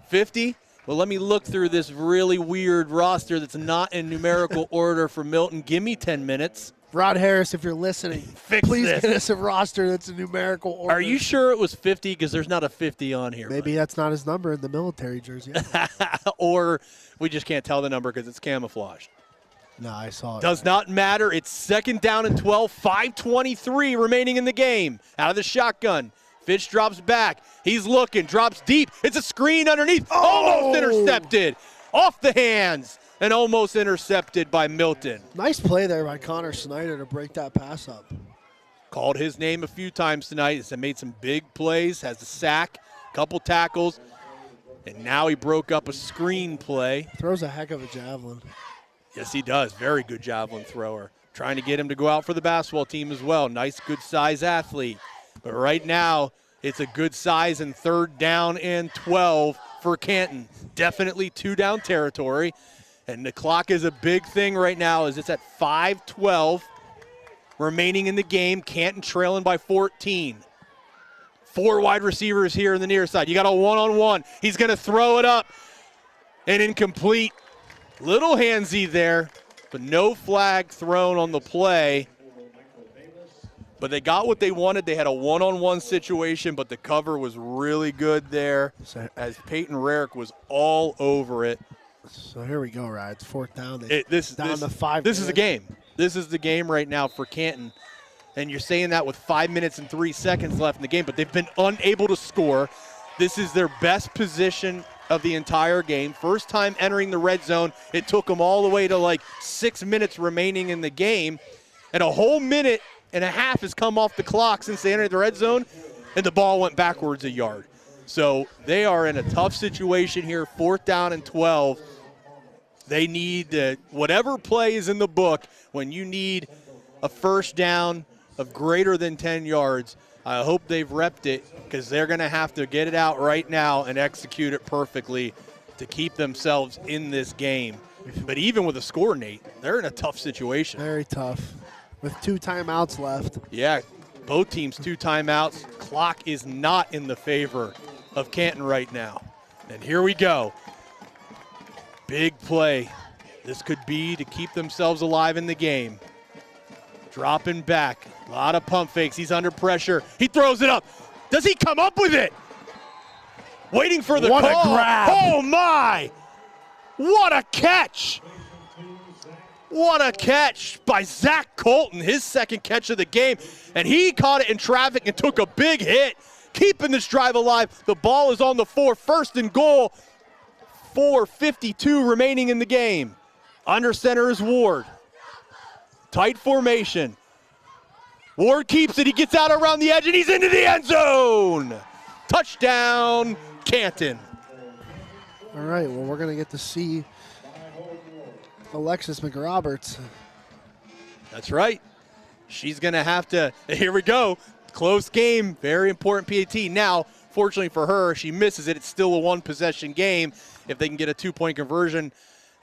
50? Well, let me look through this really weird roster that's not in numerical order for Milton. Give me 10 minutes. Rod Harris, if you're listening, please get us a roster that's in numerical order. Are you sure it was 50? Because there's not a 50 on here. Maybe that's not his number in the military jersey. Or we just can't tell the number because it's camouflaged. No, I saw it. Does not matter. It's 2nd down and 12, 5:23 remaining in the game. Out of the shotgun. Fitch drops back. He's looking, drops deep. It's a screen underneath. Almost intercepted. Off the hands. And almost intercepted by Milton. Nice play there by Connor Snyder to break that pass up. Called his name a few times tonight. He's made some big plays, has a sack, couple tackles. And now he broke up a screen play. Throws a heck of a javelin. Yes, he does. Very good javelin thrower. Trying to get him to go out for the basketball team as well. Nice, good size athlete. But right now, it's a good size and 3rd down and 12 for Canton. Definitely 2-down territory. And the clock is a big thing right now as it's at 5:12 remaining in the game. Canton trailing by 14. 4 wide receivers here in the near side. You got a one-on-one. He's going to throw it up. And incomplete. Little handsy there, but no flag thrown on the play. But they got what they wanted. They had a one-on-one situation, but the cover was really good there as Peyton Rarick was all over it. So here we go, right? It's 4th down. Down to 5. This is the game. This is the game right now for Canton. And you're saying that with 5 minutes and 3 seconds left in the game, but they've been unable to score. This is their best position of the entire game. First time entering the red zone. It took them all the way to like 6 minutes remaining in the game. And a whole minute and a half has come off the clock since they entered the red zone, and the ball went backwards a yard. So they are in a tough situation here, 4th down and 12. They need whatever play is in the book when you need a first down of greater than 10 yards. I hope they've repped it because they're going to have to get it out right now and execute it perfectly to keep themselves in this game. But even with a score, Nate, they're in a tough situation. Very tough. With 2 timeouts left. Yeah, both teams 2 timeouts. Clock is not in the favor of Canton right now. And here we go. Big play. This could be to keep themselves alive in the game. Dropping back. A lot of pump fakes. He's under pressure. He throws it up. Does he come up with it? Waiting for the call. What a grab. Oh, my. What a catch. What a catch by Zach Colton, his 2nd catch of the game. And he caught it in traffic and took a big hit, keeping this drive alive. The ball is on the 4, 1st and goal. 4:52 remaining in the game. Under center is Ward. Tight formation. Ward keeps it. He gets out around the edge, and he's into the end zone. Touchdown, Canton. All right, well, we're going to get to see Alexis McRoberts. That's right. She's going to have to, here we go. Close game, very important PAT. Now, fortunately for her, she misses it. It's still a 1-possession game. If they can get a 2-point conversion,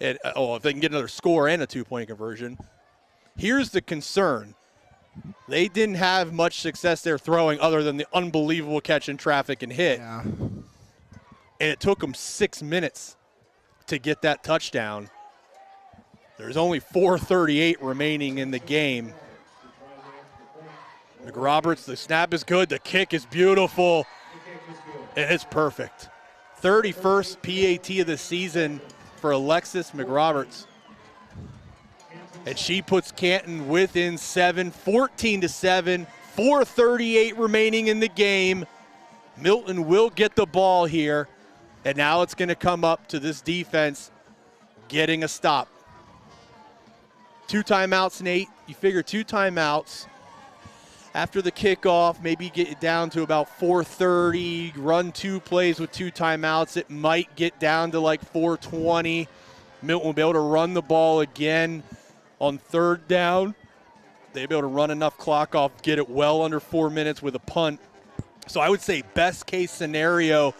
if they can get another score and a 2-point conversion. Here's the concern. They didn't have much success there throwing other than the unbelievable catch in traffic and hit. Yeah. And it took them 6 minutes to get that touchdown. There's only 4:38 remaining in the game. McRoberts, the snap is good. The kick is beautiful. And it's perfect. 31st PAT of the season for Alexis McRoberts. And she puts Canton within 7, 14-7, 4:38 remaining in the game. Milton will get the ball here. And now it's going to come up to this defense getting a stop. 2 timeouts, Nate. You figure 2 timeouts. After the kickoff, maybe get it down to about 4:30, run 2 plays with 2 timeouts. It might get down to like 4:20. Milton will be able to run the ball again on 3rd down. They'll be able to run enough clock off, get it well under 4 minutes with a punt. So I would say best case scenario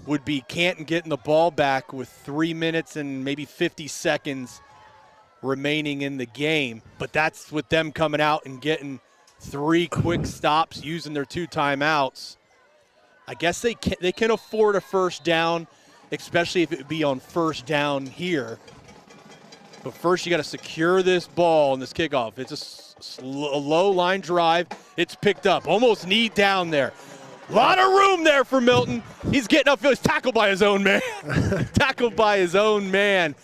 would be Canton getting the ball back with 3 minutes and maybe 50 seconds remaining in the game. But that's with them coming out and getting 3 quick stops using their 2 timeouts. I guess they can afford a first down, especially if it would be on 1st down here. But first you got to secure this ball in this kickoff. It's a low line drive. It's picked up, almost knee down there. A lot of room there for Milton. He's getting upfield. He's tackled by his own man. Tackled by his own man,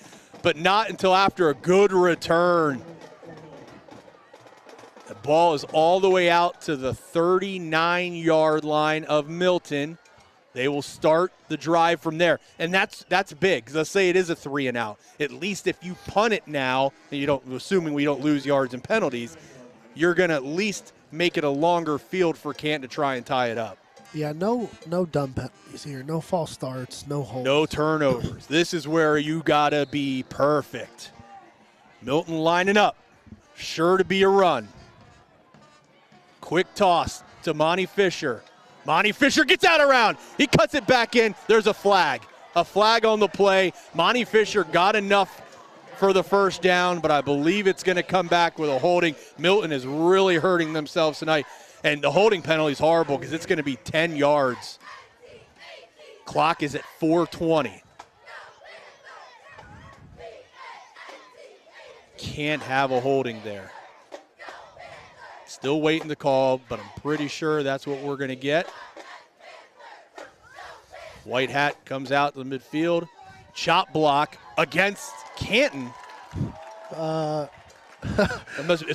but not until after a good return. The ball is all the way out to the 39-yard line of Milton. They will start the drive from there. And that's big, because let's say it is a 3 and out. At least if you punt it now, and assuming we don't lose yards and penalties, you're going to at least make it a longer field for Canton to try and tie it up. Yeah, no dumb penalties here. No false starts, no holds. No turnovers. This is where you got to be perfect. Milton lining up. Sure to be a run. Quick toss to Monty Fisher. Monty Fisher gets out around. He cuts it back in. There's a flag. A flag on the play. Monty Fisher got enough for the first down, but I believe it's going to come back with a holding. Milton is really hurting themselves tonight. And the holding penalty is horrible because it's going to be 10 yards. Clock is at 4:20. Can't have a holding there. Still waiting to call, but I'm pretty sure that's what we're going to get. White hat comes out to the midfield. Chop block against Canton. So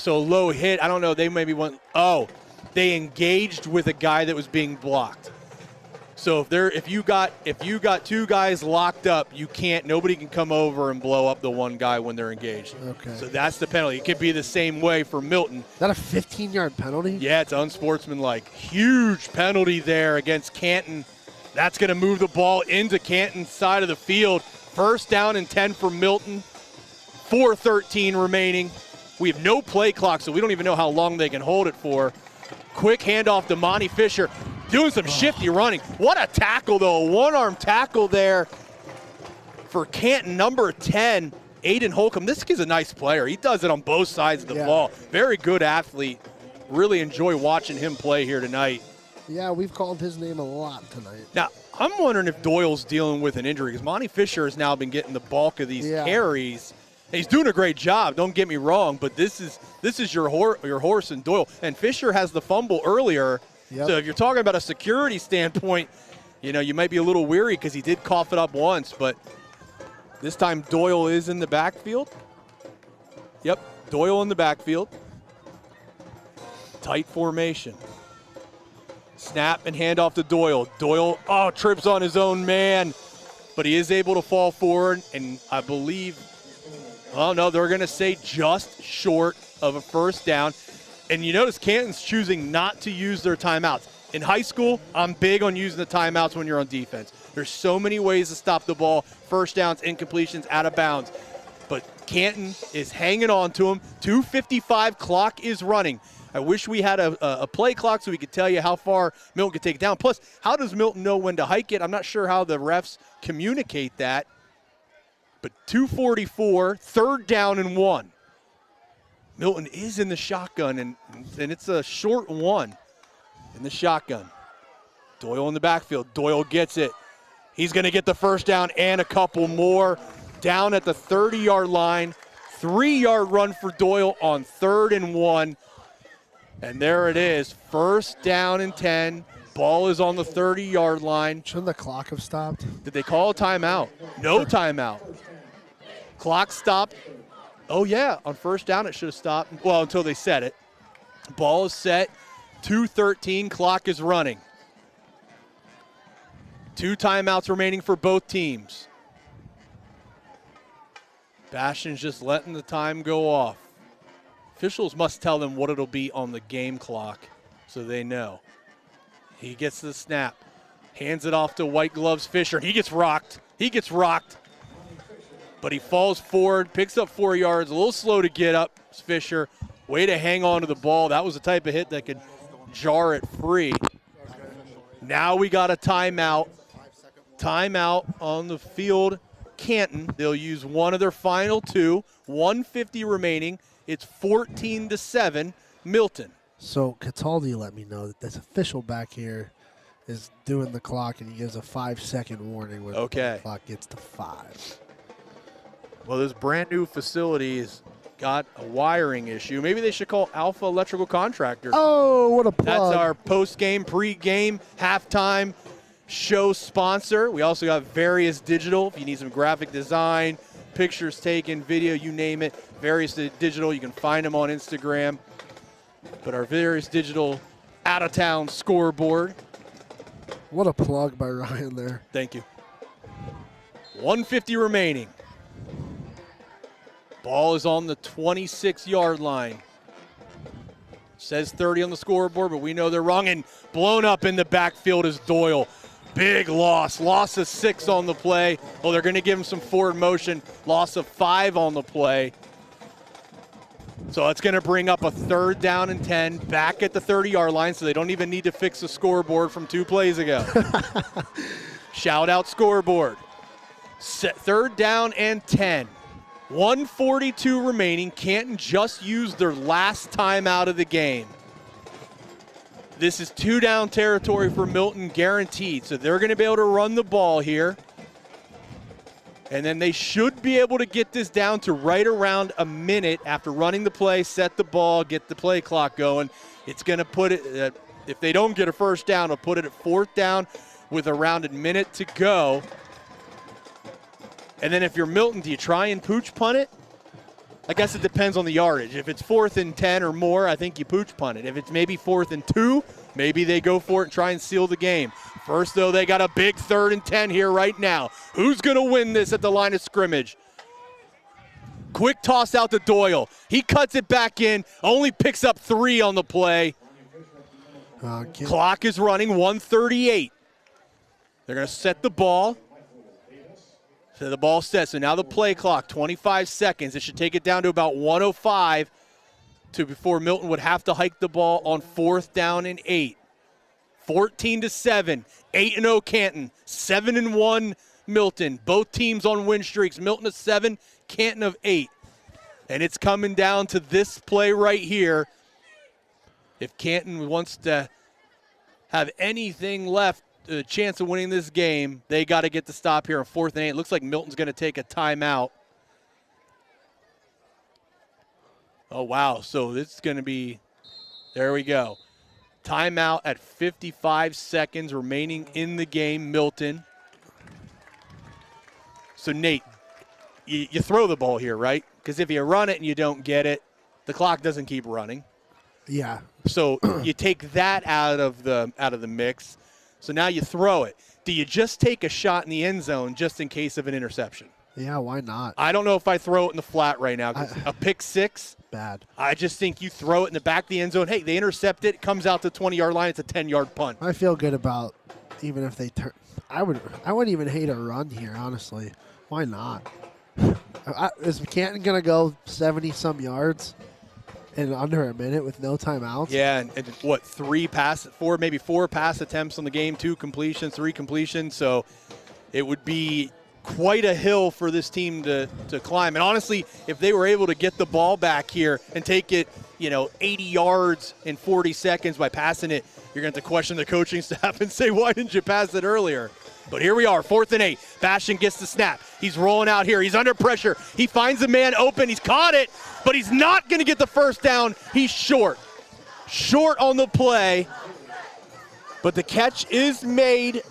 a low hit. I don't know. They maybe went. Oh, they engaged with a guy that was being blocked. So if you got two guys locked up, nobody can come over and blow up the one guy when they're engaged. Okay. So that's the penalty. It could be the same way for Milton. Is that a 15-yard penalty? Yeah, it's unsportsmanlike. Huge penalty there against Canton. That's going to move the ball into Canton's side of the field. First down and 10 for Milton. 4:13 remaining. We have no play clock, so we don't even know how long they can hold it for. Quick handoff to Monty Fisher. Doing some shifty running. What a tackle, though. A one-arm tackle there for Canton, number 10, Aiden Holcomb. This kid's a nice player. He does it on both sides of the ball. Very good athlete. Really enjoy watching him play here tonight. Yeah, we've called his name a lot tonight. Now, I'm wondering if Doyle's dealing with an injury because Monty Fisher has now been getting the bulk of these carries. He's doing a great job, don't get me wrong, but this is your horse and Doyle. And Fisher has the fumble earlier. Yep. So if you're talking about a security standpoint, you might be a little weary because he did cough it up once, but this time Doyle is in the backfield. Yep, Doyle in the backfield. Tight formation. Snap and hand off to Doyle. Doyle, trips on his own man, but he is able to fall forward, and I believe, they're going to say just short of a first down. And you notice Canton's choosing not to use their timeouts. In high school, I'm big on using the timeouts when you're on defense. There's so many ways to stop the ball. First downs, incompletions, out of bounds. But Canton is hanging on to him. 2:55 clock is running. I wish we had a play clock so we could tell you how far Milton could take it down. Plus, how does Milton know when to hike it? I'm not sure how the refs communicate that. But 2:44, third down and 1. Milton is in the shotgun, and it's a short one in the shotgun. Doyle in the backfield. Doyle gets it. He's going to get the first down and a couple more. Down at the 30-yard line. 3-yard run for Doyle on 3rd and 1. And there it is. First down and 10. Ball is on the 30-yard line. Shouldn't the clock have stopped? Did they call a timeout? No timeout. Clock stopped. Oh, yeah, on first down it should have stopped. Well, until they set it. Ball is set. 2:13, clock is running. 2 timeouts remaining for both teams. Bastion's just letting the time go off. Officials must tell them what it'll be on the game clock so they know. He gets the snap. Hands it off to White Gloves Fisher. He gets rocked. But he falls forward, picks up 4 yards, a little slow to get up. Fisher, way to hang on to the ball. That was the type of hit that could jar it free. Now we got a timeout. Timeout on the field. Canton, they'll use one of their final 2. 1:50 remaining. It's 14-7, Milton. So Cataldi let me know that this official back here is doing the clock, and he gives a 5-second warning when the clock gets to 5. Well, this brand new facility has got a wiring issue. Maybe they should call Alpha Electrical Contractor. Oh, what a plug. That's our post-game, pre-game, halftime show sponsor. We also got Various Digital. If you need some graphic design, pictures taken, video, you name it, Various Digital. You can find them on Instagram. But our Various Digital out-of-town scoreboard. What a plug by Ryan there. Thank you. 1:50 remaining. Ball is on the 26-yard line. Says 30 on the scoreboard, but we know they're wrong. And blown up in the backfield is Doyle. Big loss. Loss of 6 on the play. Oh, they're going to give him some forward motion. Loss of 5 on the play. So it's going to bring up a 3rd down and 10 back at the 30-yard line, so they don't even need to fix the scoreboard from 2 plays ago. Shout out scoreboard. 3rd down and 10. 1:42 remaining. Canton just used their last time out of the game. This is 2-down territory for Milton, guaranteed. So they're going to be able to run the ball here. And then they should be able to get this down to right around a minute after running the play, set the ball, get the play clock going. It's going to put it, if they don't get a 1st down, it'll put it at 4th down with around a minute to go. And then if you're Milton, do you try and pooch punt it? I guess it depends on the yardage. If it's 4th and 10 or more, I think you pooch punt it. If it's maybe 4th and 2, maybe they go for it and try and seal the game. First, though, they got a big 3rd and 10 here right now. Who's going to win this at the line of scrimmage? Quick toss out to Doyle. He cuts it back in, only picks up 3 on the play. Clock is running, 1:38. They're going to set the ball. So the ball set. So now the play clock, 25 seconds. It should take it down to about 1:05 before Milton would have to hike the ball on 4th down and 8. 14-7, 8-0 Canton, 7-1 Milton. Both teams on win streaks. Milton of 7, Canton of 8. And it's coming down to this play right here. If Canton wants to have anything left, a chance of winning this game, they got to get the stop here on 4th and 8. It looks like Milton's going to take a timeout. Oh, wow. So this is going to be, there we go. Timeout at 55 seconds remaining in the game, Milton. So, Nate, you throw the ball here, right? Because if you run it and you don't get it, the clock doesn't keep running. Yeah. So you take that out of the mix. So now you throw it. Do you just take a shot in the end zone just in case of an interception? Yeah, why not? I don't know if I throw it in the flat right now. A pick 6? Bad. I just think you throw it in the back of the end zone. Hey, they intercept it. It comes out the 20-yard line. It's a 10-yard punt. I feel good about even if they turn. I wouldn't even hate a run here, honestly. Why not? Is Canton going to go 70-some yards in under a minute with no timeouts? Yeah, and what, 4 pass attempts on the game, 2 completions, 3 completions. So it would be quite a hill for this team to climb. And honestly, if they were able to get the ball back here and take it, 80 yards in 40 seconds by passing it, you're going to have to question the coaching staff and say, why didn't you pass it earlier? But here we are, 4th and 8. Bastian gets the snap. He's rolling out here. He's under pressure. He finds a man open. He's caught it, but he's not going to get the 1st down. He's short. Short on the play. But the catch is made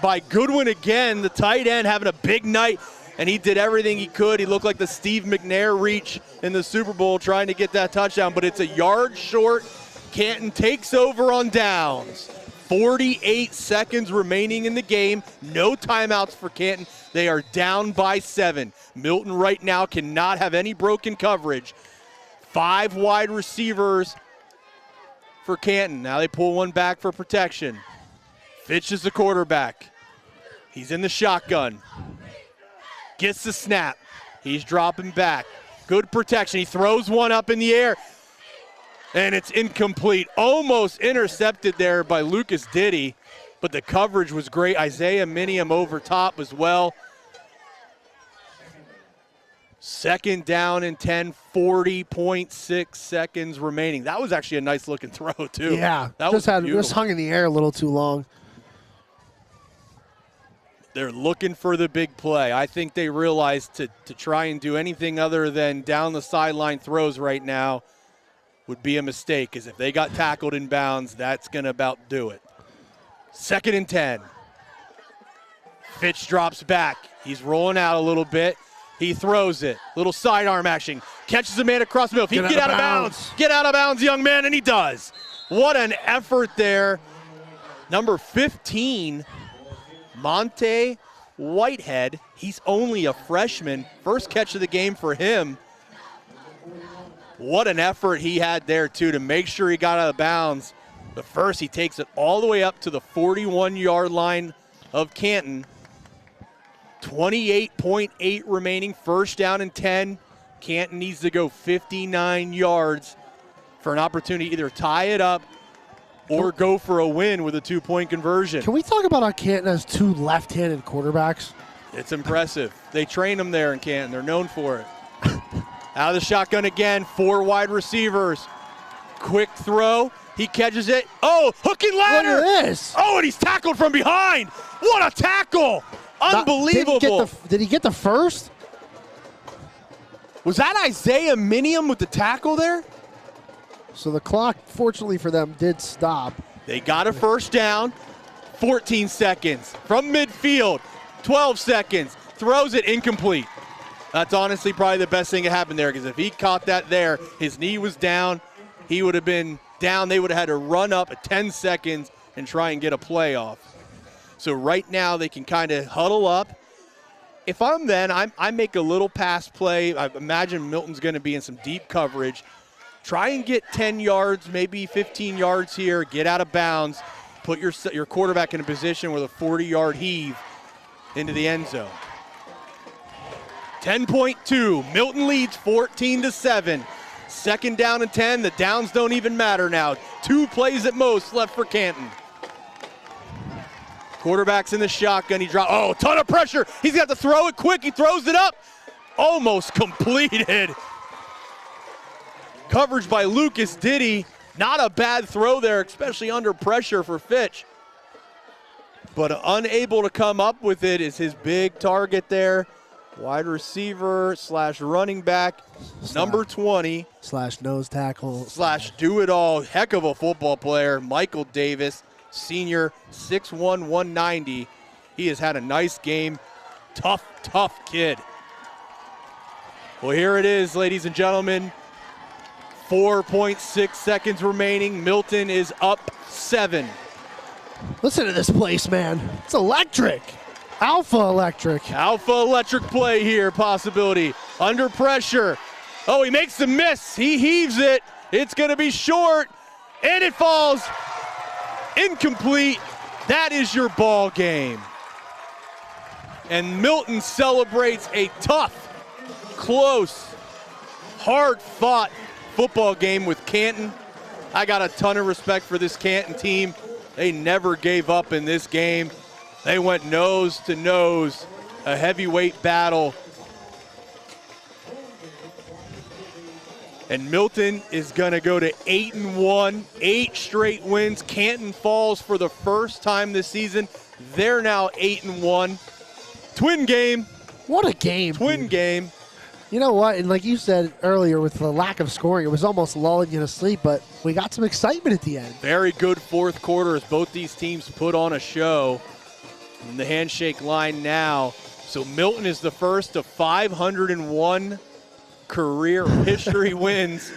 by Goodwin again, the tight end, having a big night, and he did everything he could. He looked like the Steve McNair reach in the Super Bowl trying to get that touchdown, but it's a yard short. Canton takes over on downs. 48 seconds remaining in the game. No timeouts for Canton. They are down by 7. Milton right now cannot have any broken coverage. 5 wide receivers for Canton. Now they pull one back for protection. Fitch is the quarterback. He's in the shotgun. Gets the snap. He's dropping back. Good protection. He throws one up in the air. And it's incomplete. Almost intercepted there by Lucas Diddy, but the coverage was great. Isaiah Minium over top as well. 2nd down and 10, 40.6 seconds remaining. That was actually a nice looking throw too. Yeah, that was just hung in the air a little too long. They're looking for the big play. I think they realized to try and do anything other than down the sideline throws right now would be a mistake, because if they got tackled in bounds, that's going to about do it. 2nd and 10. Fitch drops back. He's rolling out a little bit. He throws it. Little sidearm action. Catches a man across the middle. If he can get out of bounds. Get out of bounds, young man, and he does. What an effort there. Number 15, Monte Whitehead. He's only a freshman. First catch of the game for him. What an effort he had there, too, to make sure he got out of bounds. But first, he takes it all the way up to the 41-yard line of Canton. 28.8 remaining, first down and 10. Canton needs to go 59 yards for an opportunity to either tie it up or go for a win with a 2-point conversion. Can we talk about how Canton has 2 left-handed quarterbacks? It's impressive. They train them there in Canton. They're known for it. Out of the shotgun again, 4 wide receivers. Quick throw. He catches it. Oh, hook and ladder. Look at this. Oh, and he's tackled from behind. What a tackle. Unbelievable. Did he get the first? Was that Isaiah Minium with the tackle there? So the clock, fortunately for them, did stop. They got a first down. 14 seconds from midfield. 12 seconds. Throws it incomplete. That's honestly probably the best thing that happened there, because if he caught that there, his knee was down, he would have been down. They would have had to run up at 10 seconds and try and get a play off. So right now they can kind of huddle up. If I'm them, I make a little pass play. I imagine Milton's going to be in some deep coverage. Try and get 10 yards, maybe 15 yards here, get out of bounds, put your quarterback in a position with a 40-yard heave into the end zone. 10.2, Milton leads 14-7. Second down and 10, the downs don't even matter now. 2 plays at most left for Canton. Quarterback's in the shotgun, he drops, oh, ton of pressure. He's got to throw it quick, he throws it up. Almost completed. Coverage by Lucas Diddy. Not a bad throw there, especially under pressure for Fitch. But unable to come up with it is his big target there. Wide receiver / running back, number 20. / nose tackle. / do-it-all. Heck of a football player, Michael Davis, senior, 6'1", 190. He has had a nice game. Tough kid. Well, here it is, ladies and gentlemen. 4.6 seconds remaining. Milton is up 7. Listen to this place, man. It's electric. Alpha electric. Alpha electric play here, possibility. Under pressure. Oh, he makes the miss. He heaves it. It's going to be short, and it falls incomplete. That is your ball game. And Milton celebrates a tough, close, hard-fought football game with Canton. I got a ton of respect for this Canton team. They never gave up in this game. They went nose to nose, a heavyweight battle. And Milton is going to go to 8-1, 8 straight wins. Canton falls for the first time this season. They're now 8-1. Twin game. What a game. Twin game. You know what? And like you said earlier, with the lack of scoring, it was almost lulling you to sleep, but we got some excitement at the end. Very good fourth quarter as both these teams put on a show. And the handshake line now. So Milton is the first of 501 career history wins.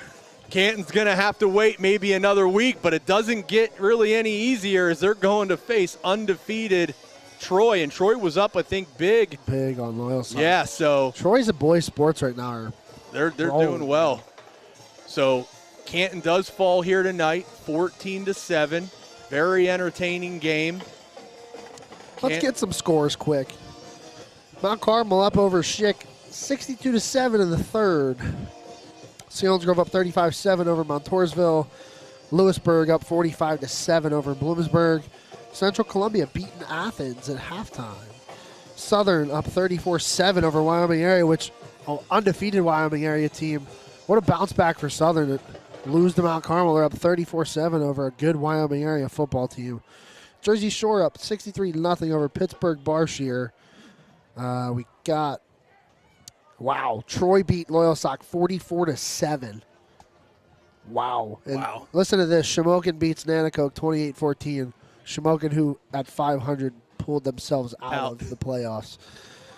Canton's going to have to wait maybe another week, but it doesn't get really any easier as they're going to face undefeated Troy. And Troy was up, I think, big. Big on Loyal side. Yeah, so. Troy's a boys' sports right now. They're doing well. So Canton does fall here tonight, 14-7. Very entertaining game. Let's get some scores quick. Mount Carmel up over Schick, 62-7 in the third. Selinsgrove up 35-7 over Montoursville. Lewisburg up 45-7 over Bloomsburg. Central Columbia beating Athens at halftime. Southern up 34-7 over Wyoming area, which undefeated Wyoming area team. What a bounce back for Southern. Lose to Mount Carmel. They're up 34-7 over a good Wyoming area football team. Jersey Shore up 63-0 over Pittsburgh Barshear. We got, Troy beat Loyal Sock 44-7. Wow. And wow. Listen to this. Shamokin beats Nanakoke 28-14. Shamokin, who at 500 pulled themselves out of the playoffs.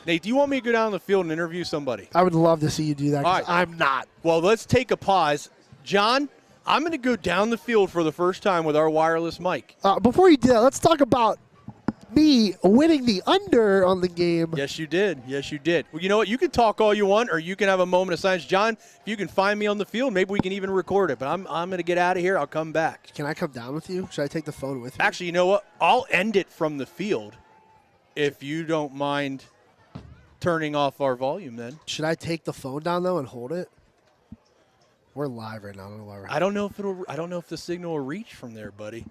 Nate, do you want me to go down the field and interview somebody? I would love to see you do that, because I'm not. Well, let's take a pause. John, I'm going to go down the field for the first time with our wireless mic. Before you do that, let's talk about me winning the under on the game. Yes, you did. Yes, you did. Well, you know what? You can talk all you want, or you can have a moment of silence. John, if you can find me on the field, maybe we can even record it. But I'm going to get out of here. I'll come back. Can I come down with you? Should I take the phone with you? Actually, you know what? I'll end it from the field if you don't mind turning off our volume then. Should I take the phone down, though, and hold it? We're live right now. I don't know why we're I don't know if the signal will reach from there, buddy.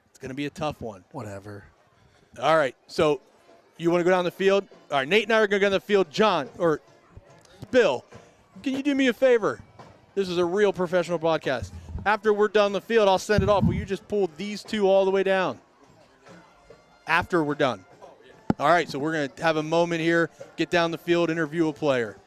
It's going to be a tough one. Whatever. All right, so you want to go down the field? All right, Nate and I are going to go down the field. John, or Bill, can you do me a favor? This is a real professional broadcast. After we're done the field, I'll send it off. Will you just pull these two all the way down? After we're done. All right, so we're going to have a moment here, get down the field, interview a player.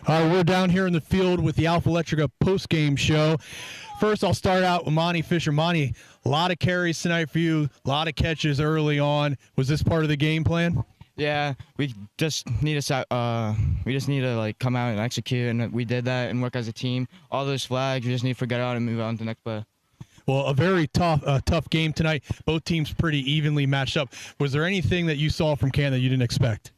We're down here in the field with the Alpha Electrica post-game show. First, I'll start out with Monty Fisher. Monty, a lot of carries tonight for you, a lot of catches early on. Was this part of the game plan? Yeah, we just need to like come out and execute, and we did that and work as a team. All those flags, we just need to forget out and move on to the next play. Well, a very tough game tonight. Both teams pretty evenly matched up. Was there anything that you saw from Canton that you didn't expect?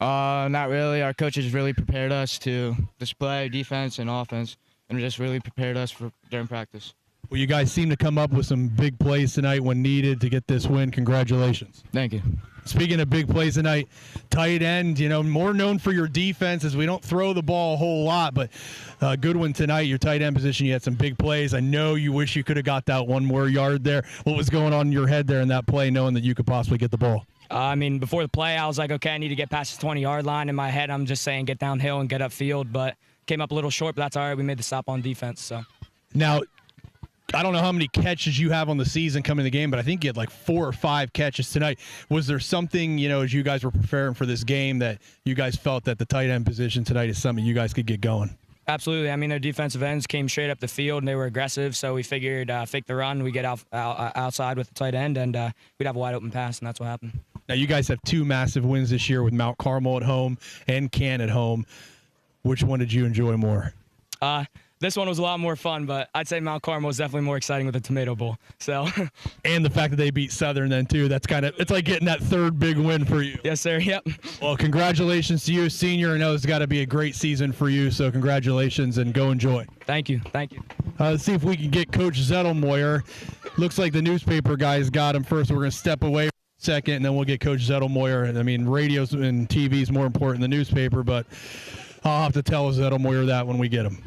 Not really. Our coaches really prepared us to display defense and offense, and just really prepared us for during practice. Well, you guys seem to come up with some big plays tonight when needed to get this win. Congratulations. Thank you. Speaking of big plays tonight, tight end, more known for your defense as we don't throw the ball a whole lot, but good one tonight. Your tight end position, you had some big plays. I know you wish you could have got that one more yard there. What was going on in your head there in that play, knowing that you could possibly get the ball? Before the play, I was like, okay, I need to get past the 20-yard line. In my head, I'm just saying get downhill and get upfield, but came up a little short, but that's all right. We made the stop on defense. So now, I don't know how many catches you have on the season coming in the game, but I think you had like 4 or 5 catches tonight. Was there something, as you guys were preparing for this game, that you guys felt that the tight end position tonight is something you guys could get going? Absolutely. I mean, their defensive ends came straight up the field, and they were aggressive, so we figured fake the run, we get outside with the tight end, and we'd have a wide-open pass, and that's what happened. Now, you guys have 2 massive wins this year with Mount Carmel at home and Canton at home. Which one did you enjoy more? This one was a lot more fun, but I'd say Mount Carmel was definitely more exciting with the Tomato Bowl. So, and the fact that they beat Southern then too, it's like getting that 3rd big win for you. Yes, sir. Yep. Well, congratulations to you, senior. I know it's got to be a great season for you, so congratulations and go enjoy. Thank you. Let's see if we can get Coach Zettelmoyer. Looks like the newspaper guys got him first. We're going to step away for a second, and then we'll get Coach Zettelmoyer. I mean, radios and TV is more important than the newspaper, but I'll have to tell Zettelmoyer that when we get him.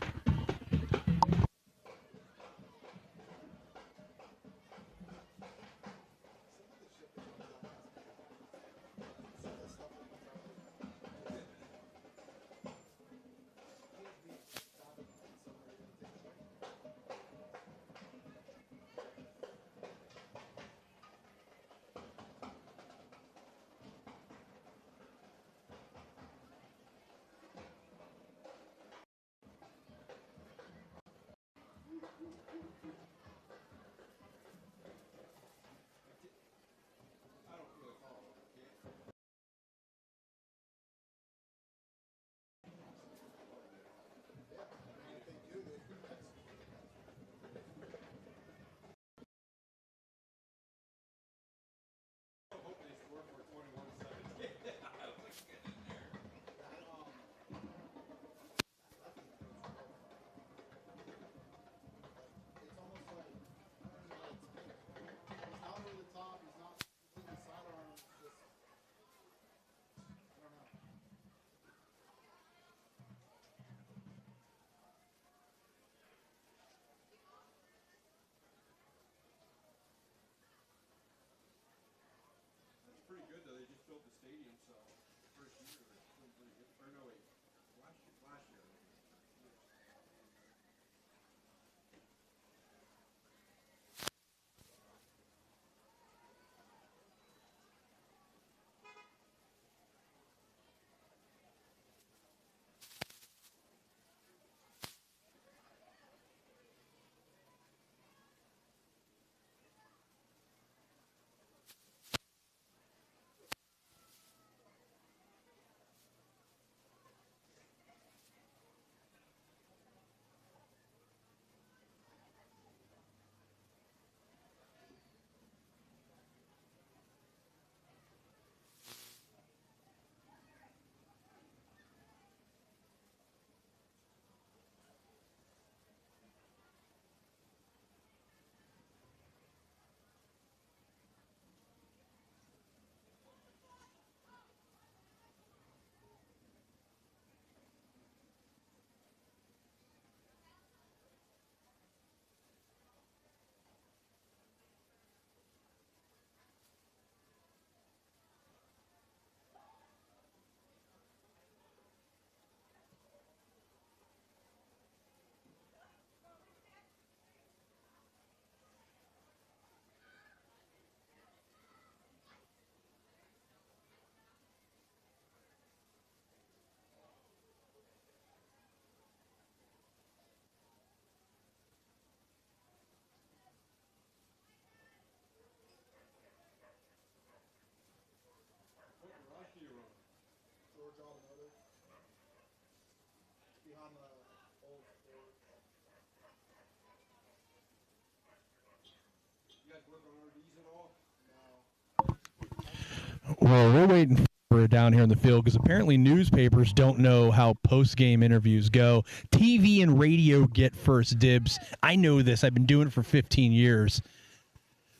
Well, we're waiting for it down here in the field because apparently newspapers don't know how post-game interviews go. TV and radio get first dibs. I know this. I've been doing it for 15 years.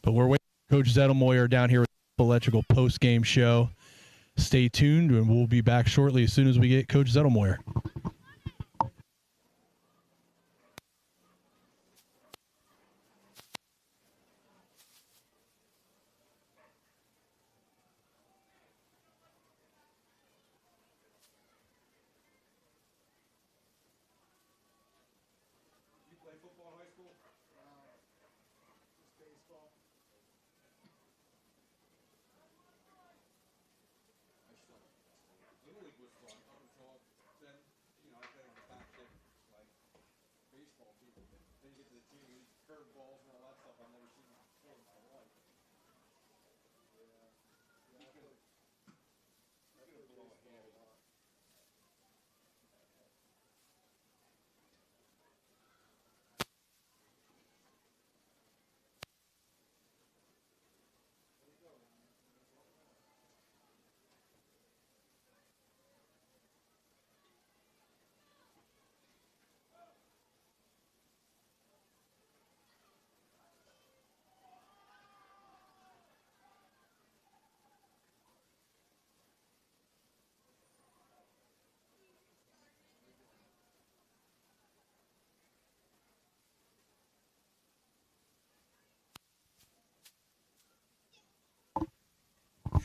But we're waiting for Coach Zettelmoyer down here with the Electrical post-game show. Stay tuned, and we'll be back shortly as soon as we get Coach Zettelmoyer.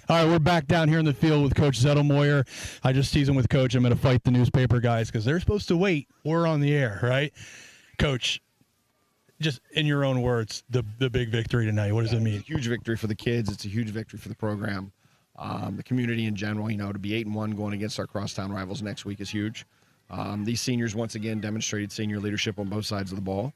All right, we're back down here in the field with Coach Zettelmoyer. I just teased him with Coach. I'm going to fight the newspaper guys because they're supposed to wait. We're on the air, right? Coach, just in your own words, the big victory tonight, what does it mean? It's a huge victory for the kids. It's a huge victory for the program. The community in general, to be 8-1 going against our crosstown rivals next week is huge. These seniors, once again, demonstrated senior leadership on both sides of the ball.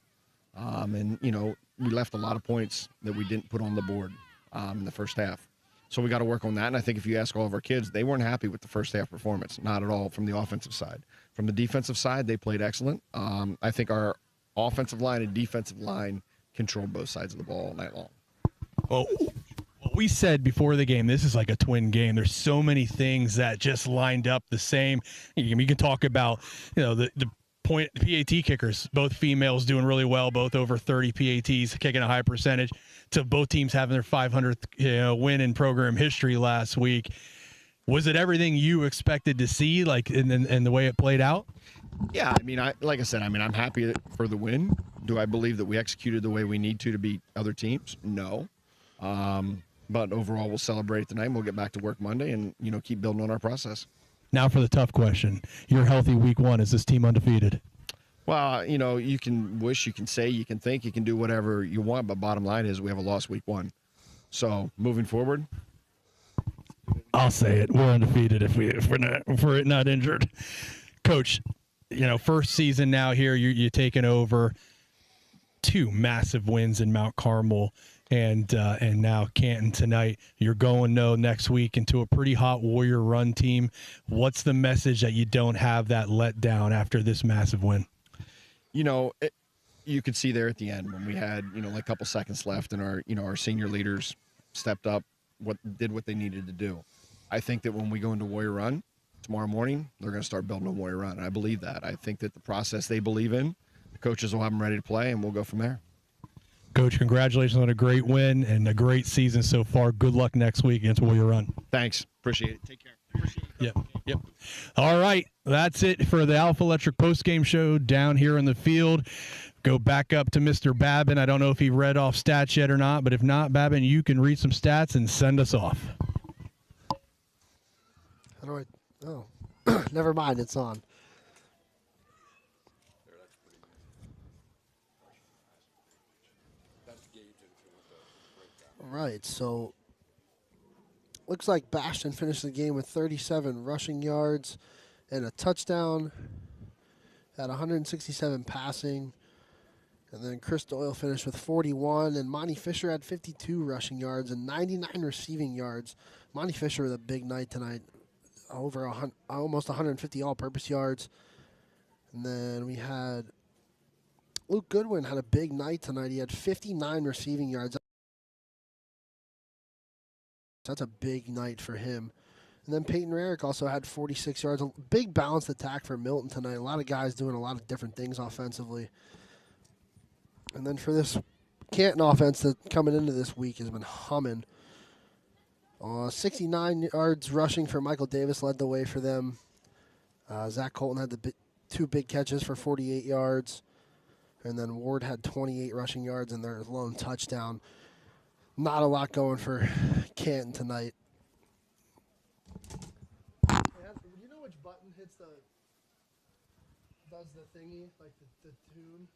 We left a lot of points that we didn't put on the board in the first half. So we got to work on that. And I think if you ask all of our kids, they weren't happy with the first half performance, not at all from the offensive side. From the defensive side, they played excellent. I think our offensive line and defensive line controlled both sides of the ball all night long. Well, we said before the game, this is like a twin game. There's so many things that just lined up the same. We can talk about, the point PAT kickers, both females doing really well, both over 30 PATs, kicking a high percentage, to both teams having their 500th win in program history last week. Was it everything you expected to see, like in the way it played out? Yeah, like I said, I'm happy for the win. Do I believe that we executed the way we need to beat other teams? No. But overall, we'll celebrate tonight, and we'll get back to work Monday and, keep building on our process. Now for the tough question. You're healthy week one. Is this team undefeated? Well, you can wish, you can say, you can think, you can do whatever you want, but bottom line is we have a loss week one. So moving forward, I'll say it. We're undefeated if we're not injured. Coach, first season now here, you're taking over 2 massive wins in Mount Carmel and now Canton tonight. You're going next week into a pretty hot Warrior Run team. What's the message that you don't have that letdown after this massive win? You could see there at the end when we had, a couple seconds left and our senior leaders stepped up, did what they needed to do. I think that when we go into Warrior Run tomorrow morning, they're going to start building a Warrior Run. And I believe that. I think that the process they believe in, the coaches will have them ready to play, and we'll go from there. Coach, congratulations on a great win and a great season so far. Good luck next week against Warrior Run. Thanks. Appreciate it. Take care. Appreciate it. Yep. All right. That's it for the Alpha Electric postgame show down here in the field. Go back up to Mr. Babin. I don't know if he read off stats yet or not, but if not, Babin, you can read some stats and send us off. How do I? Oh, never mind. It's on. All right, so looks like Bastion finished the game with 37 rushing yards and a touchdown, at 167 passing. And then Chris Doyle finished with 41, and Monty Fisher had 52 rushing yards and 99 receiving yards. Monty Fisher with a big night tonight, almost 150 all-purpose yards. And then we had Luke Goodwin had a big night tonight. He had 59 receiving yards. That's a big night for him. And then Peyton Rarick also had 46 yards. A big balanced attack for Milton tonight. A lot of guys doing a lot of different things offensively. And then for this Canton offense that coming into this week has been humming. 69 yards rushing for Michael Davis led the way for them. Zach Colton had the two big catches for 48 yards. And then Ward had 28 rushing yards and their lone touchdown. Not a lot going for Canton tonight. Do you know which button does the thingy, like the tune?